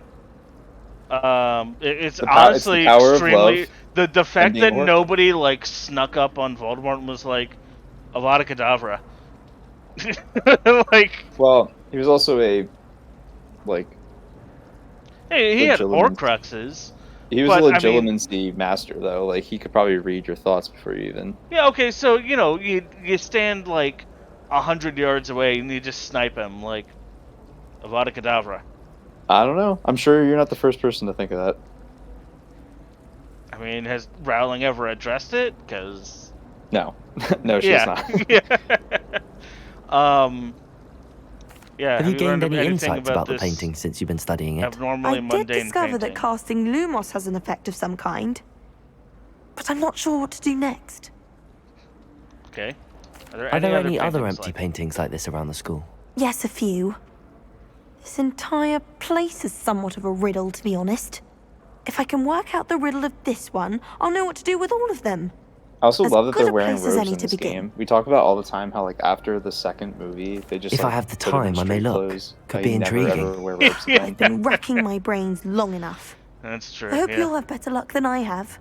It's It's honestly the power extremely of love the fact being that horrible. nobody like snuck up on Voldemort and was like Avada Kedavra. Like, Well, he was also a like. hey, he had Legilimency. Horcruxes. He was but, a I mean, legilimency master, though. Like he could probably read your thoughts before you even. yeah, okay, so you know you stand like 100 yards away and you just snipe him like Avada Kedavra. I don't know. I'm sure you're not the first person to think of that. I mean, has Rowling ever addressed it? Because No, no, she's not. Yeah. Yeah. Have you gained learned any anything insights about the this painting since you've been studying it? abnormally I did mundane discover painting? that casting Lumos has an effect of some kind. But I'm not sure what to do next. Okay. Are Are there any other other paintings empty like paintings like this around the school? Yes, a few. This entire place is somewhat of a riddle, to be honest. If I can work out the riddle of this one, I'll know what to do with all of them. I also As love that good they're a wearing place as robes any in to this begin. game. We talk about all the time how like after the second movie they just If like, I have the put them in time, I may street look. clothes. Could Like, be never, intriguing. ever wear robes again. I've been racking my brains long enough. That's true. I hope yeah. you'll have better luck than I have.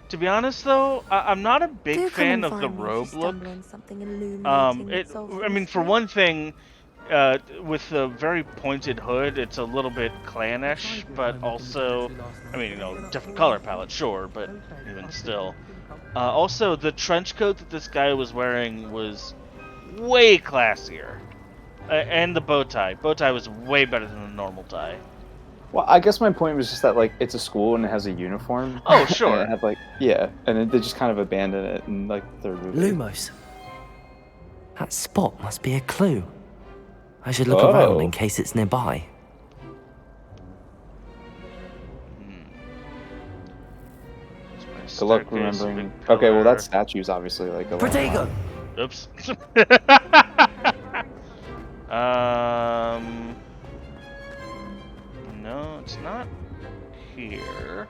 To be honest, though, I'm not a big Do come fan and of the find me if you robe look. stumble on something illuminating that solves I the mean, for mystery. one thing, with the very pointed hood, it's a little bit clannish, but also, I mean, you know, different color palette, sure, but even still. Also, the trench coat that this guy was wearing was way classier. And the bow tie. Bow tie was way better than the normal tie. Well, I guess my point was just that like it's a school and it has a uniform. Oh, sure. And it had like yeah, and then they just kind of abandon it in like the third movie. Lumos. That spot must be a clue. I should look around in case it's nearby. Good luck remembering. Okay, well that statue's obviously like a Protego! Oops. No, it's not here.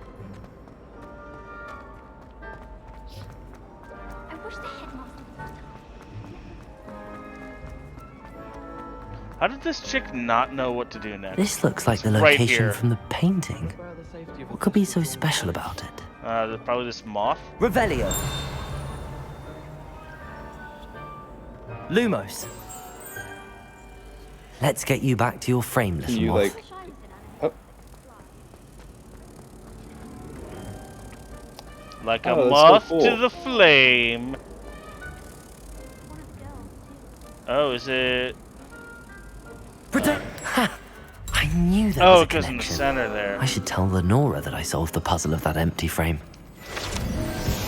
I wish the headmaster. How did this chick not know what to do next? This looks like the It's right location here. from the painting. What could be so special about it? Probably this moth. Revelio. Lumos. Let's get you back to your frame, little You moth. like. Like a Oh, that's so moth cool. to the flame. Oh, is it? I knew there Oh, was a it goes in the connection. center there. I should tell Lenora that I solved the puzzle of that empty frame.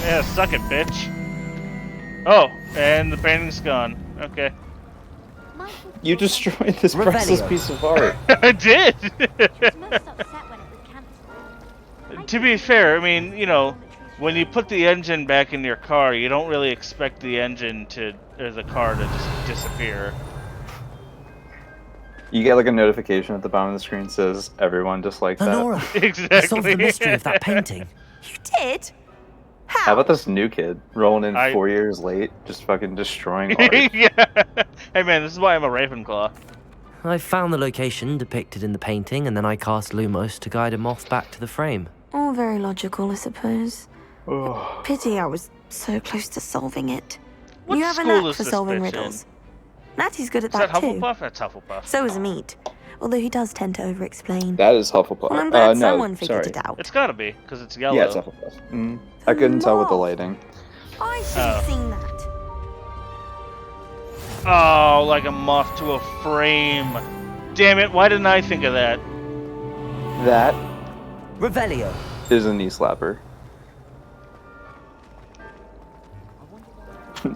Yeah, suck it, bitch. Oh, and the painting's gone. Okay. You destroyed this priceless Revelio. piece of art. I did! To be fair, I mean, you know, when you put the engine back in your car, you don't really expect the engine to, or the car to just disappear. You get like a notification at the bottom of the screen says everyone disliked that. Lenora, Exactly. I solved the mystery of that painting. You did? How about this new kid rolling in I- 4 years late, just fucking destroying art? Yeah. Hey man, this is why I'm a Ravenclaw. I found the location depicted in the painting, and then I cast Lumos to guide a moth back to the frame. All very logical, I suppose. Pity I was so close to solving it. What you have a school knack is for this solving bitch in? riddles. Natty's good at Is that that too. Hufflepuff? That's Hufflepuff. So is Meat, although he does tend to over-explain. That is Hufflepuff. Well, I'm glad no, someone figured sorry. it out. It's gotta be, because it's yellow. Yeah, it's Hufflepuff. I couldn't tell with the moth. lighting. I should have seen that. Oh, like a moth to a frame. Damn it! Why didn't I think of that? That Revelio. is a knee slapper.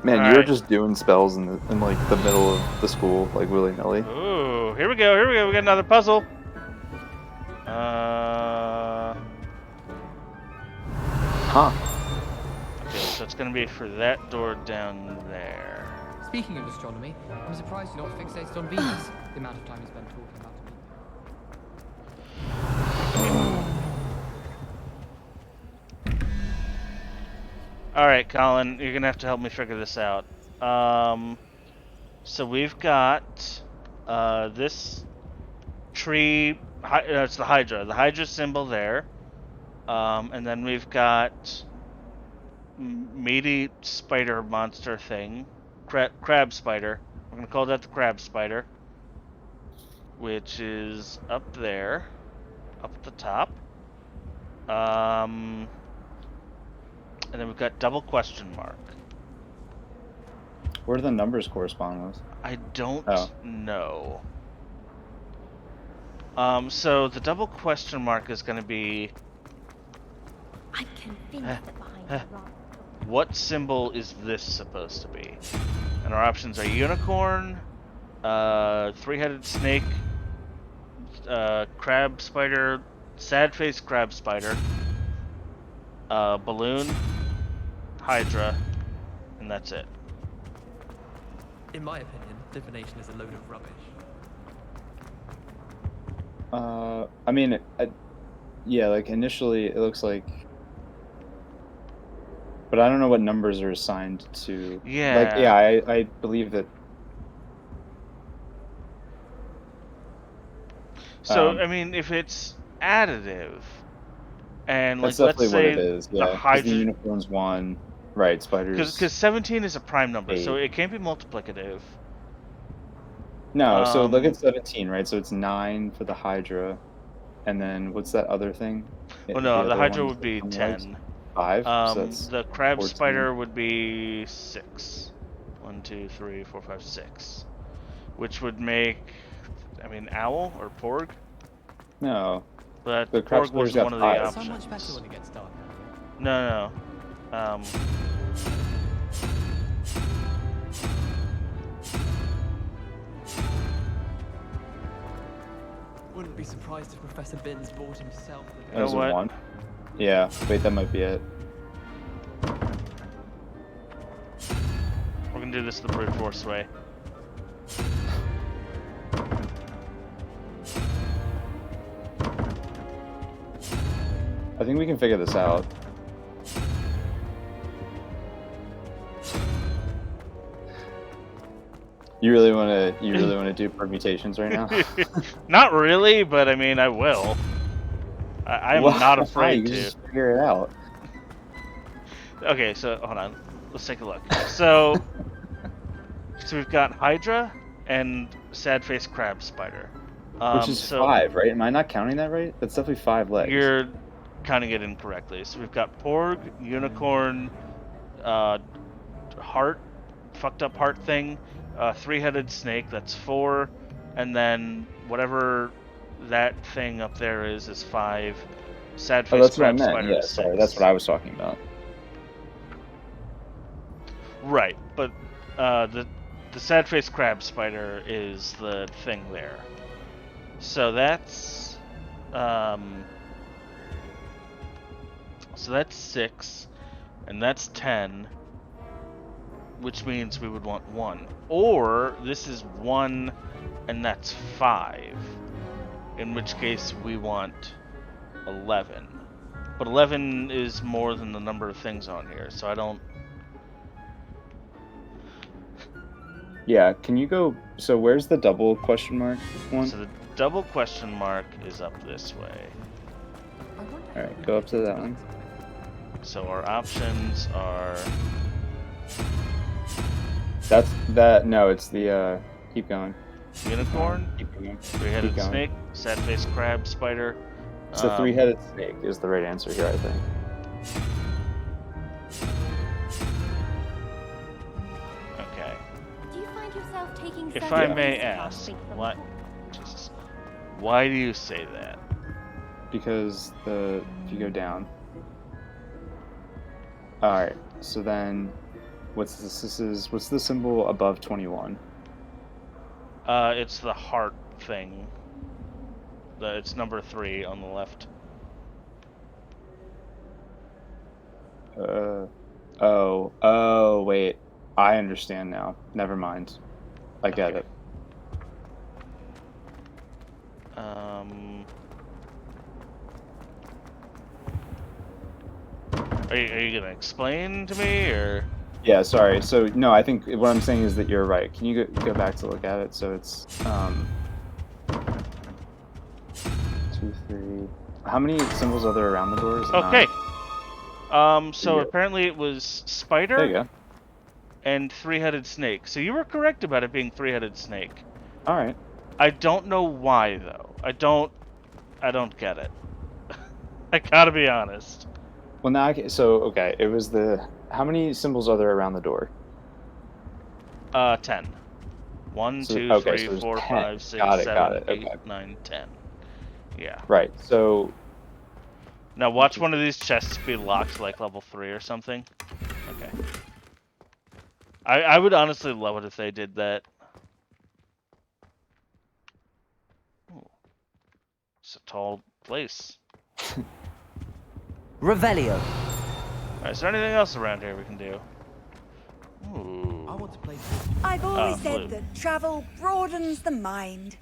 Man, you were just doing spells in like the middle of the school, like willy nilly. Ooh, here we go. Here we go. We got another puzzle. Huh. Okay, so it's gonna be for that door down there. Speaking of astronomy, I'm surprised you're not fixated on Venus. The amount of time you spend talking about it. All right, Colin, you're gonna have to help me figure this out. So we've got this tree. It's the Hydra symbol there. And then we've got meaty spider monster thing, crab spider. We're gonna call that the crab spider, which is up there, up at the top. And then we've got double question mark. Where do the numbers correspond with? I don't know. So the double question mark is gonna be. I'm convinced that behind the rock. What symbol is this supposed to be? And our options are unicorn, three-headed snake, crab spider, sad-faced crab spider, balloon, hydra, and that's it. In my opinion, divination is a load of rubbish. I mean, yeah, like initially it looks like, but I don't know what numbers are assigned to. Yeah. Like, yeah, I believe that. So I mean, if it's additive, and like That's let's definitely say what it is. the Yeah, 'cause hydra, the unicorn's 1, right? Spiders. because 17 is a prime number, so 8. it can't be multiplicative. No, so look at 17, right? So it's 9 for the hydra, and then what's that other thing? Well, no, the other hydra one would be on the 10. 5. So that's The crab 14. spider would be 6. 1, 2, 3, 4, 5, 6. Which would make, I mean, owl or porg? No. But the crab porg was spider's one got of the 5. So options. much better when it gets dark. No. Wouldn't be surprised if Professor Binns bought himself the That was a 1. Yeah, wait, that might be it. We're gonna do this the brute force way. I think we can figure this out. You really want to do permutations right now? Not really, but I mean, I will. I'm Well, not afraid you to. just figure it out. Okay, so hold on. Let's take a look. So we've got hydra and sad-faced crab spider. Which is 5, right? Am I not counting that right? That's definitely 5 legs. You're counting it incorrectly. So we've got porg, unicorn, heart, fucked up heart thing, three-headed snake, that's 4, and then whatever that thing up there is 5. Sad-faced crab spider Yeah, is 6. sorry, that's what I was talking about. Right, but the sad-faced crab spider is the thing there. So that's 6, and that's 10, which means we would want 1. Or this is 1, and that's 5, in which case we want 11. But 11 is more than the number of things on here, so I don't. Yeah, can you go... So where's the double question mark one? So the double question mark is up this way. Alright, go up to that one. So our options are... No, it's the, keep going. Unicorn, Keep going. three-headed Keep going. snake, sad-faced crab spider. So three-headed snake is the right answer here, I think. Okay. Do you find yourself taking If certain I may things to ask, speak from what? the Jesus. Why do you say that? Because if you go down. All right. So then, what's this? What's the symbol above 21? It's the heart thing. It's number 3 on the left. Oh, wait. I understand now. Never mind. I get it. Are you gonna explain to me, or? Yeah, sorry. So no, I think what I'm saying is that you're right. Can you go back to look at it? So it's 2, 3. How many symbols are there around the door? Is it Okay. 9? So apparently it was spider. There you go. And 3-headed snake. So you were correct about it being 3-headed snake. All right. I don't know why though. I don't get it. I gotta be honest. Well, now okay. It was how many symbols are there around the door? 10. 1, 2, 3, 4, 5, 6, 7, 8, 9, 10. Yeah. Right. So now watch one of these chests be locked like level 3 or something. Okay. I would honestly love it if they did that. Ooh. It's a tall place. Revelio. Alright, is there anything else around here we can do? Ooh. I want to play. I've always said blue. that travel broadens the mind.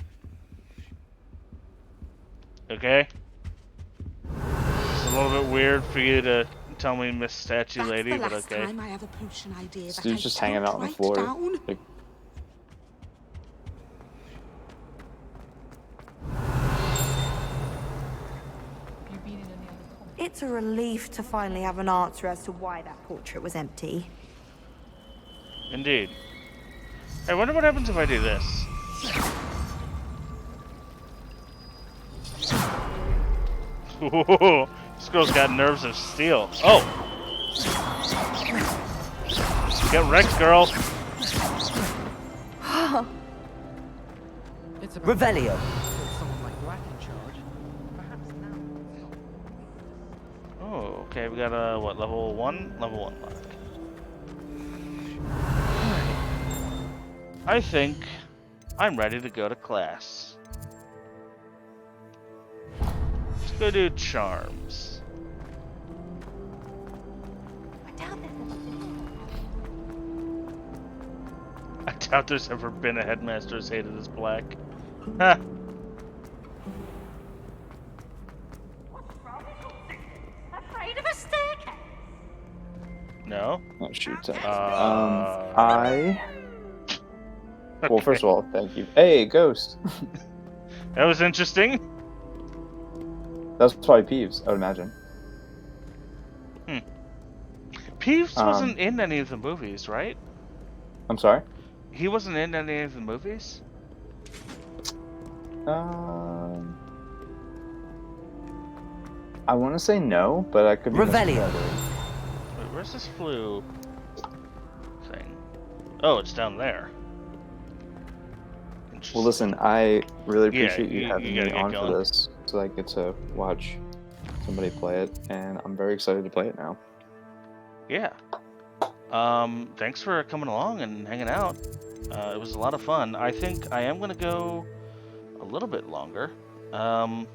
Okay. It's a little bit weird for you to tell me Miss Statue Lady, but okay. Time I have a potion idea this that dude's I just hanging out on the write floor. down. Like, It's a relief to finally have an answer as to why that portrait was empty. Indeed. I wonder what happens if I do this. Ooh, this girl's got nerves of steel. Oh! Get wrecked, girl! Revelio. Oh, okay, we got a, what, level 1? Level 1 lock. I think I'm ready to go to class. Let's go do charms. I doubt there's ever been a headmaster as hated as black. Ha! Afraid of a staircase? No? Oh shoot. Okay. Well, first of all, thank you. Hey, Ghost. That was interesting. That's probably Peeves, I would imagine. Peeves wasn't in any of the movies, right? I'm sorry? He wasn't in any of the movies? I want to say no, but I could be Revelio. Wait, where's this flu thing? Oh, it's down there. Well, listen, I really appreciate Yeah, you having gotta me get on going. for this, so I get to watch somebody play it, and I'm very excited to play it now. Yeah. Thanks for coming along and hanging out. It was a lot of fun. I think I am gonna go a little bit longer. And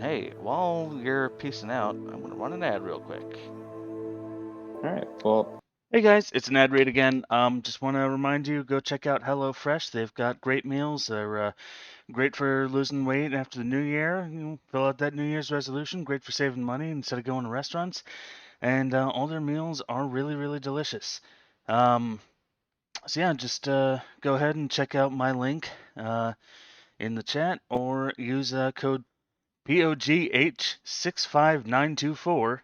hey, while you're peacing out, I'm gonna run an ad real quick. Alright, well... Hey guys, it's an ad read again. Just want to remind you, go check out HelloFresh. They've got great meals. They're great for losing weight after the new year. You know, fill out that New Year's resolution. Great for saving money instead of going to restaurants. And all their meals are really, really delicious. So yeah, just go ahead and check out my link in the chat, or use code POGH65924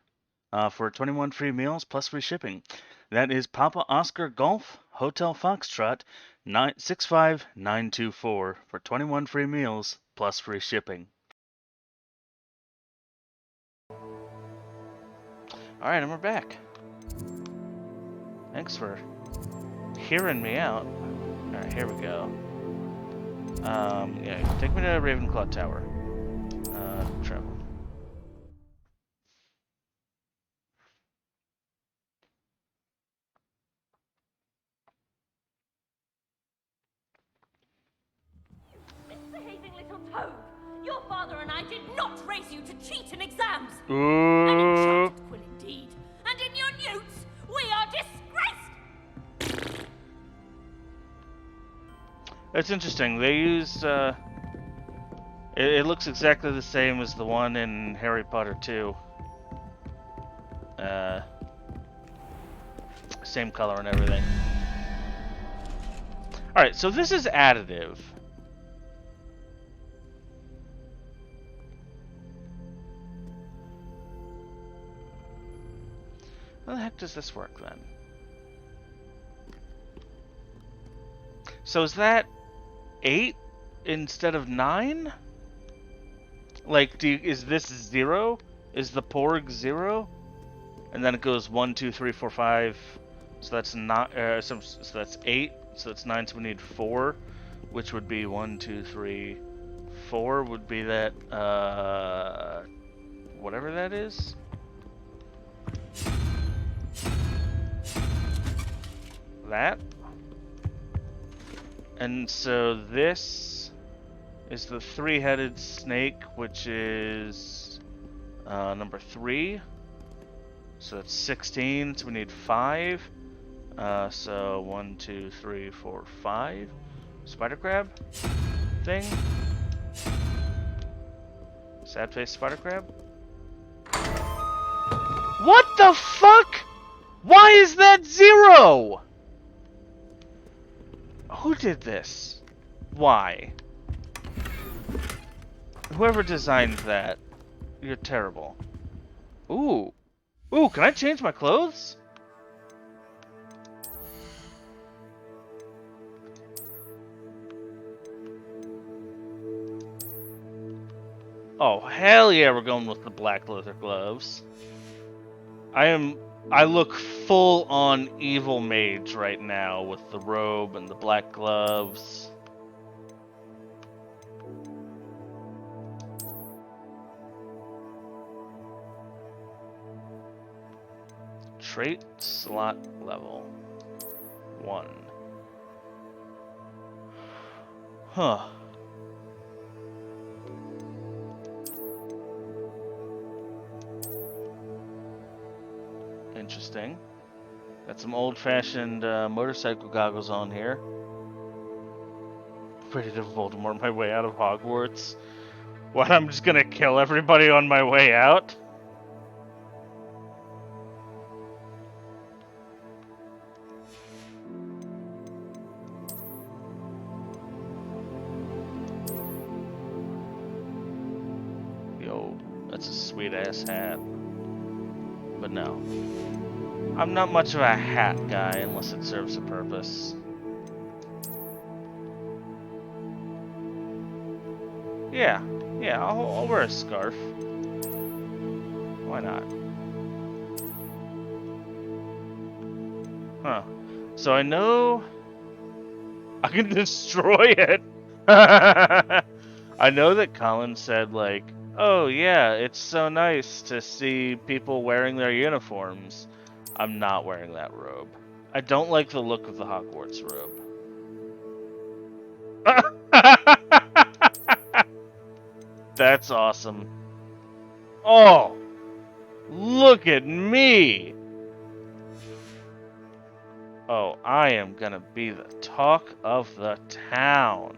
for 21 free meals plus free shipping. That is Papa Oscar Golf Hotel Foxtrot 65924 for 21 free meals plus free shipping. Alright, and we're back. Thanks for hearing me out. Alright, here we go. Yeah, take me to Ravenclaw Tower. Travel. Misbehaving little toad! Your father and I did not raise you to cheat in exams! Ooh. An enchanted quill indeed! And in your newts, we are disgraced! It's interesting. They used, it looks exactly the same as the one in Harry Potter 2. Same color and everything. Alright, so this is additive. How the heck does this work then? So is that 8 instead of 9? Like, is this 0? Is the porg 0? And then it goes 1, 2, 3, 4, 5. So that's not. So that's 8. So that's 9. So we need 4, which would be 1, 2, 3, 4. Would be that. Whatever that is. That. And so this is the 3-headed snake, which is number 3. So that's 16, so we need 5. So 1, 2, 3, 4, 5. Spider crab thing. Sad face spider crab. What the fuck? Why is that 0? Who did this? Why? Whoever designed that, you're terrible. Ooh. Ooh, can I change my clothes? Oh, hell yeah, we're going with the black leather gloves. I look full on evil mage right now with the robe and the black gloves. Trait slot level 1. Huh. Interesting. Got some old-fashioned motorcycle goggles on here. Ready to Voldemort my way out of Hogwarts. What, I'm just gonna kill everybody on my way out? Yo, that's a sweet-ass hat. But no. I'm not much of a hat guy unless it serves a purpose. Yeah, I'll wear a scarf. Why not? Huh. So I know I can destroy it. I know that Colin said, like, oh yeah, it's so nice to see people wearing their uniforms. I'm not wearing that robe. I don't like the look of the Hogwarts robe. That's awesome. Oh, look at me. Oh, I am gonna be the talk of the town.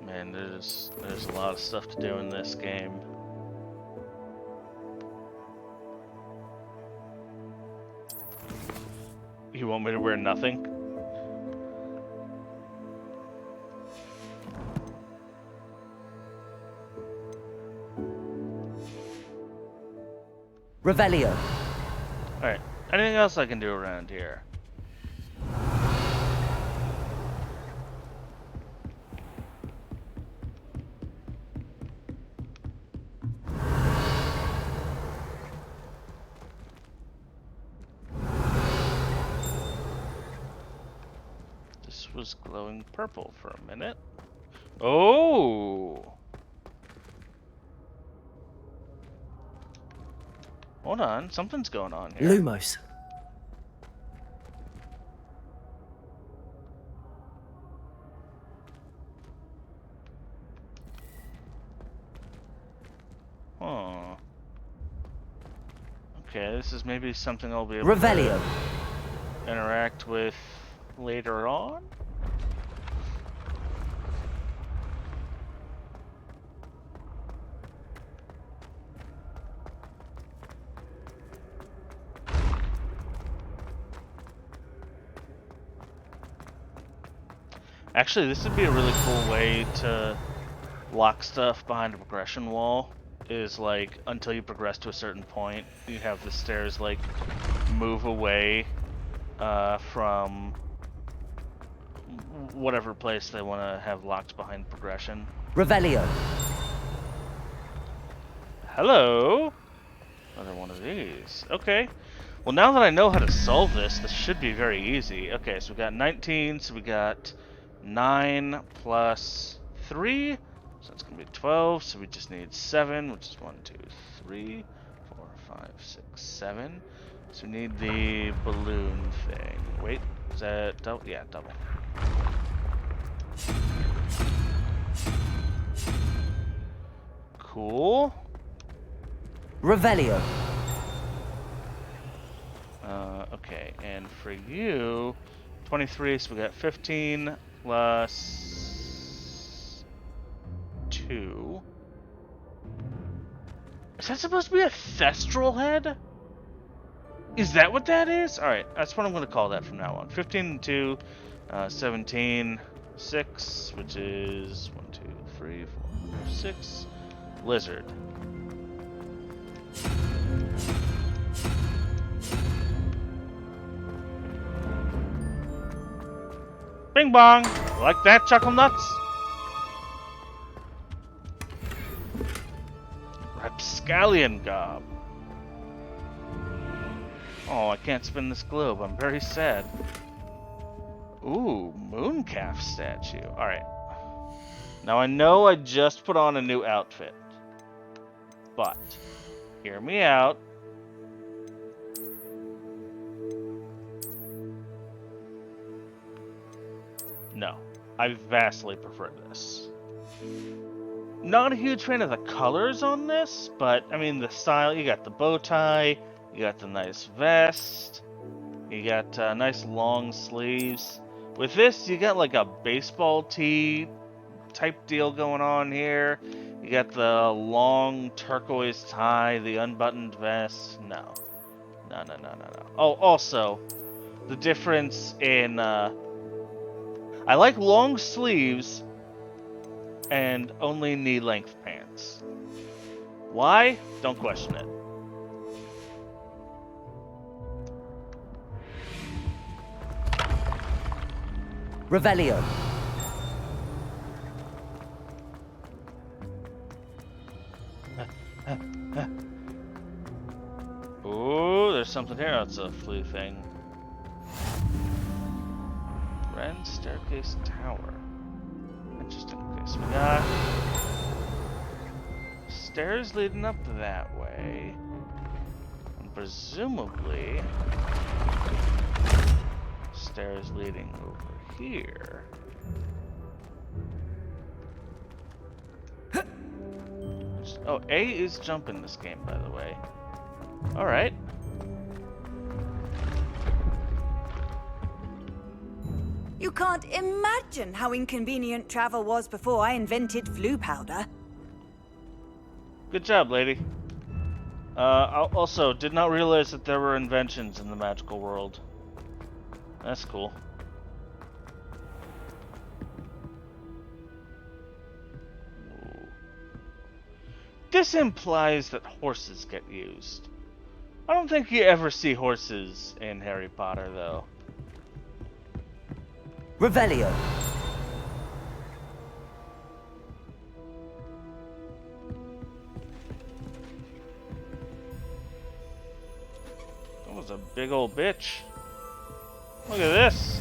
Man, there's a lot of stuff to do in this game. You want me to wear nothing? Revelio. Alright, anything else I can do around here? was glowing purple for a minute. Oh! Hold on, something's going on here. Lumos. Huh. Okay, this is maybe something I'll be able Revelio. to interact with later on? Actually, this would be a really cool way to lock stuff behind a progression wall. Is like, until you progress to a certain point, you have the stairs like move away from whatever place they want to have locked behind progression. Revelio. Hello! Another one of these. Okay. Well, now that I know how to solve this, this should be very easy. Okay, so we got 19, so we got 9 plus 3, so that's going to be 12, so we just need 7, which is 1, 2, 3, 4, 5, 6, 7. So we need the balloon thing. Wait, is that double? Yeah, double. Cool. Revelio. Okay, and for you, 23, so we got 15 plus 2. Is that supposed to be a thestral head? Is that what that is? Alright, that's what I'm going to call that from now on. 15 and 2, 17, 6, which is 1, 2, 3, 4, 5, 6. Lizard. Bing bong! Like that, Chuckle Nuts? Rapscallion Gob. Oh, I can't spin this globe. I'm very sad. Ooh, Mooncalf statue. Alright. Now I know I just put on a new outfit. But, hear me out. No, I vastly prefer this. Not a huge fan of the colors on this, but I mean the style. You got the bow tie, you got the nice vest, you got nice long sleeves. With this, you got like a baseball tee type deal going on here. You got the long turquoise tie, the unbuttoned vest. No. Oh, also, the difference in I like long sleeves and only knee-length pants. Why? Don't question it. Revelio. Ooh, there's something here. Oh, it's a flea thing. Ren Staircase Tower. Interesting. Okay, so we got stairs leading up that way. And presumably stairs leading over here. Oh, A is jump in this game, by the way. Alright. You can't imagine how inconvenient travel was before I invented flu powder. Good job, lady. I also did not realize that there were inventions in the magical world. That's cool. This implies that horses get used. I don't think you ever see horses in Harry Potter, though. Revelio. That was a big old bitch. Look at this.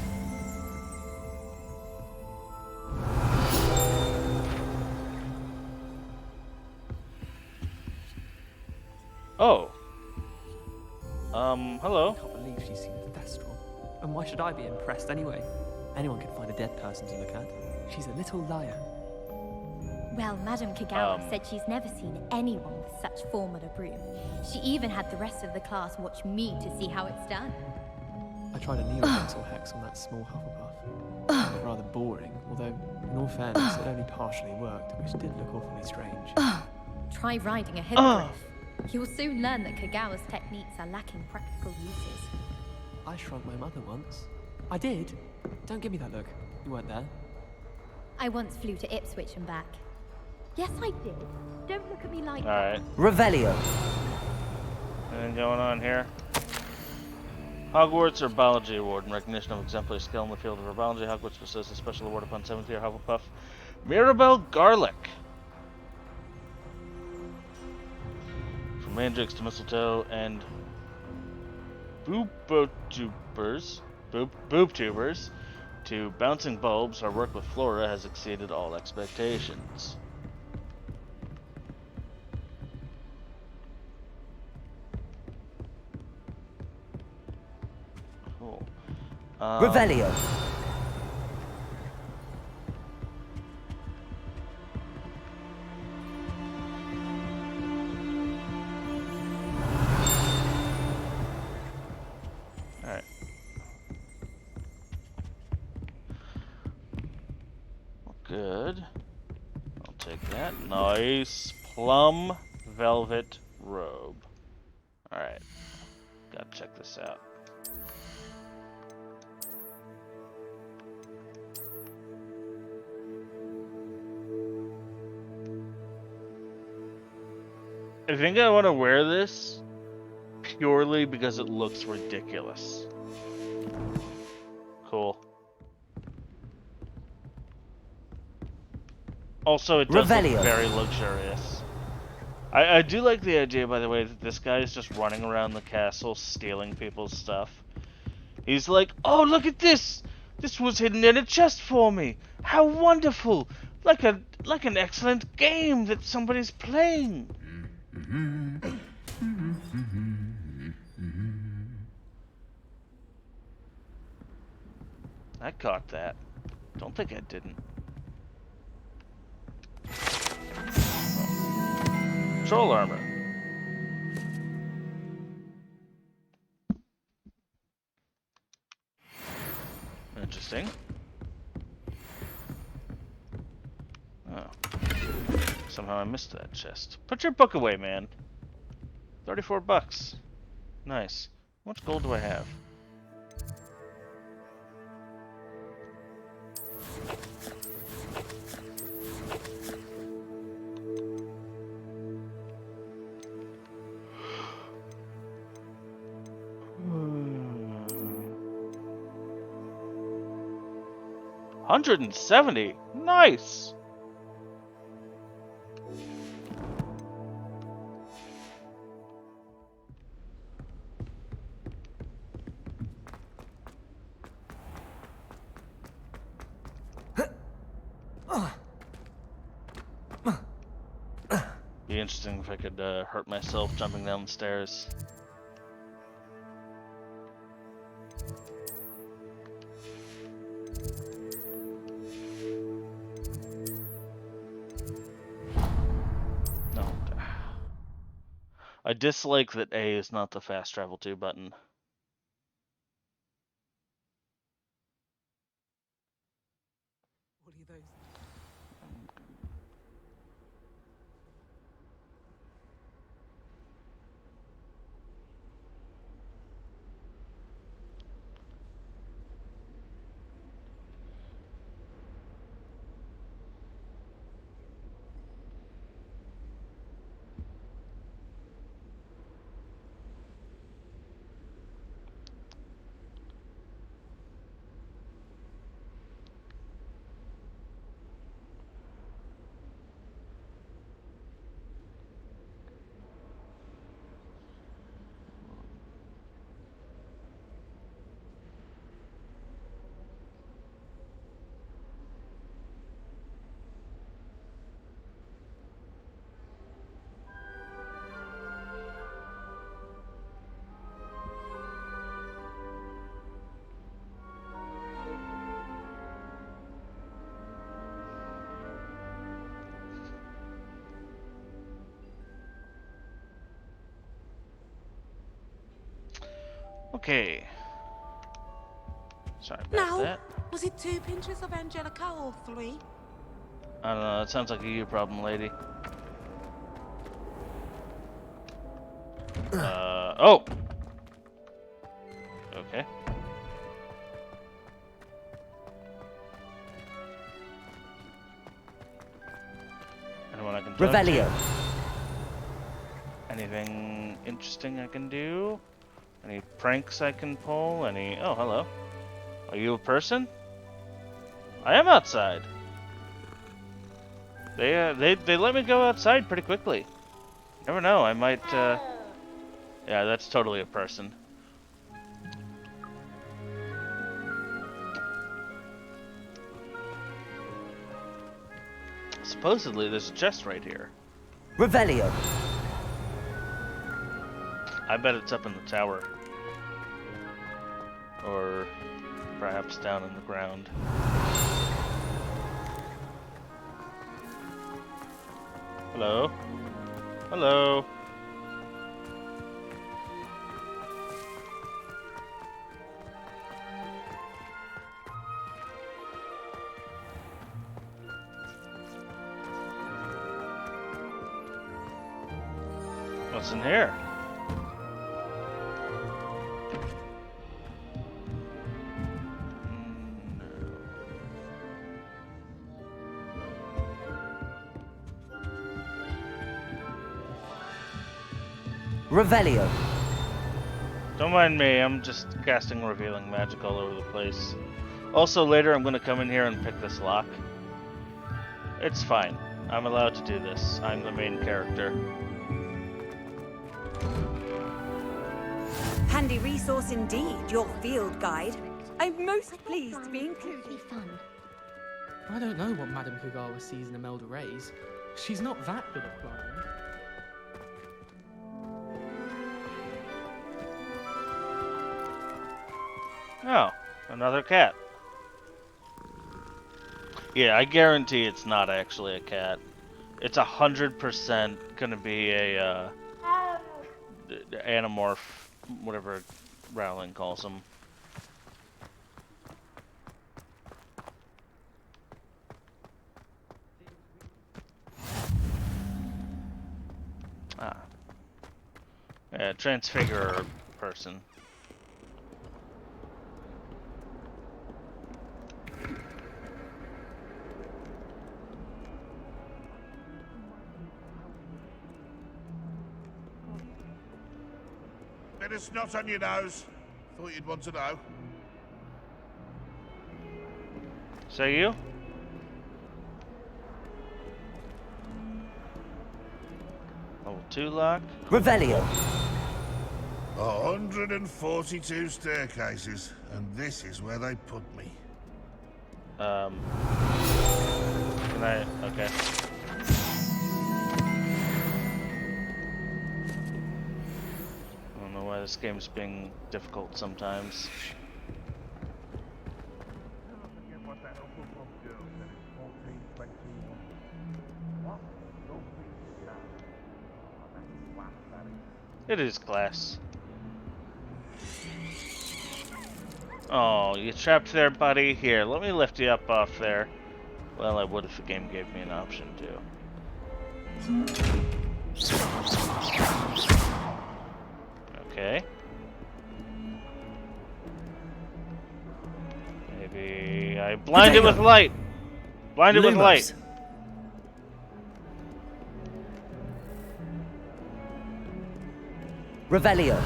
she's seen a thestral. And why should I be impressed anyway? Anyone can find a dead person to look at. She's a little liar. Well, Madame Kagawa said she's never seen anyone with such form on a broom. She even had the rest of the class watch me to see how it's done. I tried a neo-pencil hex on that small Hufflepuff. I found it rather boring, although, in all fairness, it only partially worked, which did look awfully strange. Try riding a hippogriff. You'll soon learn that Kagawa's techniques are lacking practical uses. I shrunk my mother once. I did. Don't give me that look. You weren't there. I once flew to Ipswich and back. Yes, I did. Don't look at me like Alright. Revelio. Anything going on here? Hogwarts Herbology Award. In recognition of exemplary skill in the field of herbology, Hogwarts bestows a special award upon 7th year Hufflepuff Mirabelle Garlick. From mandrakes to mistletoe and boobtubers to bouncing bulbs, our work with Flora has exceeded all expectations. Cool. Revelio. Alright. Good. I'll take that. Nice plum velvet robe. Alright. Gotta check this out. I think I want to wear this purely because it looks ridiculous. Cool. Also, it does look very luxurious. I do like the idea, by the way, that this guy is just running around the castle stealing people's stuff. He's like, oh, look at this! This was hidden in a chest for me! How wonderful! Like an excellent game that somebody's playing! I caught that. Don't think I didn't. Troll armor. Interesting. Oh. Somehow I missed that chest. Put your book away, man. 34 bucks. Nice. How much gold do I have? $170. Nice. Be interesting if I could hurt myself jumping down the stairs. No. I dislike that A is not the fast travel to button. Okay. Sorry about Now, that. was it 2 pinches of Angelica or 3? I don't know, that sounds like a you problem, lady. Oh! Okay. Anyone I can talk Revelio. to? Anything interesting I can do? Any pranks I can pull? Any... Oh, hello. Are you a person? I am outside. They let me go outside pretty quickly. Never know, I might, Yeah, that's totally a person. Supposedly, there's a chest right here. Revelio. I bet it's up in the tower. Or perhaps down in the ground. Hello? Hello? What's in here? Revelio. Don't mind me, I'm just casting Revealing Magic all over the place. Also, later I'm gonna come in here and pick this lock. It's fine. I'm allowed to do this. I'm the main character. Handy resource indeed, your field guide. I'm most pleased to be included. I don't know what Madame Kugawa sees in Imelda Reyes. She's not that good at climbing. Oh, another cat. Yeah, I guarantee it's not actually a cat. It's 100% gonna be a anamorph, whatever Rowling calls them. Ah. Yeah, transfigurer person. Bit of snot on your nose. Thought you'd want to know. So you? Level 2 lock. Revelio. 142 staircases, and this is where they put me. Can I? Okay. I don't know why this game's being difficult sometimes. It is glass. Oh, you trapped there, buddy? Here, let me lift you up off there. Well, I would if the game gave me an option to. Okay. Maybe I blind it with light. Blind it with light. Revelio.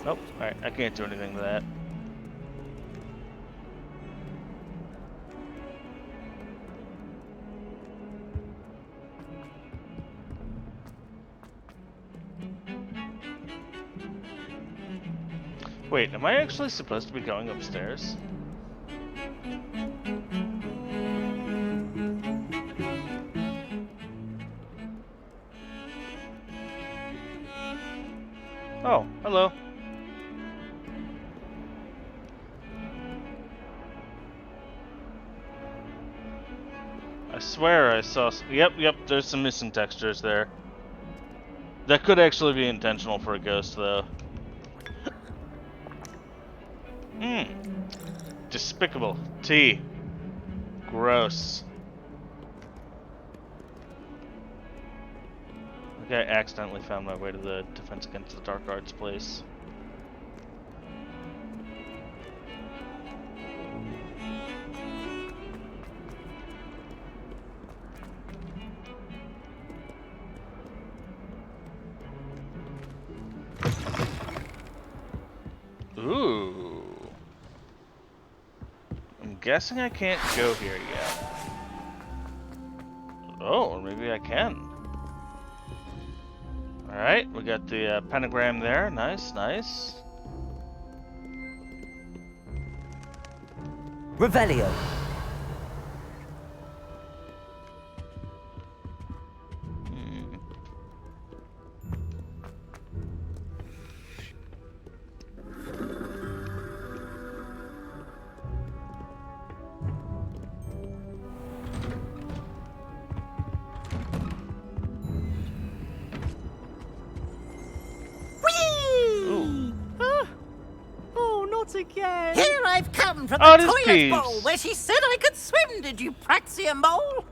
Nope. Alright, I can't do anything to that. Wait, am I actually supposed to be going upstairs? Oh, hello. I swear I saw... Yep, there's some missing textures there. That could actually be intentional for a ghost, though. Despicable. T. Gross. I think I accidentally found my way to the Defense Against the Dark Arts place. Ooh. I'm guessing I can't go here yet. Oh, or maybe I can. Alright, we got the pentagram there. Nice, nice. Revelio. Again. Here I've come from Oh, the this toilet piece. bowl where she said I could swim, did you praxia mole?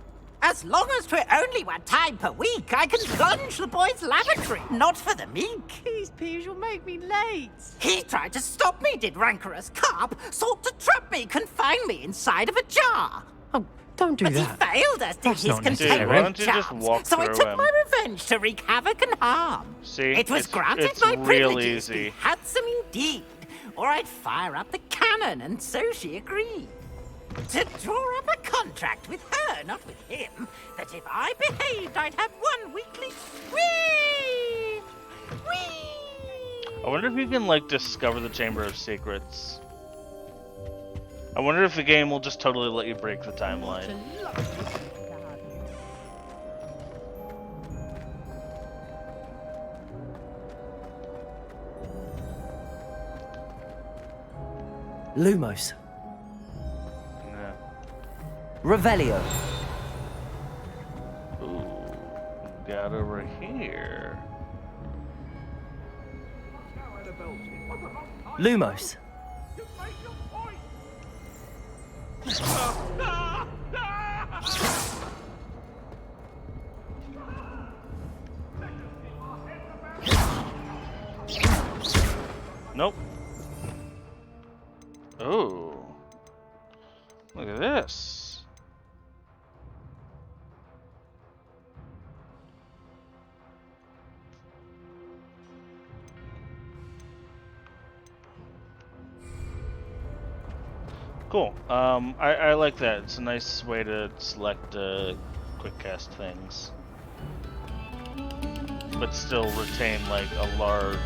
As long as 'twere only 1 time per week, I can plunge the boy's lavatory, not for the meek. These peas will make me late. He tried to stop me, did rancorous carp, sought to trap me, confine me inside of a jar. Oh, don't do but that. He failed us, did That's his not necessary. containment Why don't you just charms, walk so I through took him? my revenge to wreak havoc and harm. See, It was granted it's my real privileges, easy. be handsome indeed, or I'd fire up the cannon, and so she agreed. To draw up a contract with her, not with him, that if I behaved, I'd have 1 weekly whee! Whee! I wonder if you can, like, discover the Chamber of Secrets. I wonder if the game will just totally let you break the timeline. Lumos. Yeah. Revelio. Ooh, got over here. Lumos. Nope. Oh. Look at this. Cool. I like that. It's a nice way to select quick cast things, but still retain like a large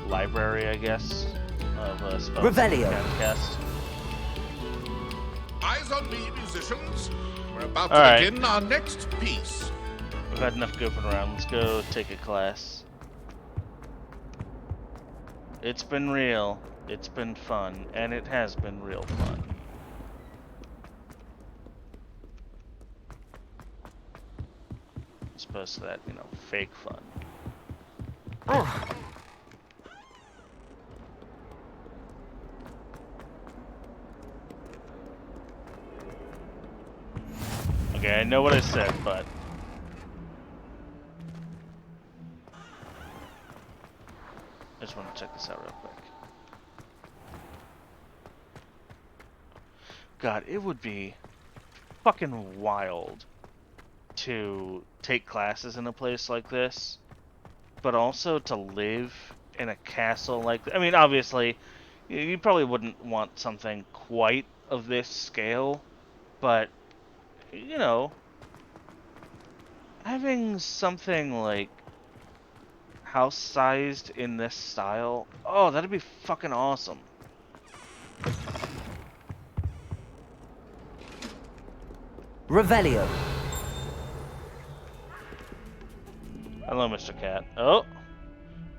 library, I guess, of spells Revelio. you can cast. Eyes on me, musicians. We're about All to right. begin our next piece. We've had enough goofing around. Let's go take a class. It's been real. It's been fun, and it has been real fun. As opposed to that, you know, fake fun. Oh. Okay, I know what I said, but I just want to check this out real quick. God, it would be fucking wild to take classes in a place like this, but also to live in a castle like I mean, obviously, you probably wouldn't want something quite of this scale, but, you know, having something like house-sized in this style, oh, that'd be fucking awesome. Revelio. Hello, Mr. Cat. Oh,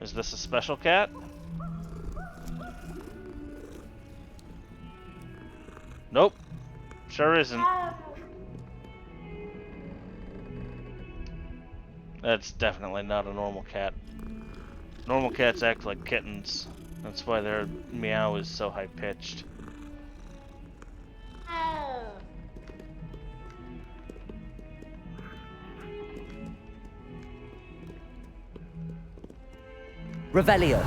is this a special cat? Nope, sure isn't. That's definitely not a normal cat. Normal cats act like kittens. That's why their meow is so high-pitched. Revelio.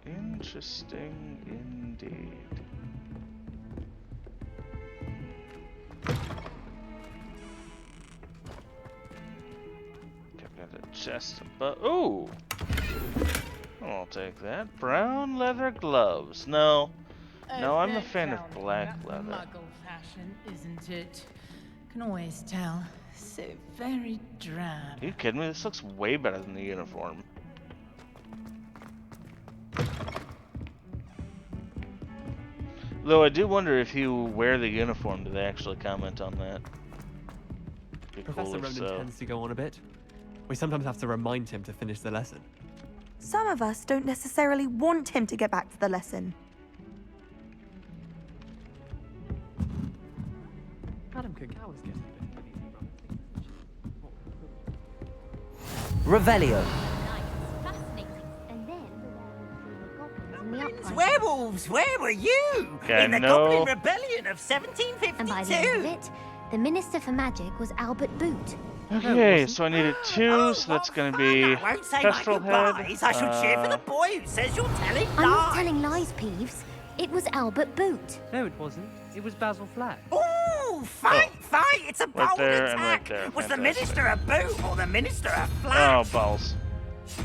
Interesting indeed. Got a chest above. Ooh! I'll take that. Brown leather gloves. No. No, I'm a fan of black leather. Muggle fashion, isn't it? Can always tell. So very drab. Are you kidding me? This looks way better than the uniform. Though I do wonder if you wear the uniform, do they actually comment on that? Be Professor cool if Ronan so. tends to go on a bit. We sometimes have to remind him to finish the lesson. Some of us don't necessarily want him to get back to the lesson. Madam Kagawa's getting a bit Revelio. Werewolves, where were you? Okay, in the no. Goblin Rebellion of 1752. And by the end of it, the Minister for Magic was Albert Boot. Okay, so I needed 2, so that's gonna be I won't say my Kestrel Head. goodbyes. I shall cheer for the boy who says you're telling I'm not lies. telling lies, Peeves. It was Albert Boot. No, it wasn't. It was Basil Flack. Ooh, fight! It's a bold there and right attack. there. Was the Fantastic. Minister a boot or the Minister a flack? Oh, balls.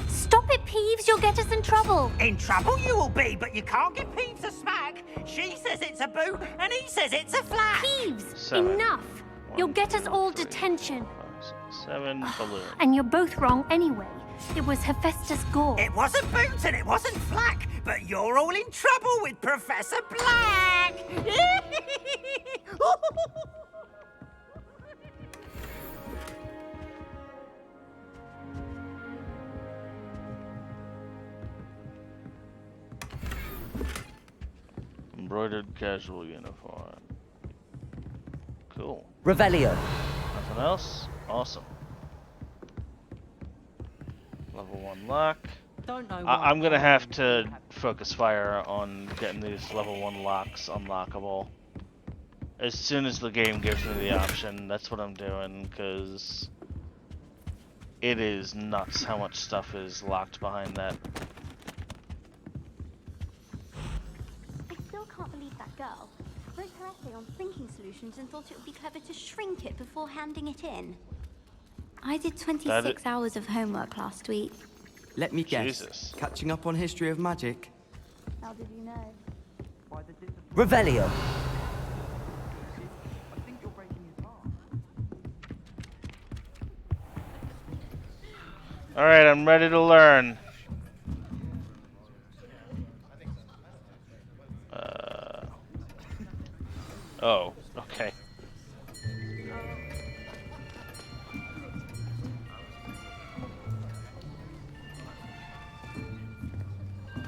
Stop it, Peeves. You'll get us in trouble. In trouble you will be, but you can't give Peeves a smack. She says it's a boot, and he says it's a flack. Peeves, 7. enough. You'll get us all detention. 7 balloons. And you're both wrong anyway. It was Hephaestus Gore. It wasn't boot and it wasn't flack, but you're all in trouble with Professor Black. Embroidered casual uniform. Cool. Revelio. Nothing else? Awesome. Level 1 lock. Don't know I'm gonna have to focus fire on getting these level 1 locks unlockable. As soon as the game gives me the option, that's what I'm doing, because it is nuts how much stuff is locked behind that. I still can't believe that girl wrote her essay on thinking solutions and thought it would be clever to shrink it before handing it in. I did 26 hours of homework last week. Let me guess. Jesus. Catching up on history of magic. How did you know? Revelio. Alright, I'm ready to learn. Oh, okay.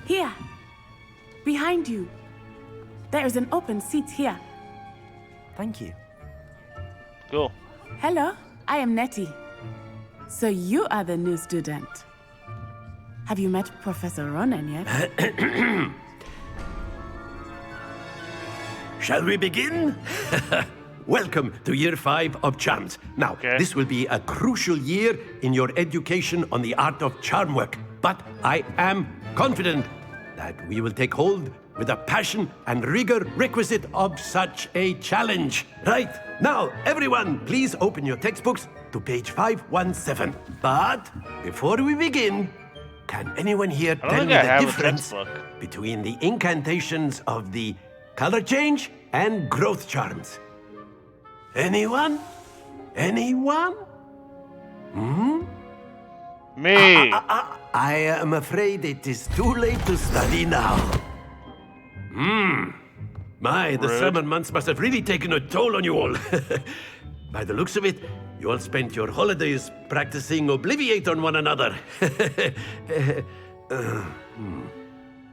Here. Behind you. There is an open seat here. Thank you. Cool. Hello, I am Nettie. So you are the new student. Have you met Professor Ronan yet? Shall we begin? Welcome to Year 5 of Charms. Now, this will be a crucial year in your education on the art of charm work. But I am confident that we will take hold with the passion and rigor requisite of such a challenge. Right, now, everyone, please open your textbooks to page 517. But before we begin, can anyone here tell me the difference between the incantations of the color change and growth charms? Anyone? Anyone? Hmm? Me. I am afraid it is too late to study now. My, the Rude. summer months must have really taken a toll on you all. By the looks of it, you all spent your holidays practicing Obliviate on one another.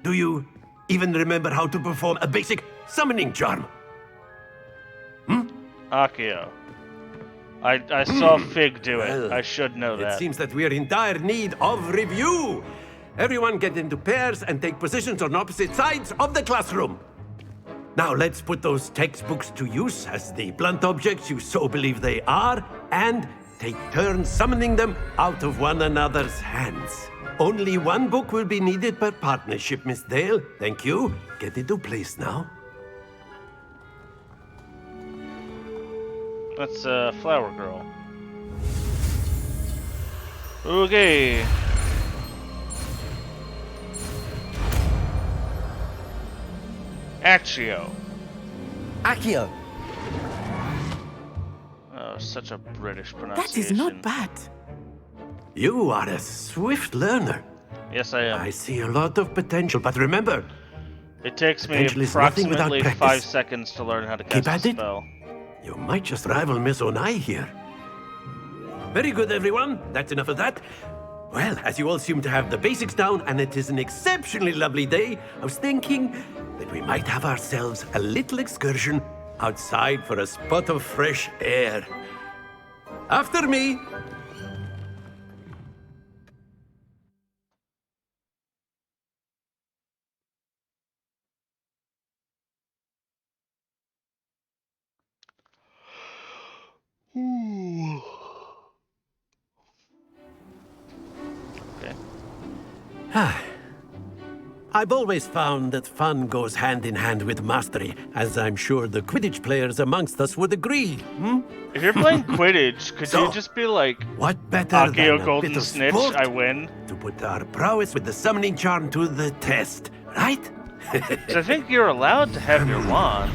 Do you even remember how to perform a basic summoning charm? Accio. I saw Fig do it. I should know that. It seems that we are in dire need of review. Everyone get into pairs and take positions on opposite sides of the classroom. Now let's put those textbooks to use as the blunt objects you so believe they are, and take turns summoning them out of one another's hands. Only one book will be needed per partnership, Miss Dale. Thank you. Get into place now. That's Flower Girl. Okay. Accio. Accio. Oh, such a British That pronunciation. is not bad. You are a swift learner. Yes, I am. I see a lot of potential, but remember, It takes me potential is nothing without approximately practice. 5 seconds to learn how to Keep cast at a it. spell. You might just rival Miss Onai here. Very good, everyone. That's enough of that. Well, as you all seem to have the basics down, and it is an exceptionally lovely day, I was thinking that we might have ourselves a little excursion outside for a spot of fresh air. After me. I've always found that fun goes hand in hand with mastery, as I'm sure the Quidditch players amongst us would agree. If you're playing Quidditch, could you just be like, what better Accio than a Golden bit of Snitch, sport I win? to put our prowess with the summoning charm to the test, right? So I think you're allowed to have your wand.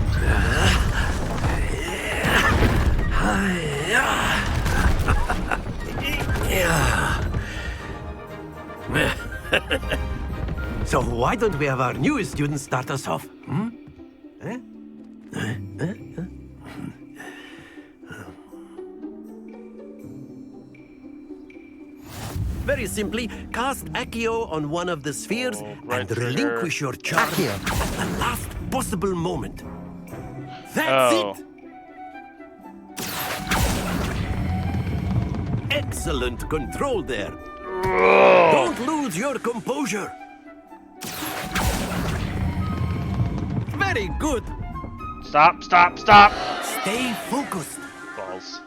So why don't we have our newest student start us off? Very simply, cast Accio on one of the spheres and relinquish your charm at the last possible moment. That's it! Excellent control there. Don't lose your composure. Very good. Stop, stop, stop! Stay focused. Balls.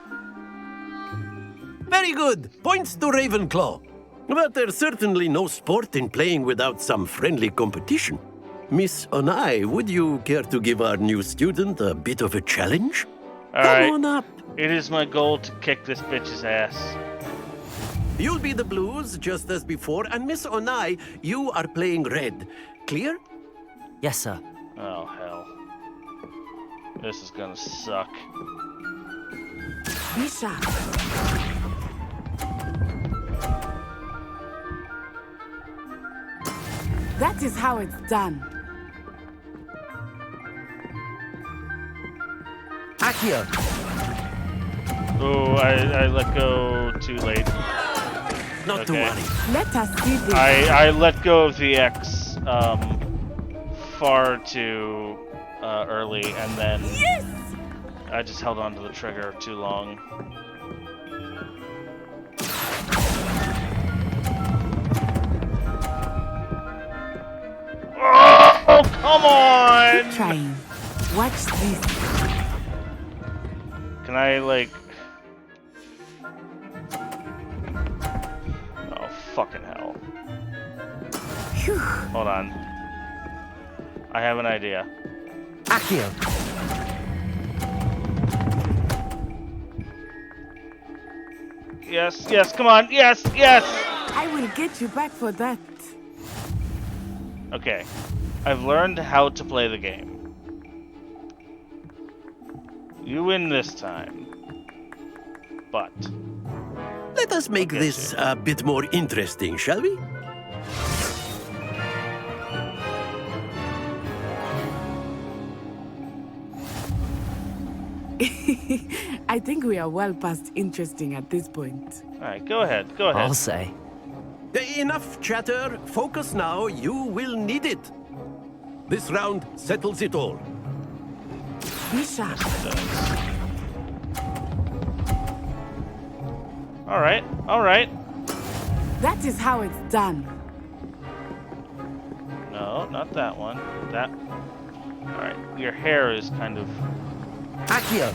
Very good. Points to Ravenclaw. But there's certainly no sport in playing without some friendly competition. Miss Onai, would you care to give our new student a bit of a challenge? Come on up. It is my goal to kick this bitch's ass. You'll be the blues, just as before, and Miss Onai, you are playing red. Clear? Yes, sir. Oh, hell. This is gonna suck. Be sharp. That is how it's done. Accio. Oh, I let go too late. Not to worry. Let us see this. I let go of the X far too early, and then I just held on to the trigger too long. Oh, come on! Keep trying. Watch this. Can I, like... Oh, fucking hell. Phew. Hold on. I have an idea. Accio. Yes, yes, come on, yes, yes! I will get you back for that. Okay. I've learned how to play the game. You win this time. But... Let us make this a bit more interesting, shall we? I think we are well past interesting at this point. Alright, go ahead. Go ahead. I'll say. Enough chatter. Focus now. You will need it. This round settles it all. Be sharp. Alright, alright. That is how it's done. No, not that one. That. Alright, your hair is kind of. Accio!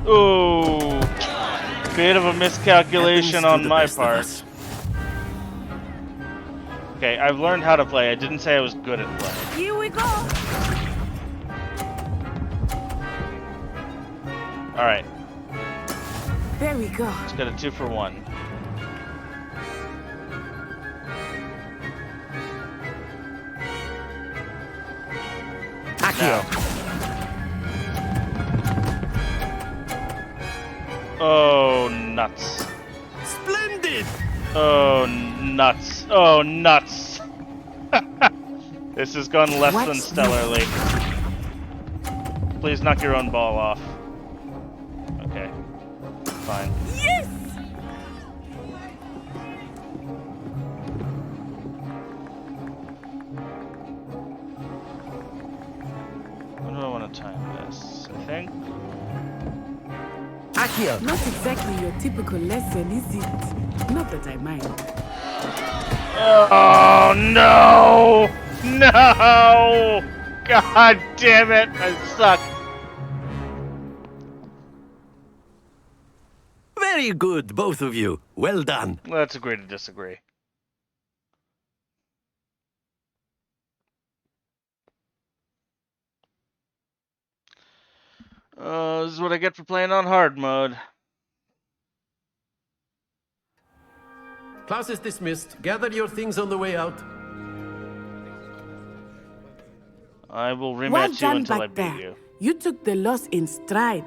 Ooh! Bit of a miscalculation on my part. Okay, I've learned how to play. I didn't say I was good at playing. Here we go! Alright. There we go. Let's get a 2 for 1. Accio! Oh, nuts. Splendid! Oh, nuts. Oh, nuts. This has gone less than stellarly. Please knock your own ball off. Okay. Fine. Yes! How do I want to time this? I think. Accio! Not exactly your typical lesson, is it? Not that I mind. Oh, no! No! God damn it! I suck. Very good, both of you. Well done. Let's agree to disagree. This is what I get for playing on hard mode. Class is dismissed. Gather your things on the way out. I will rematch Well you done until I back beat there. you. You took the loss in stride.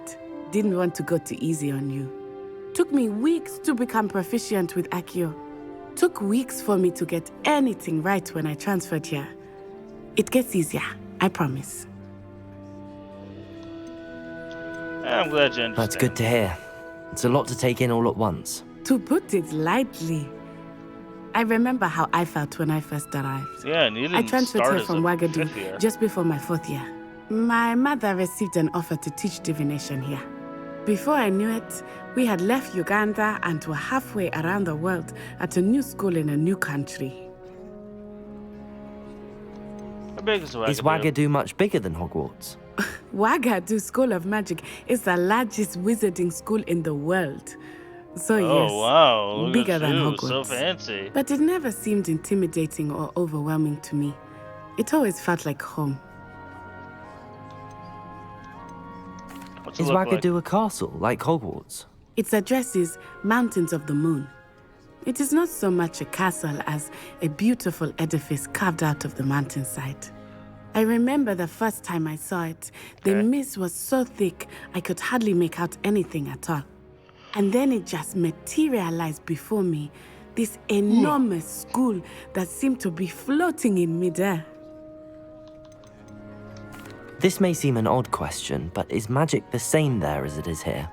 Didn't want to go too easy on you. Took me weeks to become proficient with Accio. Took weeks for me to get anything right when I transferred here. It gets easier, I promise. I'm glad you understand. That's good to hear. It's a lot to take in all at once. To put it lightly, I remember how I felt when I first arrived. Yeah, and you didn't I transferred start here as from a Ouagadougou fifth year. just before my 4th year. My mother received an offer to teach divination here. Before I knew it, we had left Uganda and were halfway around the world at a new school in a new country. How big is Ouagadougou? Is Ouagadougou much bigger than Hogwarts? Ouagadougou School of Magic is the largest wizarding school in the world. So yes, wow, look bigger at than you, Hogwarts. so fancy. But it never seemed intimidating or overwhelming to me. It always felt like home. What's it Is look like? Ouagadougou a castle, like Hogwarts? Its address is Mountains of the Moon. It is not so much a castle as a beautiful edifice carved out of the mountainside. I remember the first time I saw it, the mist was so thick I could hardly make out anything at all. And then it just materialized before me, this enormous school that seemed to be floating in midair. This may seem an odd question, but is magic the same there as it is here?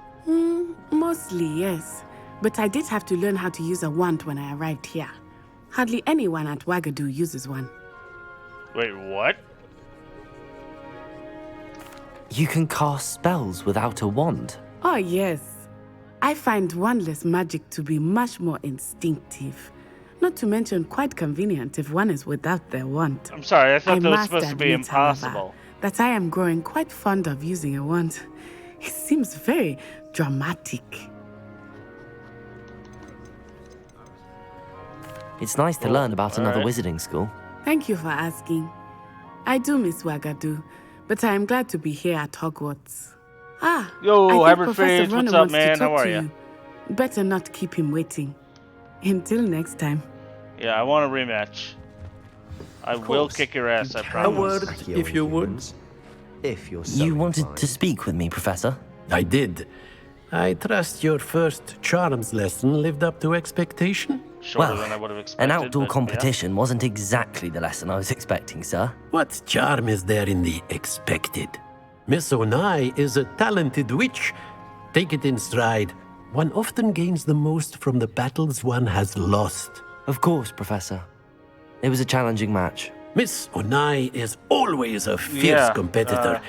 Mostly, yes. But I did have to learn how to use a wand when I arrived here. Hardly anyone at Ouagadougou uses one. Wait, what? You can cast spells without a wand? Oh, yes. I find wandless magic to be much more instinctive. Not to mention quite convenient if one is without their wand. I'm sorry, I thought that was must supposed to be admit, however, impossible. that I am growing quite fond of using a wand. It seems very dramatic. It's nice to learn about another alright. wizarding school. Thank you for asking. I do miss Ouagadougou, but I am glad to be here at Hogwarts. Yo, I think Hybrid Professor Phase, Ronan what's up, wants to man? talk How are to ya? you. Better not keep him waiting. Until next time. Yeah, I want a rematch. I will kick your ass, I A promise. word, if you would. If you're so You wanted inclined. to speak with me, Professor? I did. I trust your first charms lesson lived up to expectation? Shorter Well, than I would have expected. an outdoor but yeah. competition wasn't exactly the lesson I was expecting, sir. What charm is there in the expected? Miss Onai is a talented witch. Take it in stride. One often gains the most from the battles one has lost. Of course, Professor. It was a challenging match. Miss Onai is always a fierce competitor,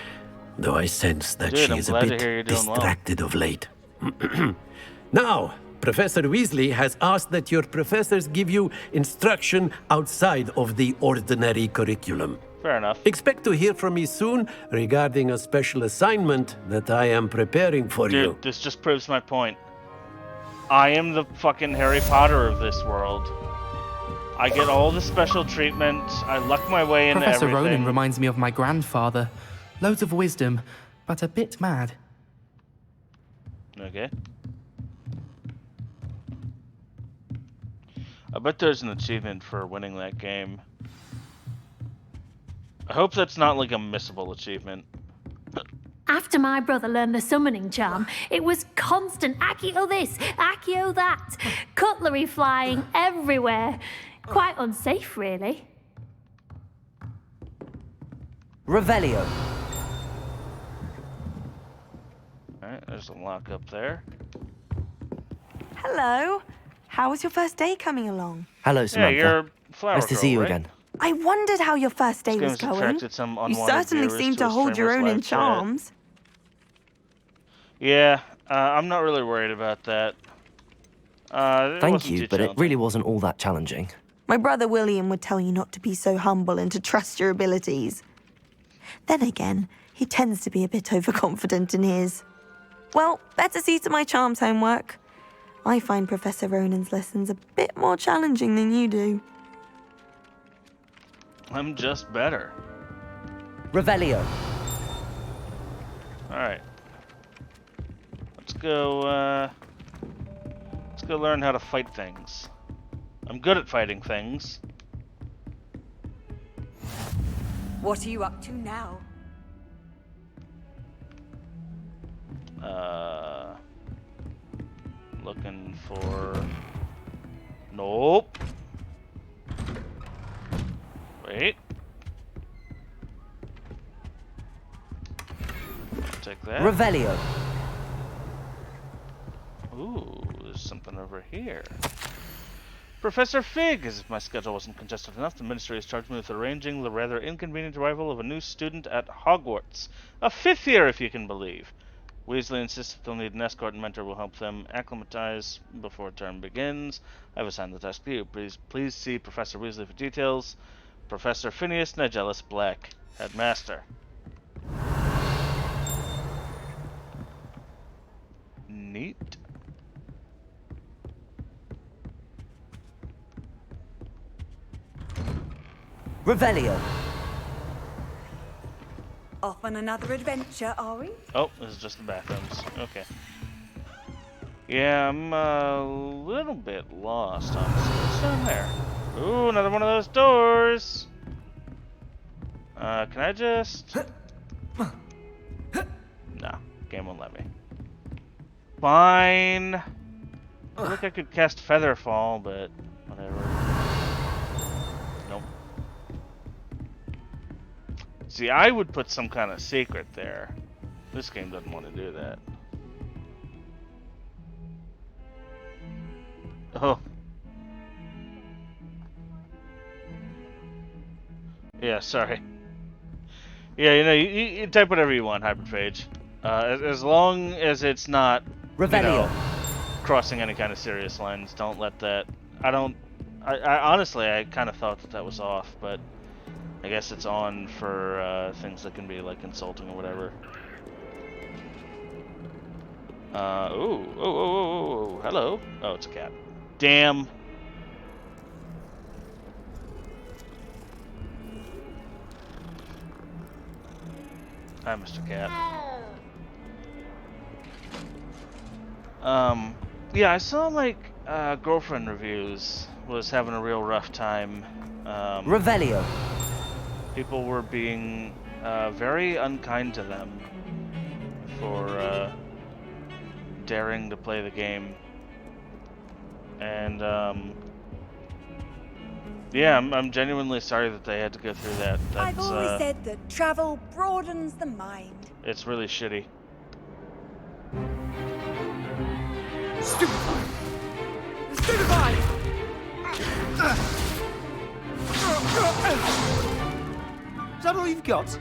though I sense that she is a bit distracted of late. Now, Professor Weasley has asked that your professors give you instruction outside of the ordinary curriculum. Fair enough. Expect to hear from me soon regarding a special assignment that I am preparing for you. Dude, this just proves my point. I am the fucking Harry Potter of this world. I get all the special treatment. I luck my way into Professor everything. Ronan reminds me of my grandfather. Loads of wisdom, but a bit mad. Okay. I bet there's an achievement for winning that game. I hope that's not like a missable achievement. After my brother learned the summoning charm, it was constant Accio this, Accio that, cutlery flying everywhere. Quite unsafe, really. Revelio. Alright, there's a lock up there. Hello. How was your first day coming along? Hello, Samantha. Yeah, you're Flower nice to Girl, see you right? again. I wondered how your first day was going. You certainly seem to hold your own in charms. Yeah, I'm not really worried about that. Thank you, but it really wasn't all that challenging. My brother William would tell you not to be so humble and to trust your abilities. Then again, he tends to be a bit overconfident in his. Well, better see to my charms homework. I find Professor Ronan's lessons a bit more challenging than you do. I'm just better. Revelio. Alright. Let's go learn how to fight things. I'm good at fighting things. What are you up to now? Looking for... Nope. Wait. I'll take that. Revelio. Ooh, there's something over here. Professor Fig! As if my schedule wasn't congested enough, the Ministry has charged me with arranging the rather inconvenient arrival of a new student at Hogwarts. A 5th year, if you can believe. Weasley insists that they'll need an escort and mentor will help them acclimatize before term begins. I've assigned the task to you. Please see Professor Weasley for details. Professor Phineas Nigellus Black, Headmaster. Neat. Revelio. Off on another adventure, are we? Oh, this is just the bathrooms. Okay. Yeah, I'm a little bit lost, honestly. What's down there? Ooh, another one of those doors! Can I just... Nah, game won't let me. Fine! I feel like I could cast Featherfall, but whatever. Nope. See, I would put some kind of secret there. This game doesn't want to do that. Oh. Yeah, sorry. Yeah, you know, you type whatever you want, Hyperphage. As long as it's not, you know, crossing any kind of serious lines, don't let that... I honestly, I kind of thought that was off, but I guess it's on for things that can be, like, insulting or whatever. Ooh, hello. Oh, it's a cat. Damn. Hi, Mr. Cat. Yeah, I saw, like, Girlfriend Reviews was having a real rough time. Revelio. People were being very unkind to them for daring to play the game. And, yeah, I'm genuinely sorry that they had to go through that. I've always said that travel broadens the mind. It's really shitty. Stupefy! Stupefy! Is that all you've got?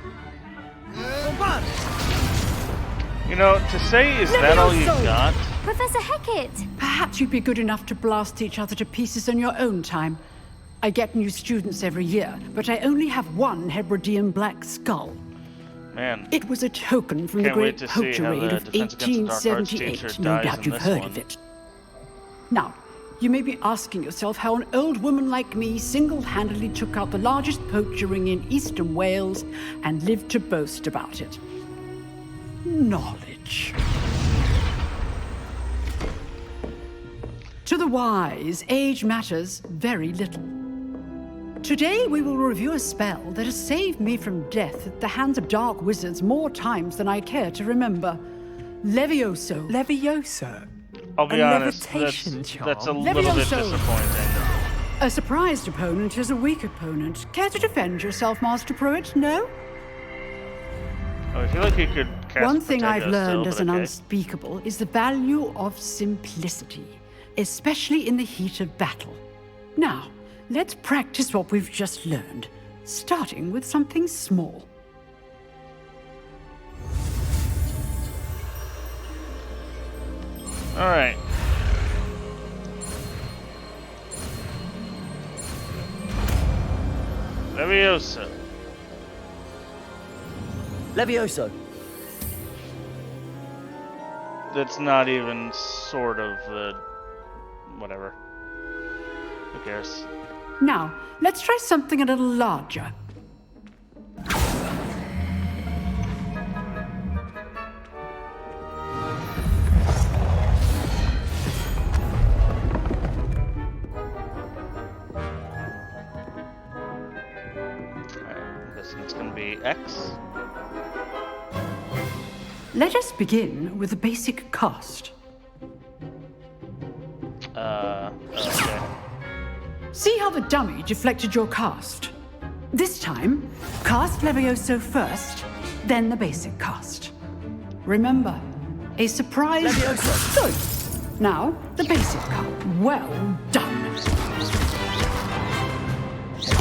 You know, to say, is that all you've got? Professor Hecat! Perhaps you'd be good enough to blast each other to pieces on your own time. I get new students every year, but I only have one Hebridean black skull. Man. It was a token from the great poacher raid of 1878. No doubt you've heard of it. Now, you may be asking yourself how an old woman like me single-handedly took out the largest poacher ring in eastern Wales and lived to boast about it. Knowledge. To the wise, age matters very little. Today we will review a spell that has saved me from death at the hands of dark wizards more times than I care to remember. Levioso. Levioso? I'll be honest, that's a little bit disappointing. A surprised opponent is a weak opponent. Care to defend yourself, Master Pruitt? No? Oh, I feel like you could cast One thing I've learned as an okay. unspeakable is the value of simplicity, especially in the heat of battle. Now, let's practice what we've just learned, starting with something small. All right. Levioso. Levioso. That's not even sort of the... whatever. Who cares? Now, let's try something a little larger. I'm guessing it's going to be X. Let us begin with the basic cast. Okay. See how the dummy deflected your cast? This time, cast Levioso first, then the basic cast. Remember, a surprise... Levioso! Good. Now, the basic cast. Well done.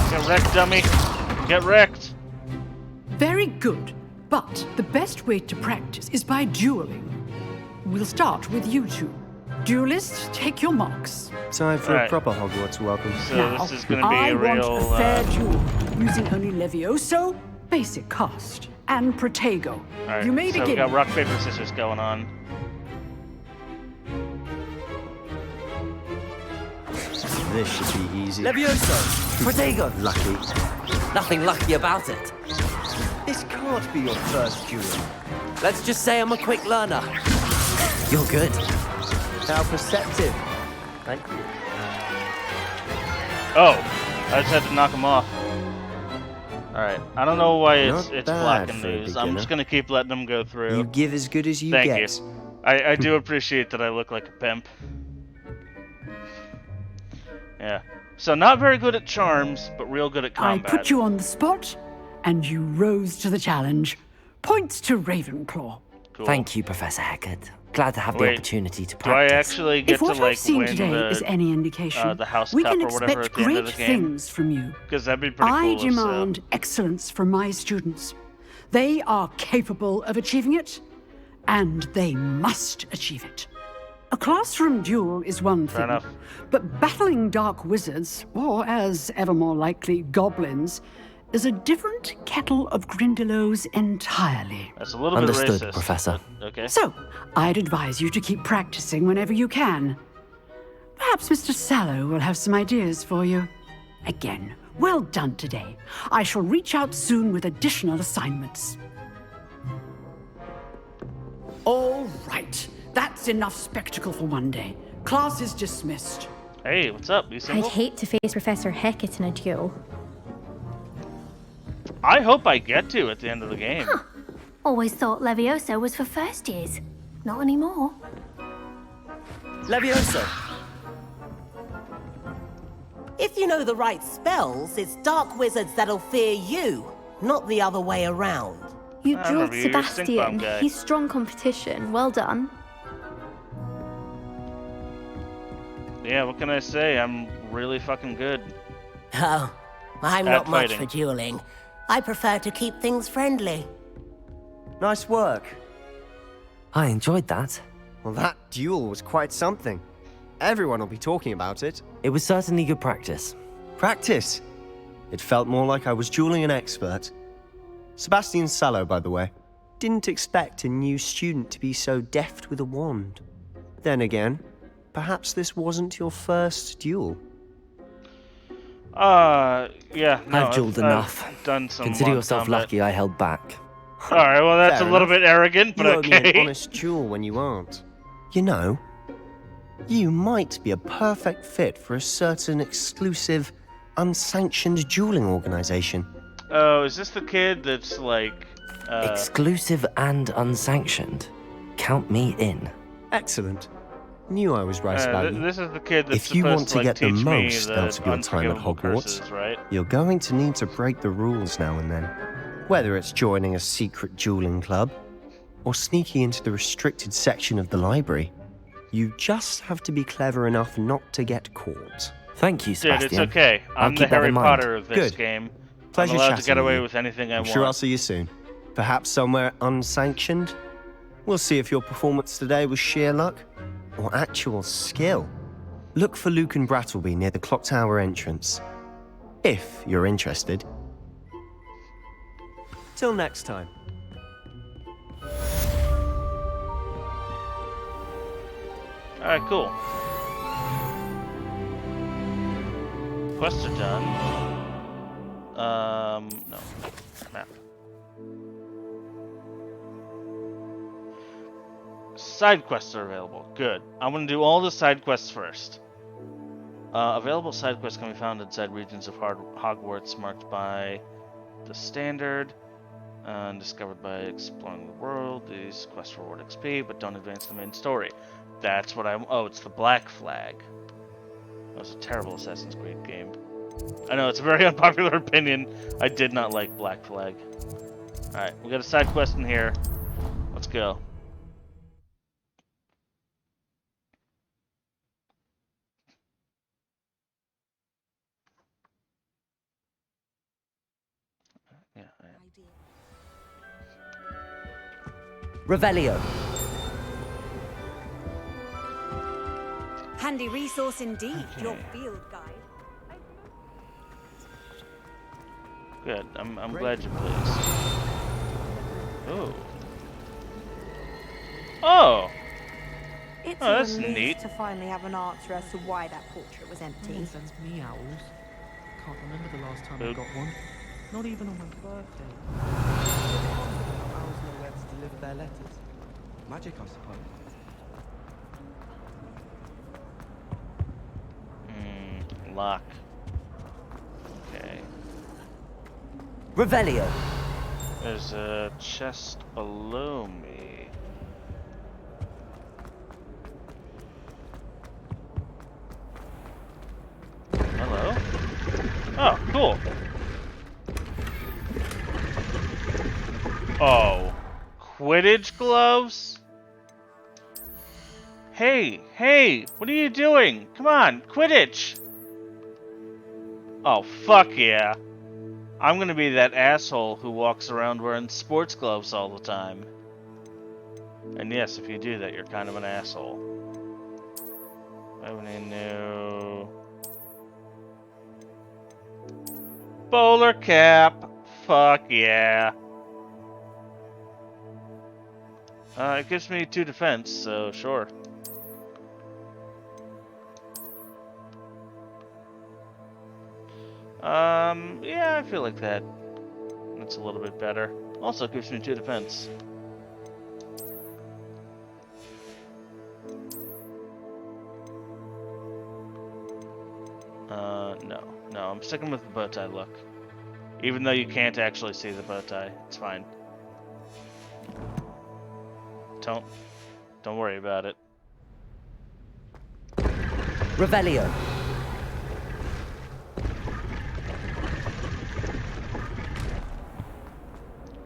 Get wrecked, dummy. Get wrecked. Very good. But the best way to practice is by dueling. We'll start with you two. Duelists, take your marks. Time for a proper Hogwarts welcome. So now, this is going to be I a real... want a fair duel, using only Levioso, basic cast, and Protego. Alright, You may so begin. we got rock, paper, scissors going on. This should be easy. Levioso! Protego! Lucky. Nothing lucky about it. This can't be your first duel. Let's just say I'm a quick learner. You're good. How perceptive. Thank you. Oh, I just had to knock him off. Alright, I don't know why it's black and news. I'm just gonna keep letting them go through. You give as good as you Thank get. you. I do appreciate that I look like a pimp. Yeah. So not very good at charms, but real good at combat. I put you on the spot, and you rose to the challenge. Points to Ravenclaw. Cool. Thank you, Professor Hecat. Glad to have the opportunity to Do I practice. actually get If what to like I've seen win today the, is any indication, the house we cup can or whatever expect at the end great of the game? things from you. Because that'd be pretty cool. I demand excellence from my students. They are capable of achieving it, and they must achieve it. A classroom duel is one thing, enough. but battling dark wizards, or as ever more likely, goblins, is a different kettle of Grindylows entirely. That's a little Understood, bit racist. Professor. Okay. So, I'd advise you to keep practicing whenever you can. Perhaps Mr. Sallow will have some ideas for you. Again, well done today. I shall reach out soon with additional assignments. All right. That's enough spectacle for one day. Class is dismissed. Hey, what's up? You I'd single? hate to face Professor Hecat in a duel. I hope I get to at the end of the game. Huh. Always thought Levioso was for first years. Not anymore. Levioso! If you know the right spells, it's dark wizards that'll fear you, not the other way around. You I drilled remember you, you're a stink bomb Sebastian. guy. He's strong competition. Well done. Yeah, what can I say? I'm really fucking good. Oh, I'm At not much fighting. for dueling. I prefer to keep things friendly. Nice work. I enjoyed that. Well, that duel was quite something. Everyone will be talking about it. It was certainly good practice. Practice? It felt more like I was dueling an expert. Sebastian Sallow, by the way. Didn't expect a new student to be so deft with a wand. Then again, perhaps this wasn't your first duel. Yeah, no, I've dueled enough. I've done some Consider long yourself combat. lucky I held back. Alright, well that's Fair a little enough. bit arrogant, but you owe me an okay. honest duel when you aren't. You know, you might be a perfect fit for a certain exclusive, unsanctioned dueling organization. Oh, is this the kid that's like, Exclusive and unsanctioned. Count me in. Excellent. Knew I was right about you. this is the kid that's If you supposed want to to like, get the teach me most the out of your time at unforgivable Hogwarts, curses, right? you're going to need to break the rules now and then. Whether it's joining a secret dueling club, or sneaking into the restricted section of the library, you just have to be clever enough not to get caught. Thank you, Dude, Sebastian. it's okay. I'll I'm the keep that Harry in mind. Potter of this Good. game. Pleasure I'm allowed to chatting get with away you. with anything I I'm want. sure I'll see you soon. Perhaps somewhere unsanctioned? We'll see if your performance today was sheer luck or actual skill. Look for Luke and Brattleby near the clock tower entrance. If you're interested. Till next time. Alright, cool. Quests are done. No. Map. Side quests are available. Good. I'm gonna do all the side quests first. Available side quests can be found inside regions of Hogwarts marked by the standard and discovered by exploring the world. These quests reward XP but don't advance the main story. That's what I'm. Oh, it's the Black Flag. That was a terrible Assassin's Creed game. I know, it's a very unpopular opinion. I did not like Black Flag. Alright, we got a side quest in here. Let's go. Yeah. Revelio. Handy resource indeed, your field guide. Good. I'm glad you're pleased. Oh. Oh. It's Oh, that's a relief neat. to finally have an answer as to why that portrait was empty. Who sends me owls? Can't remember the last time I Who? got one. Not even on my birthday. Owls know where to deliver their letters. Magic, I suppose. Lock. Okay. Revelio. There's a chest below me. Hello? Oh, cool. Oh. Quidditch gloves? Hey, what are you doing? Come on, Quidditch! Oh, fuck yeah. I'm gonna be that asshole who walks around wearing sports gloves all the time. And yes, if you do that, you're kind of an asshole. Opening new... Bowler cap! Fuck yeah. It gives me 2 defense, so sure. Yeah, I feel like that's a little bit better. Also gives me 2 defense. No, I'm sticking with the bow tie look. Even though you can't actually see the bow tie, it's fine. Don't worry about it. Revelio.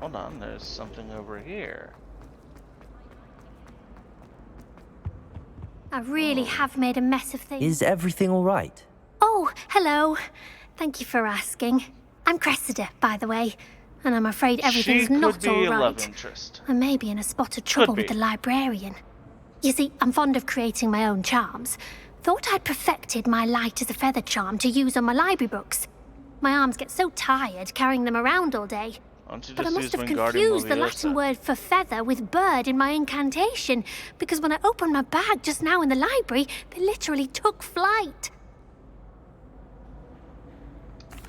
Hold on, there's something over here. I really have made a mess of things. Is everything all right? Oh, hello. Thank you for asking. I'm Cressida, by the way, and I'm afraid everything's not all right. I may be in a spot of trouble with the librarian. You see, I'm fond of creating my own charms. Thought I'd perfected my light as a feather charm to use on my library books. My arms get so tired carrying them around all day. But I must have confused the Latin word for feather with bird in my incantation, because when I opened my bag just now in the library, they literally took flight.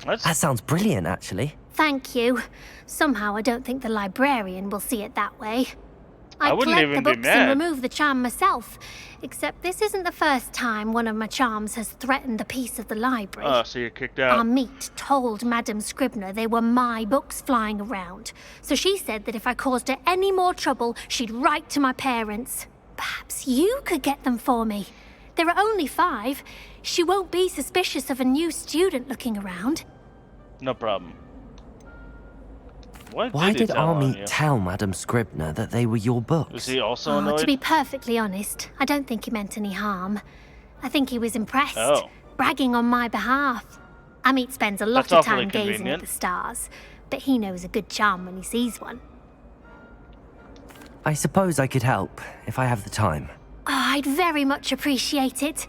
That sounds brilliant, actually. Thank you. Somehow I don't think the librarian will see it that way. I I'd wouldn't collect even the be books mad. and remove the charm myself, except this isn't the first time one of my charms has threatened the peace of the library. Oh, so you're kicked out. Our meet told Madame Scribner they were my books flying around, so she said that if I caused her any more trouble, she'd write to my parents. Perhaps you could get them for me. There are only 5. She won't be suspicious of a new student looking around. No problem. Why did Army tell Madame Scribner that they were your books? Was he also annoyed? To be perfectly honest, I don't think he meant any harm. I think he was impressed, bragging on my behalf. Amit spends a lot of time gazing at the stars, but he knows a good charm when he sees one. I suppose I could help, if I have the time. Oh, I'd very much appreciate it.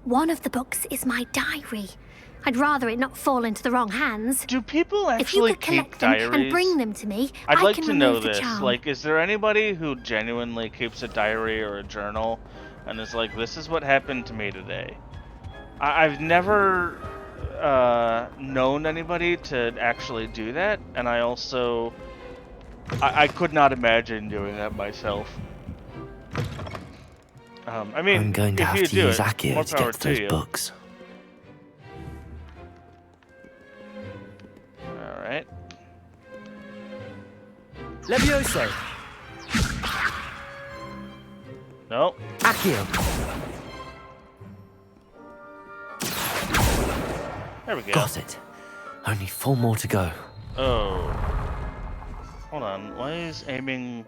One of the books is my diary. I'd rather it not fall into the wrong hands. Do people actually if you could collect them and bring them to me, I'd like can to know remove the this. charm. Like, is there anybody who genuinely keeps a diary or a journal and is like, this is what happened to me today? I've never known anybody to actually do that, and I also... I could not imagine doing that myself. I mean, I'm going to if have you to do use it, Accio more to power get to those you. books. Alright. Levioso! No. Accio! There we go. Got it. Only 4 more to go. Oh. Hold on. Why is aiming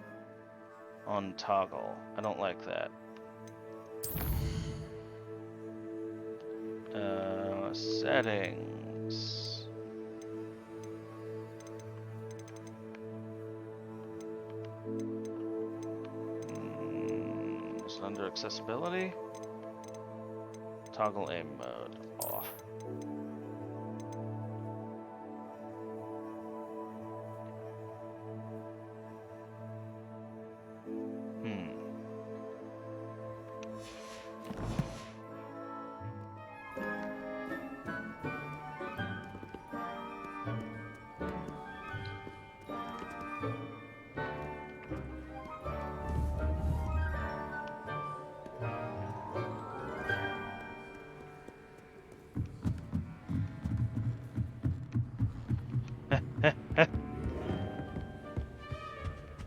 on toggle? I don't like that. Settings. Is it under accessibility? Toggle aim mode off.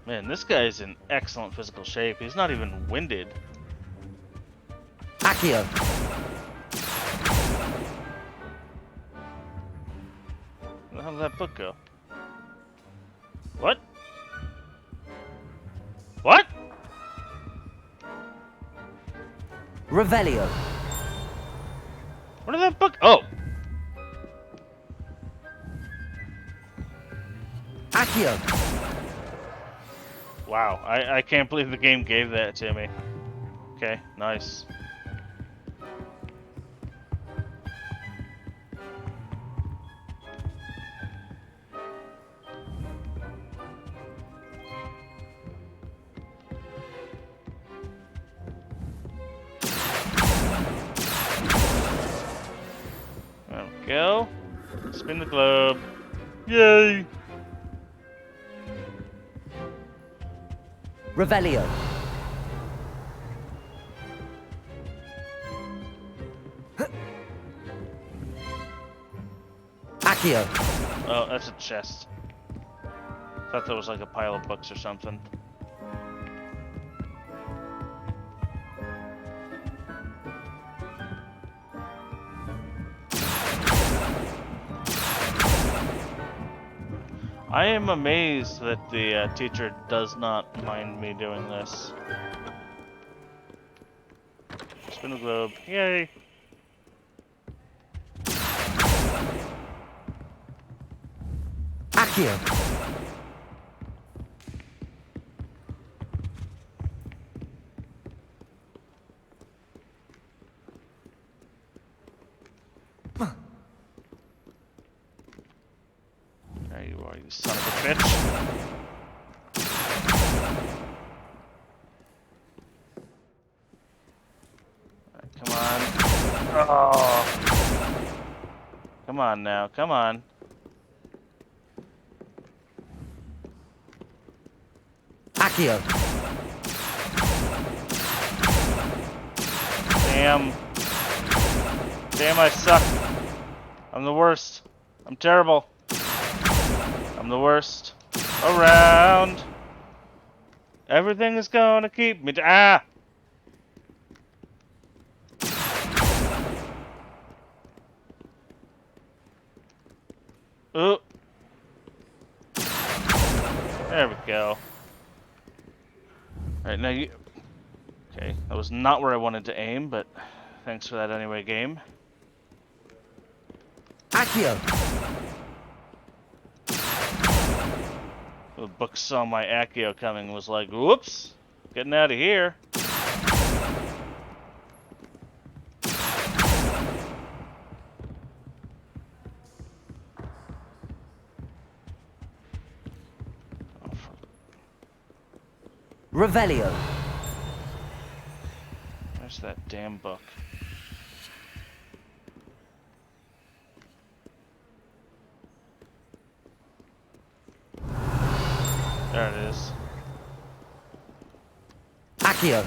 Man, this guy's in excellent physical shape. He's not even winded. Accio! Where the hell did that book go? What? What? Revelio! Where did that book? Oh! Accio! Wow, I can't believe the game gave that to me. Okay, nice. There we go. Spin the globe. Yay! Revelio! Accio! Oh, that's a chest. Thought there was like a pile of books or something. I am amazed that the teacher does not mind me doing this. Spin the globe. Yay! Accio. There you are, you son of a bitch. Right, come on. Oh. Come on now, come on. Accio. Damn. Damn, I suck. I'm the worst. I'm terrible. I'm the worst around. Everything is gonna keep me ah! Ooh. There we go. Alright, now you... Okay, that was not where I wanted to aim, but thanks for that anyway, game. Accio. The book saw my Accio coming and was like, whoops, getting out of here. Revelio. Where's that damn book? There it is. Accio.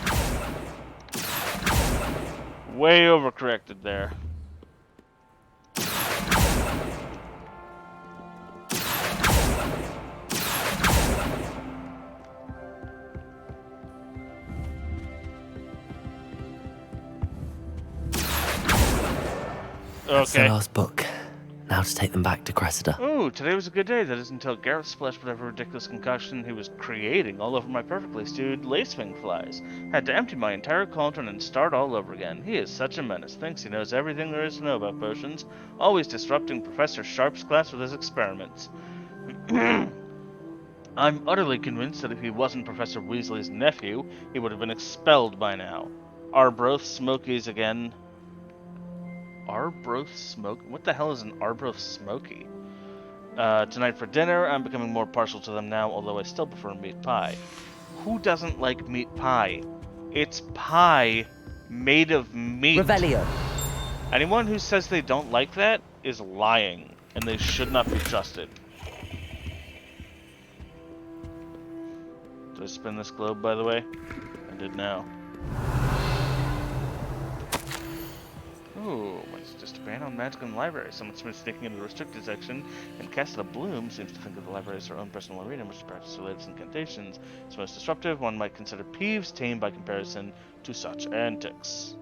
Way overcorrected there. That's the Okay. last book. Now to take them back to Cressida. Ooh, today was a good day. That is until Garrett splashed whatever ridiculous concoction he was creating all over my perfectly stewed lacewing flies. Had to empty my entire cauldron and start all over again. He is such a menace. Thinks he knows everything there is to know about potions. Always disrupting Professor Sharp's class with his experiments. I'm utterly convinced that if he wasn't Professor Weasley's nephew, he would have been expelled by now. Arbroath Smokies again. Arbroath Smoke? What the hell is an Arbroath Smoky? Tonight for dinner, I'm becoming more partial to them now, although I still prefer meat pie. Who doesn't like meat pie? It's pie made of meat. Revelio. Anyone who says they don't like that is lying, and they should not be trusted. Did I spin this globe, by the way? I did now. Ooh, what's just a ban on magic in the library? Someone's been sneaking into the restricted section, and Castle Bloom seems to think of the library as her own personal arena, which practices her latest incantations. It's most disruptive. One might consider Peeves tame by comparison to such antics.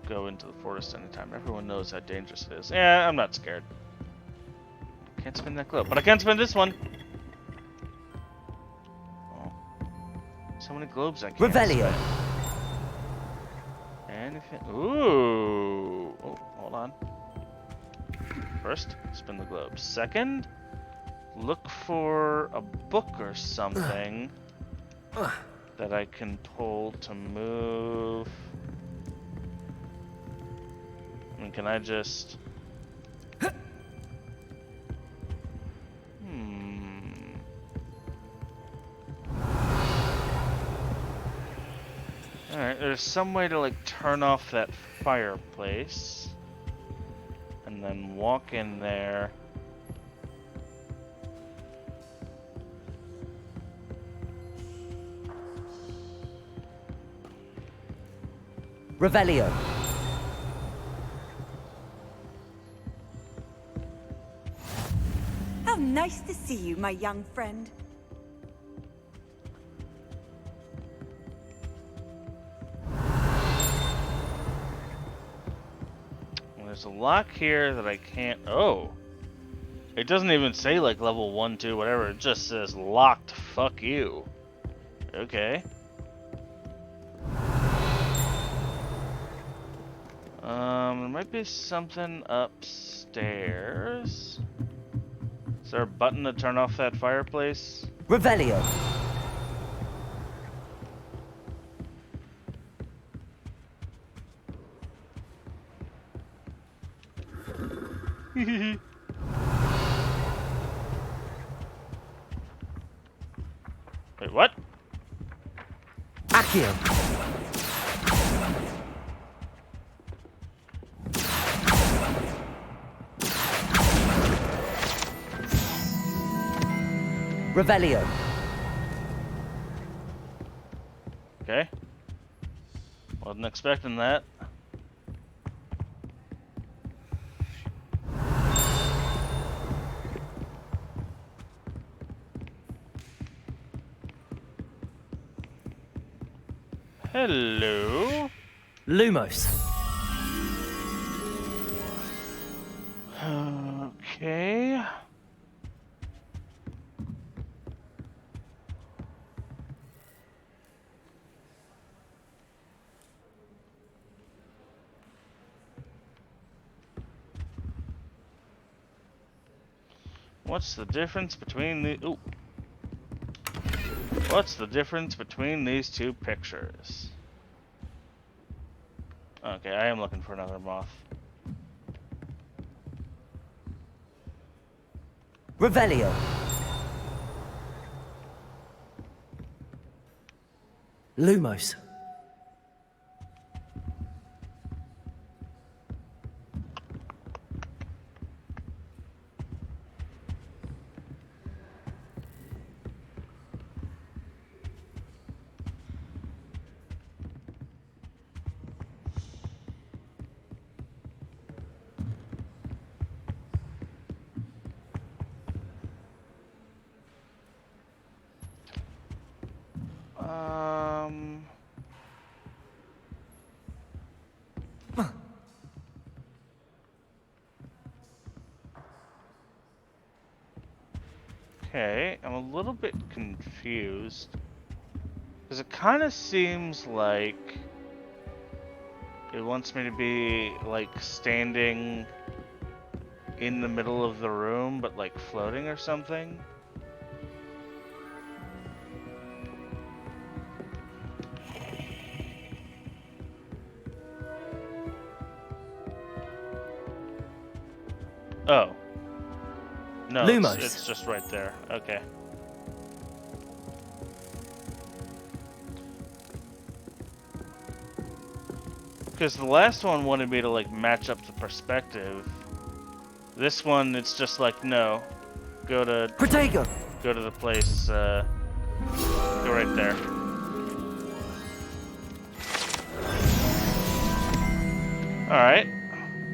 Go into the forest anytime. Everyone knows how dangerous it is. Yeah, I'm not scared. Can't spin that globe, but I can spin this one. Oh. So many globes I can't Revelio. spin. Anything? Ooh. Oh, hold on. First, spin the globe. Second, look for a book or something that I can pull to move. I mean, can I just... Alright, there's some way to like turn off that fireplace and then walk in there. Revelio. How nice to see you, my young friend. There's a lock here that I can't... Oh! It doesn't even say like level 1, 2, whatever. It just says locked. Fuck you. Okay. There might be something upstairs. Is there a button to turn off that fireplace? Revelio. Wait, what? Accio. Revelio. Okay. Wasn't expecting that. Hello. Lumos. Okay. What's the difference between the... Ooh. What's the difference between these two pictures? Okay, I am looking for another moth. Revelio. Lumos. Okay, I'm a little bit confused. Because it kind of seems like it wants me to be, like, standing in the middle of the room, but, like, floating or something. Oh. No, it's just right there. Okay. Because the last one wanted me to, like, match up the perspective. This one, it's just like, no. Go to... Protego! Go to the place, go right there. Alright.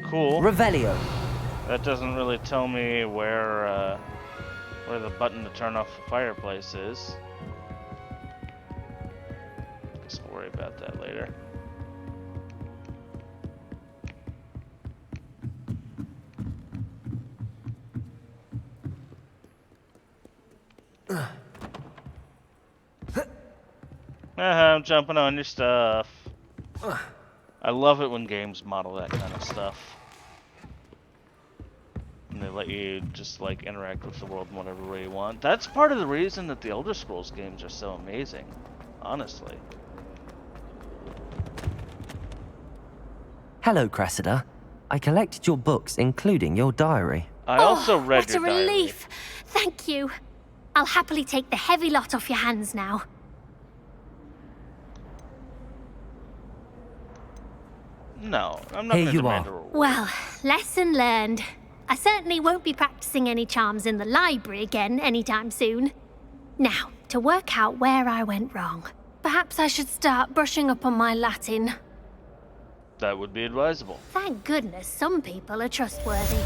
Cool. Revelio. That doesn't really tell me where the button to turn off the fireplace is. Guess we'll worry about that later. I'm jumping on your stuff. I love it when games model that kind of stuff. And they let you just, like, interact with the world in whatever way you want. That's part of the reason that the Elder Scrolls games are so amazing, honestly. Hello, Cressida. I collected your books, including your diary. I also read your diary. What a relief! Thank you. I'll happily take the heavy lot off your hands now. No, I'm not going to demand a reward. Well, lesson learned. I certainly won't be practicing any charms in the library again anytime soon. Now, to work out where I went wrong. Perhaps I should start brushing up on my Latin. That would be advisable. Thank goodness some people are trustworthy.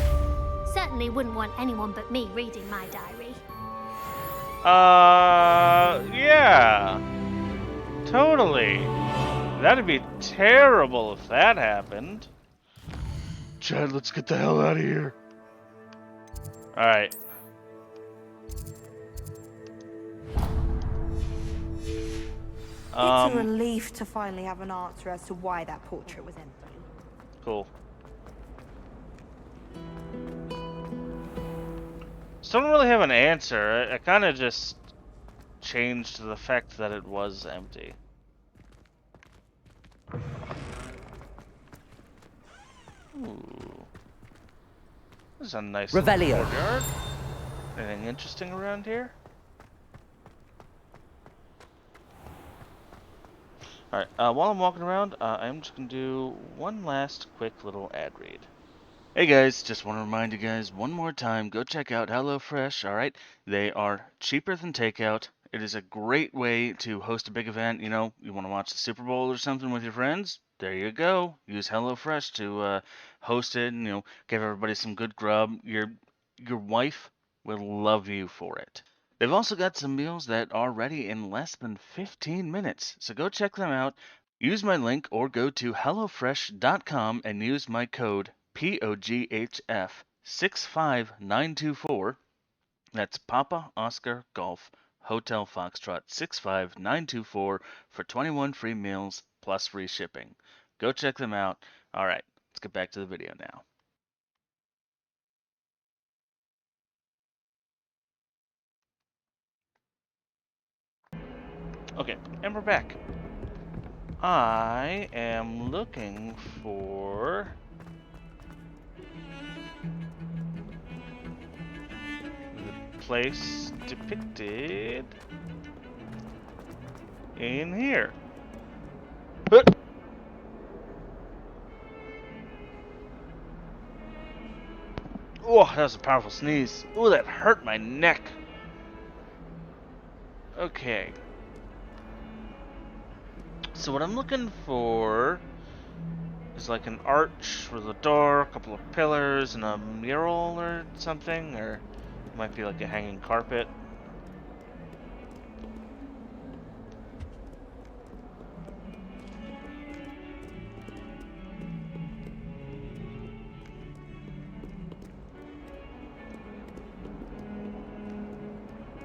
Certainly wouldn't want anyone but me reading my diary. Yeah. Totally. That'd be terrible if that happened. Chad, let's get the hell out of here. Alright. It's a relief to finally have an answer as to why that portrait was empty. Cool. Still don't really have an answer. I kind of just changed the fact that it was empty. Ooh. This is a nice Revelio. little courtyard. Anything interesting around here? Alright, while I'm walking around, I'm just going to do one last quick little ad read. Hey guys, just want to remind you guys one more time, go check out HelloFresh, alright? They are cheaper than takeout. It is a great way to host a big event. You know, you want to watch the Super Bowl or something with your friends? There you go. Use HelloFresh to host it and, you know, give everybody some good grub. Your wife will love you for it. They've also got some meals that are ready in less than 15 minutes, so go check them out. Use my link or go to HelloFresh.com and use my code POGHF 65924. That's Papa Oscar Golf Hotel Foxtrot 65924 for 21 free meals plus free shipping. Go check them out. All right, let's get back to the video now. Okay, and we're back. I am looking for the place depicted in here. Oh, that was a powerful sneeze. Oh, that hurt my neck. Okay. So what I'm looking for is like an arch with a door, a couple of pillars, and a mural or something, or it might be like a hanging carpet.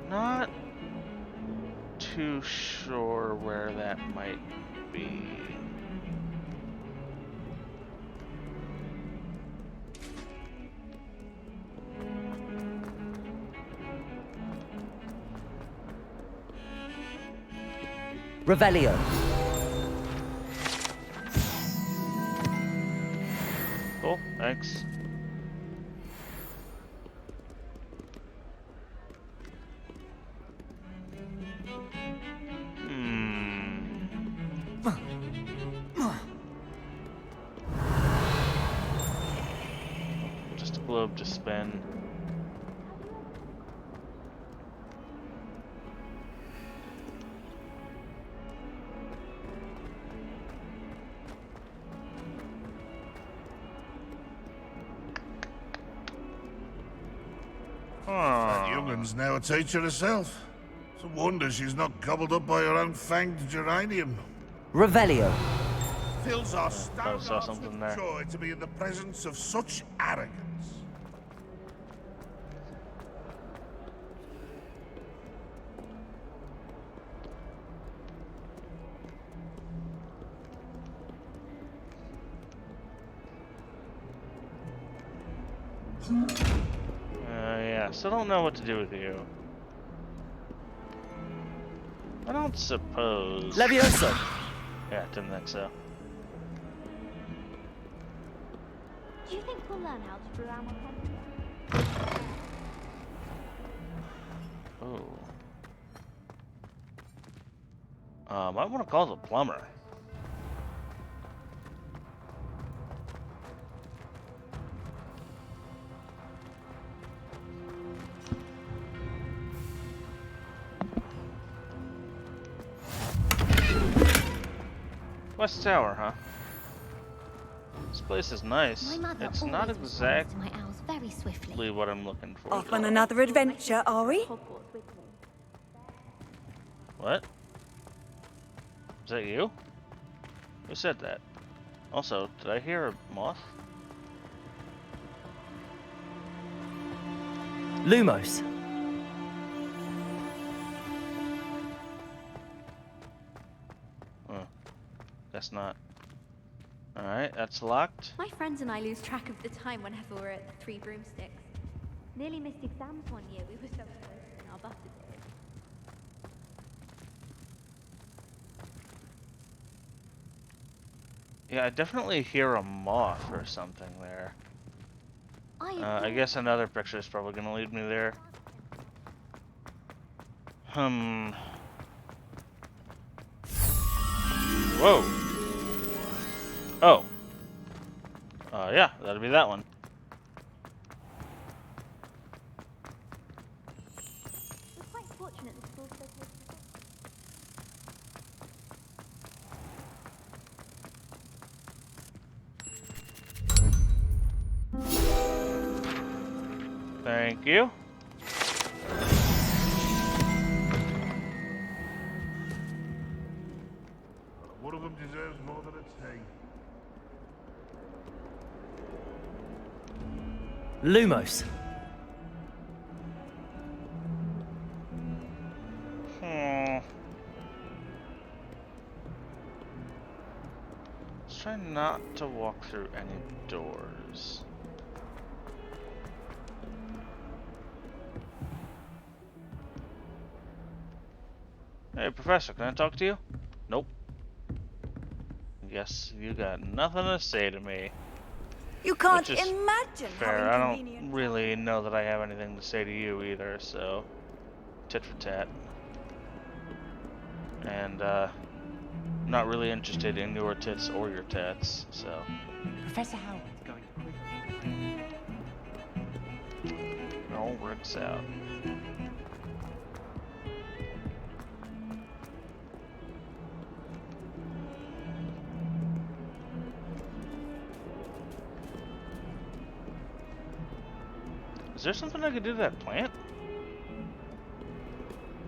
Not too sure where that might be. Revelio. Cool, thanks. Just a globe to spin. That youngun's now a teacher herself. It's a wonder she's not gobbled up by her own fanged geranium. Revelio. Fills our stout hearts with joy to be in the presence of such arrogance. Yeah, still don't know what to do with you. I don't suppose... Levioso! Yeah, didn't think so. Do you think we'll learn how to draw our Oh. I want to call the plumber. West Tower, huh? This place is nice. It's not exactly what I'm looking for. Off on another adventure, are we? What? Is that you? Who said that? Also, did I hear a moth? Lumos. Oh, guess not. Alright, that's locked. My friends and I lose track of the time whenever we're at the Three Broomsticks. Nearly missed exams one year. We were so close in our buses. Yeah, I definitely hear a moth or something there. I guess another picture is probably gonna lead me there. Whoa. Oh. Yeah, that'll be that one. We're quite fortunate the school's so close. Thank you. One of them deserves more than its hay. Lumos. Let's try not to walk through any doors. Hey, Professor, can I talk to you? Nope. Guess you got nothing to say to me. You can't imagine fair. how I don't really know that I have anything to say to you either, so tit for tat. And not really interested in your tits or your tats, so. Professor Howard's going to quiz. It all works out. Is there something I could do to that plant?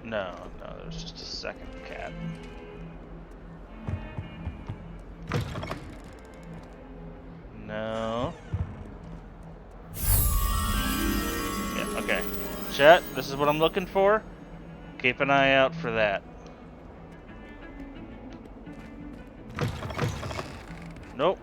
No, there's just a second cat. No. Yeah, okay. Chat, this is what I'm looking for. Keep an eye out for that. Nope.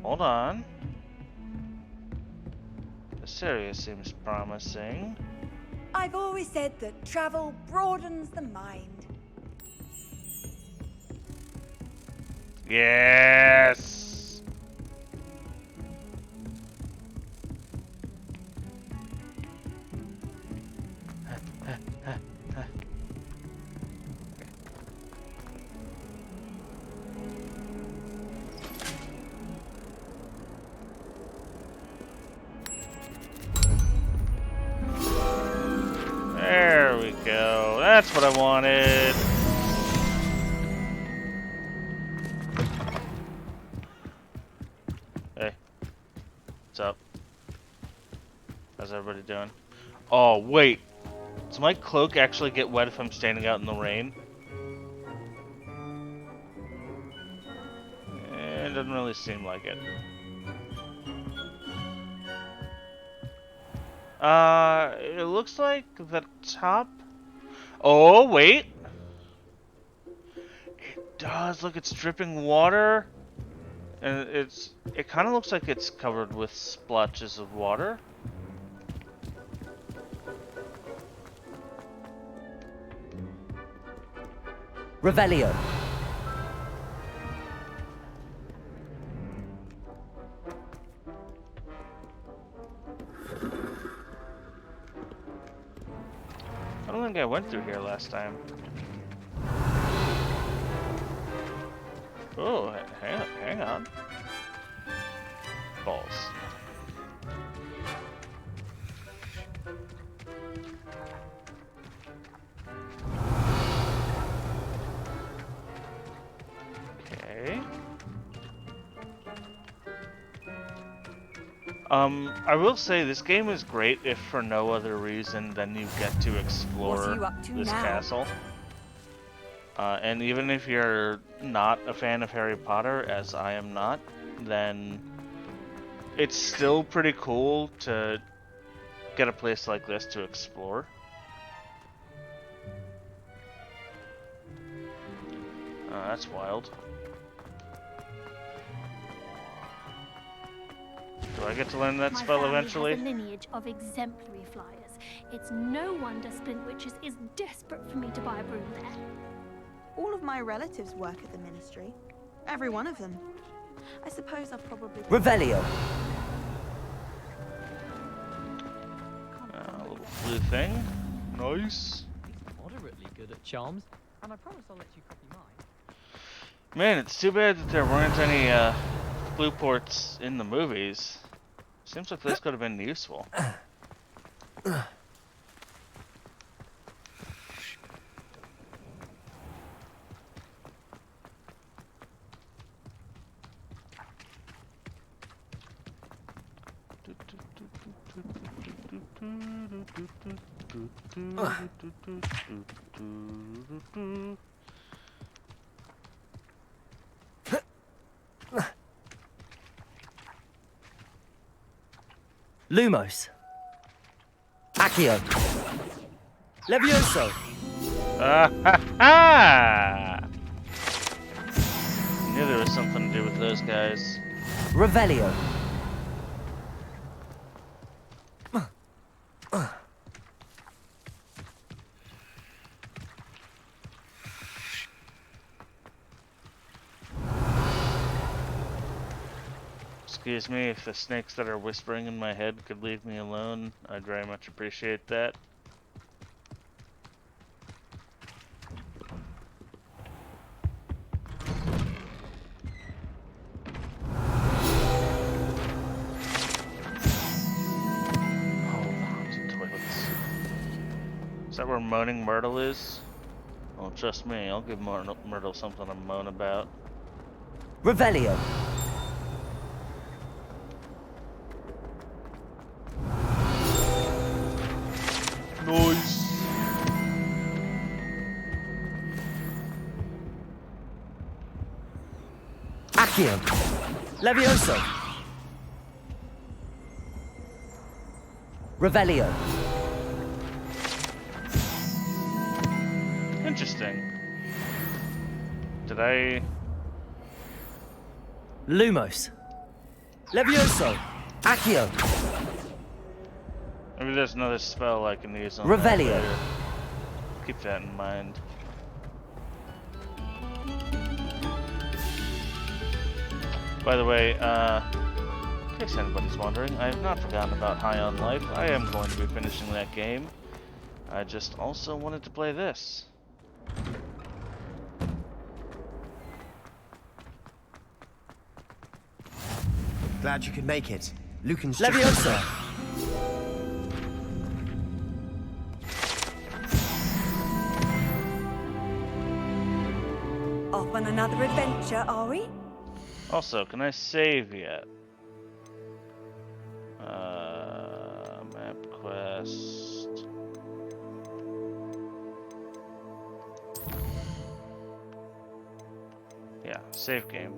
Hold on. This area seems promising. I've always said that travel broadens the mind. Yes. There we go. That's what I wanted. Hey. What's up? How's everybody doing? Oh, wait. Does my cloak actually get wet if I'm standing out in the rain? It doesn't really seem like it. It looks like the top. Oh, wait. It does. Look, it's dripping water. And it kind of looks like it's covered with splotches of water. Revelio. I don't think I went through here last time. Oh, hang on. Balls. I will say this game is great if for no other reason than you get to explore this castle. And even if you're not a fan of Harry Potter, as I am not, then it's still pretty cool to get a place like this to explore. That's wild. Do I get to learn that spell eventually? My family has a lineage of exemplary flyers. It's no wonder Splint Witches is desperate for me to buy a broom there. All of my relatives work at the ministry. Every one of them. I suppose I'll probably... Revelio. A little blue thing. Nice. Moderately good at charms, and I promise I'll let you copy mine. Man, it's too bad that there weren't any blue ports in the movies. Seems like this could have been useful. Lumos. Accio. Levioso. Knew there was something to do with those guys. Revelio. Excuse me, if the snakes that are whispering in my head could leave me alone, I'd very much appreciate that. Is that where Moaning Myrtle is? Oh, trust me, I'll give Myrtle something to moan about. Revelio. Nice. Accio. Levioso. Revelio. Interesting. Did I... Lumos. Levioso. Accio. Maybe there's another spell I can use on Revelio. that later. Keep that in mind. By the way, in case anybody's wondering, I have not forgotten about High on Life. I am going to be finishing that game. I just also wanted to play this. Glad you could make it. Lucan's Leviosa. Off on another adventure, are we? Also, can I save yet? Map quest. Yeah, save game.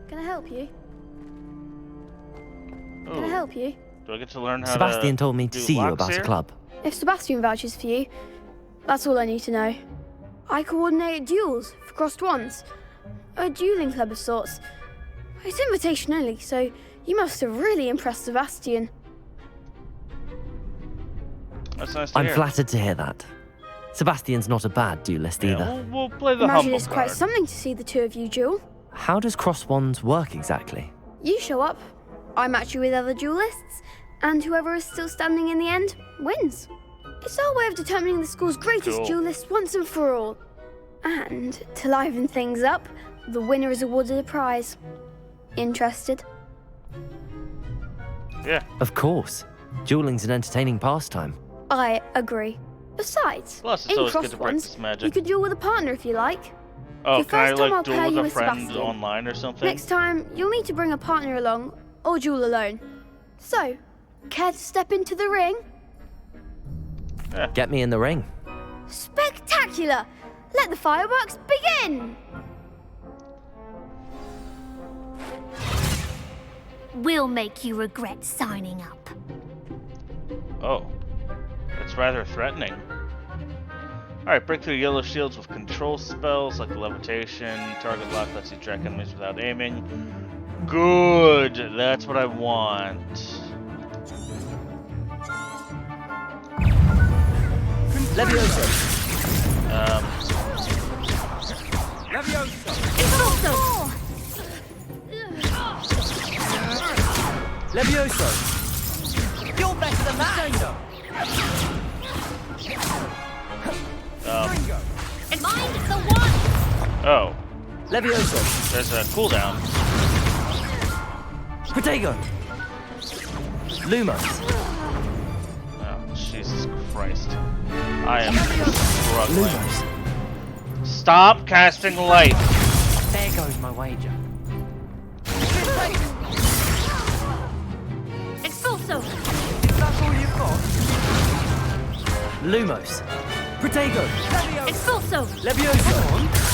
Can I help you? Ooh. Can I help you? Do I get to learn how Sebastian to told me to see you about here? a club. If Sebastian vouches for you, that's all I need to know. I coordinate duels for crossed wands. A dueling club of sorts. It's invitation only, so you must have really impressed Sebastian. That's nice to I'm hear. flattered to hear that. Sebastian's not a bad duelist either. We'll play the Imagine humble it's quite card. something to see the two of you duel. How does cross wands work exactly? You show up, I match you with other duelists, and whoever is still standing in the end wins. It's our way of determining the school's greatest Cool. duelist once and for all. And to liven things up, the winner is awarded a prize. Interested? Yeah. Of course. Dueling's an entertaining pastime. I agree. Besides, Plus, it's in always good crossed to ones, practice magic. you could duel with a partner if you like. Oh, Your can I first time I'll like duel pair with you a with friend Sebastian. online or something? Next time, you'll need to bring a partner along, or duel alone. So, care to step into the ring? Yeah. Get me in the ring. Spectacular! Let the fireworks begin! We'll make you regret signing up. Oh, that's rather threatening. Alright, break through yellow shields with control spells like levitation. Target lock lets you track enemies without aiming. Good! That's what I want. Levioso. Levioso. Levioso. You're better than that. Mind the one. Oh. Levioso. There's a cooldown. Protego. Lumos. Oh, Jesus Christ. I am struggling. Lumos. Stop casting light. There goes my wager. Expulso. That's all you've got? Lumos. Protego. Expulso. Levioso.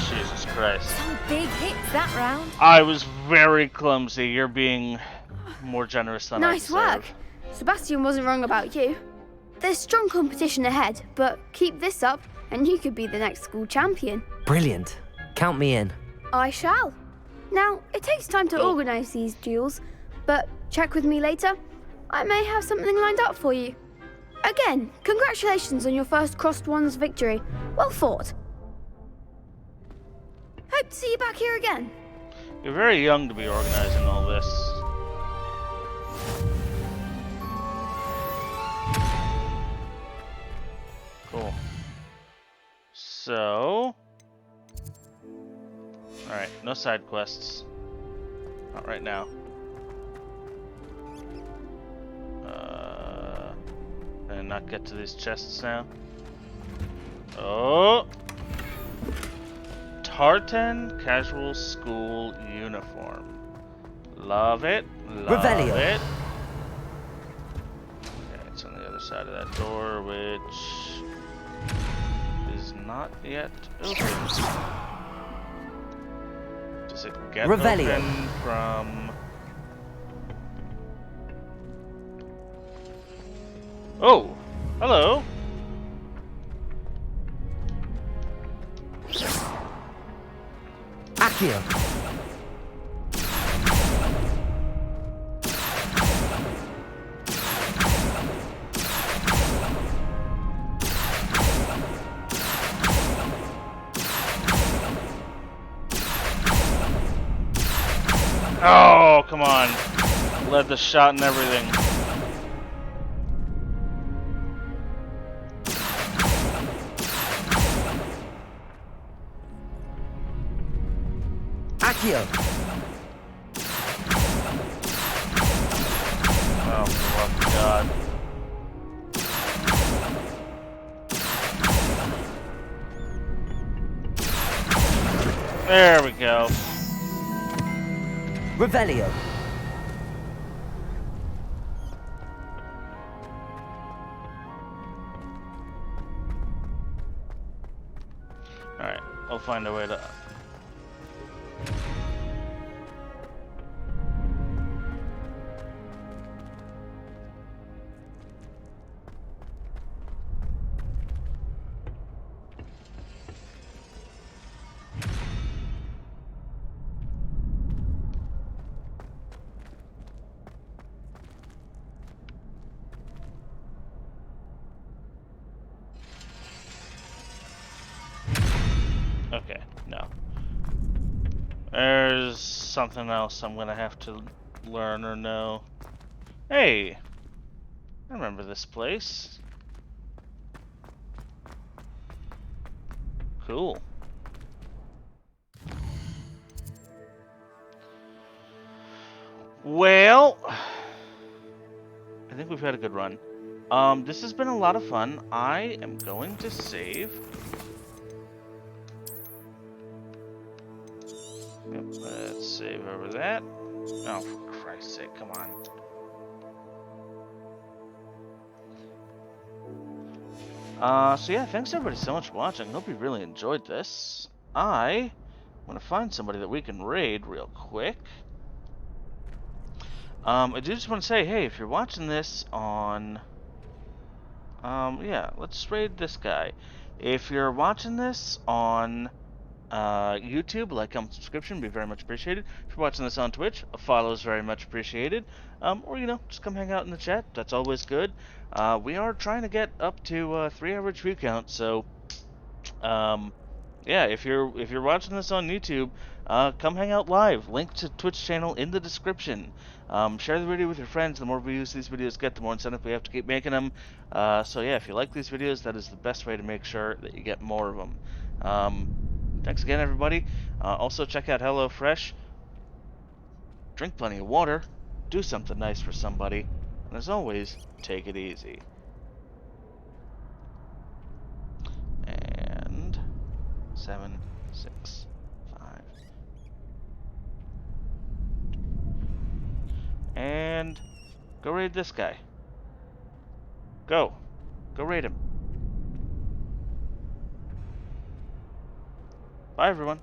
Jesus Christ. Some big hits that round. I was very clumsy. You're being more generous than I Nice deserve. work. Sebastian wasn't wrong about you. There's strong competition ahead, but keep this up and you could be the next school champion. Brilliant. Count me in. I shall. Now, it takes time to organise these duels, but check with me later. I may have something lined up for you. Again, congratulations on your first Crossed Ones victory. Well fought. Hope to see you back here again. You're very young to be organizing all this. Cool. So... Alright, no side quests. Not right now. And not get to these chests now. Oh! Tartan casual school uniform. Love it. Love Revelio. it. Okay, it's on the other side of that door, which is not yet open. Does it get Revelio. open from... Oh! Hello! Accio. Oh, come on. Led the shot and everything. Accio. Oh, for love of God. There we go. Revelio. Alright, I'll find a way to... Okay, no. There's something else I'm gonna have to learn or know. Hey! I remember this place. Cool. Well, I think we've had a good run. This has been a lot of fun. I am going to save. Yep, let's save over that. Oh, for Christ's sake, come on. So yeah, thanks everybody so much for watching. Hope you really enjoyed this. I want to find somebody that we can raid real quick. I do just want to say, hey, if you're watching this on... yeah, let's raid this guy. If you're watching this on YouTube, like, comment, subscription would be very much appreciated. If you're watching this on Twitch, a follow is very much appreciated. Or, you know, just come hang out in the chat. That's always good. We are trying to get up to 3 average view count, so... yeah, if you're watching this on YouTube, come hang out live. Link to Twitch channel in the description. Share the video with your friends. The more views these videos get, the more incentive we have to keep making them. So yeah, if you like these videos, that is the best way to make sure that you get more of them. Thanks again, everybody. Also, check out HelloFresh. Drink plenty of water. Do something nice for somebody. And as always, take it easy. And 7, 6, 5. And go raid this guy. Go raid him. Bye, everyone.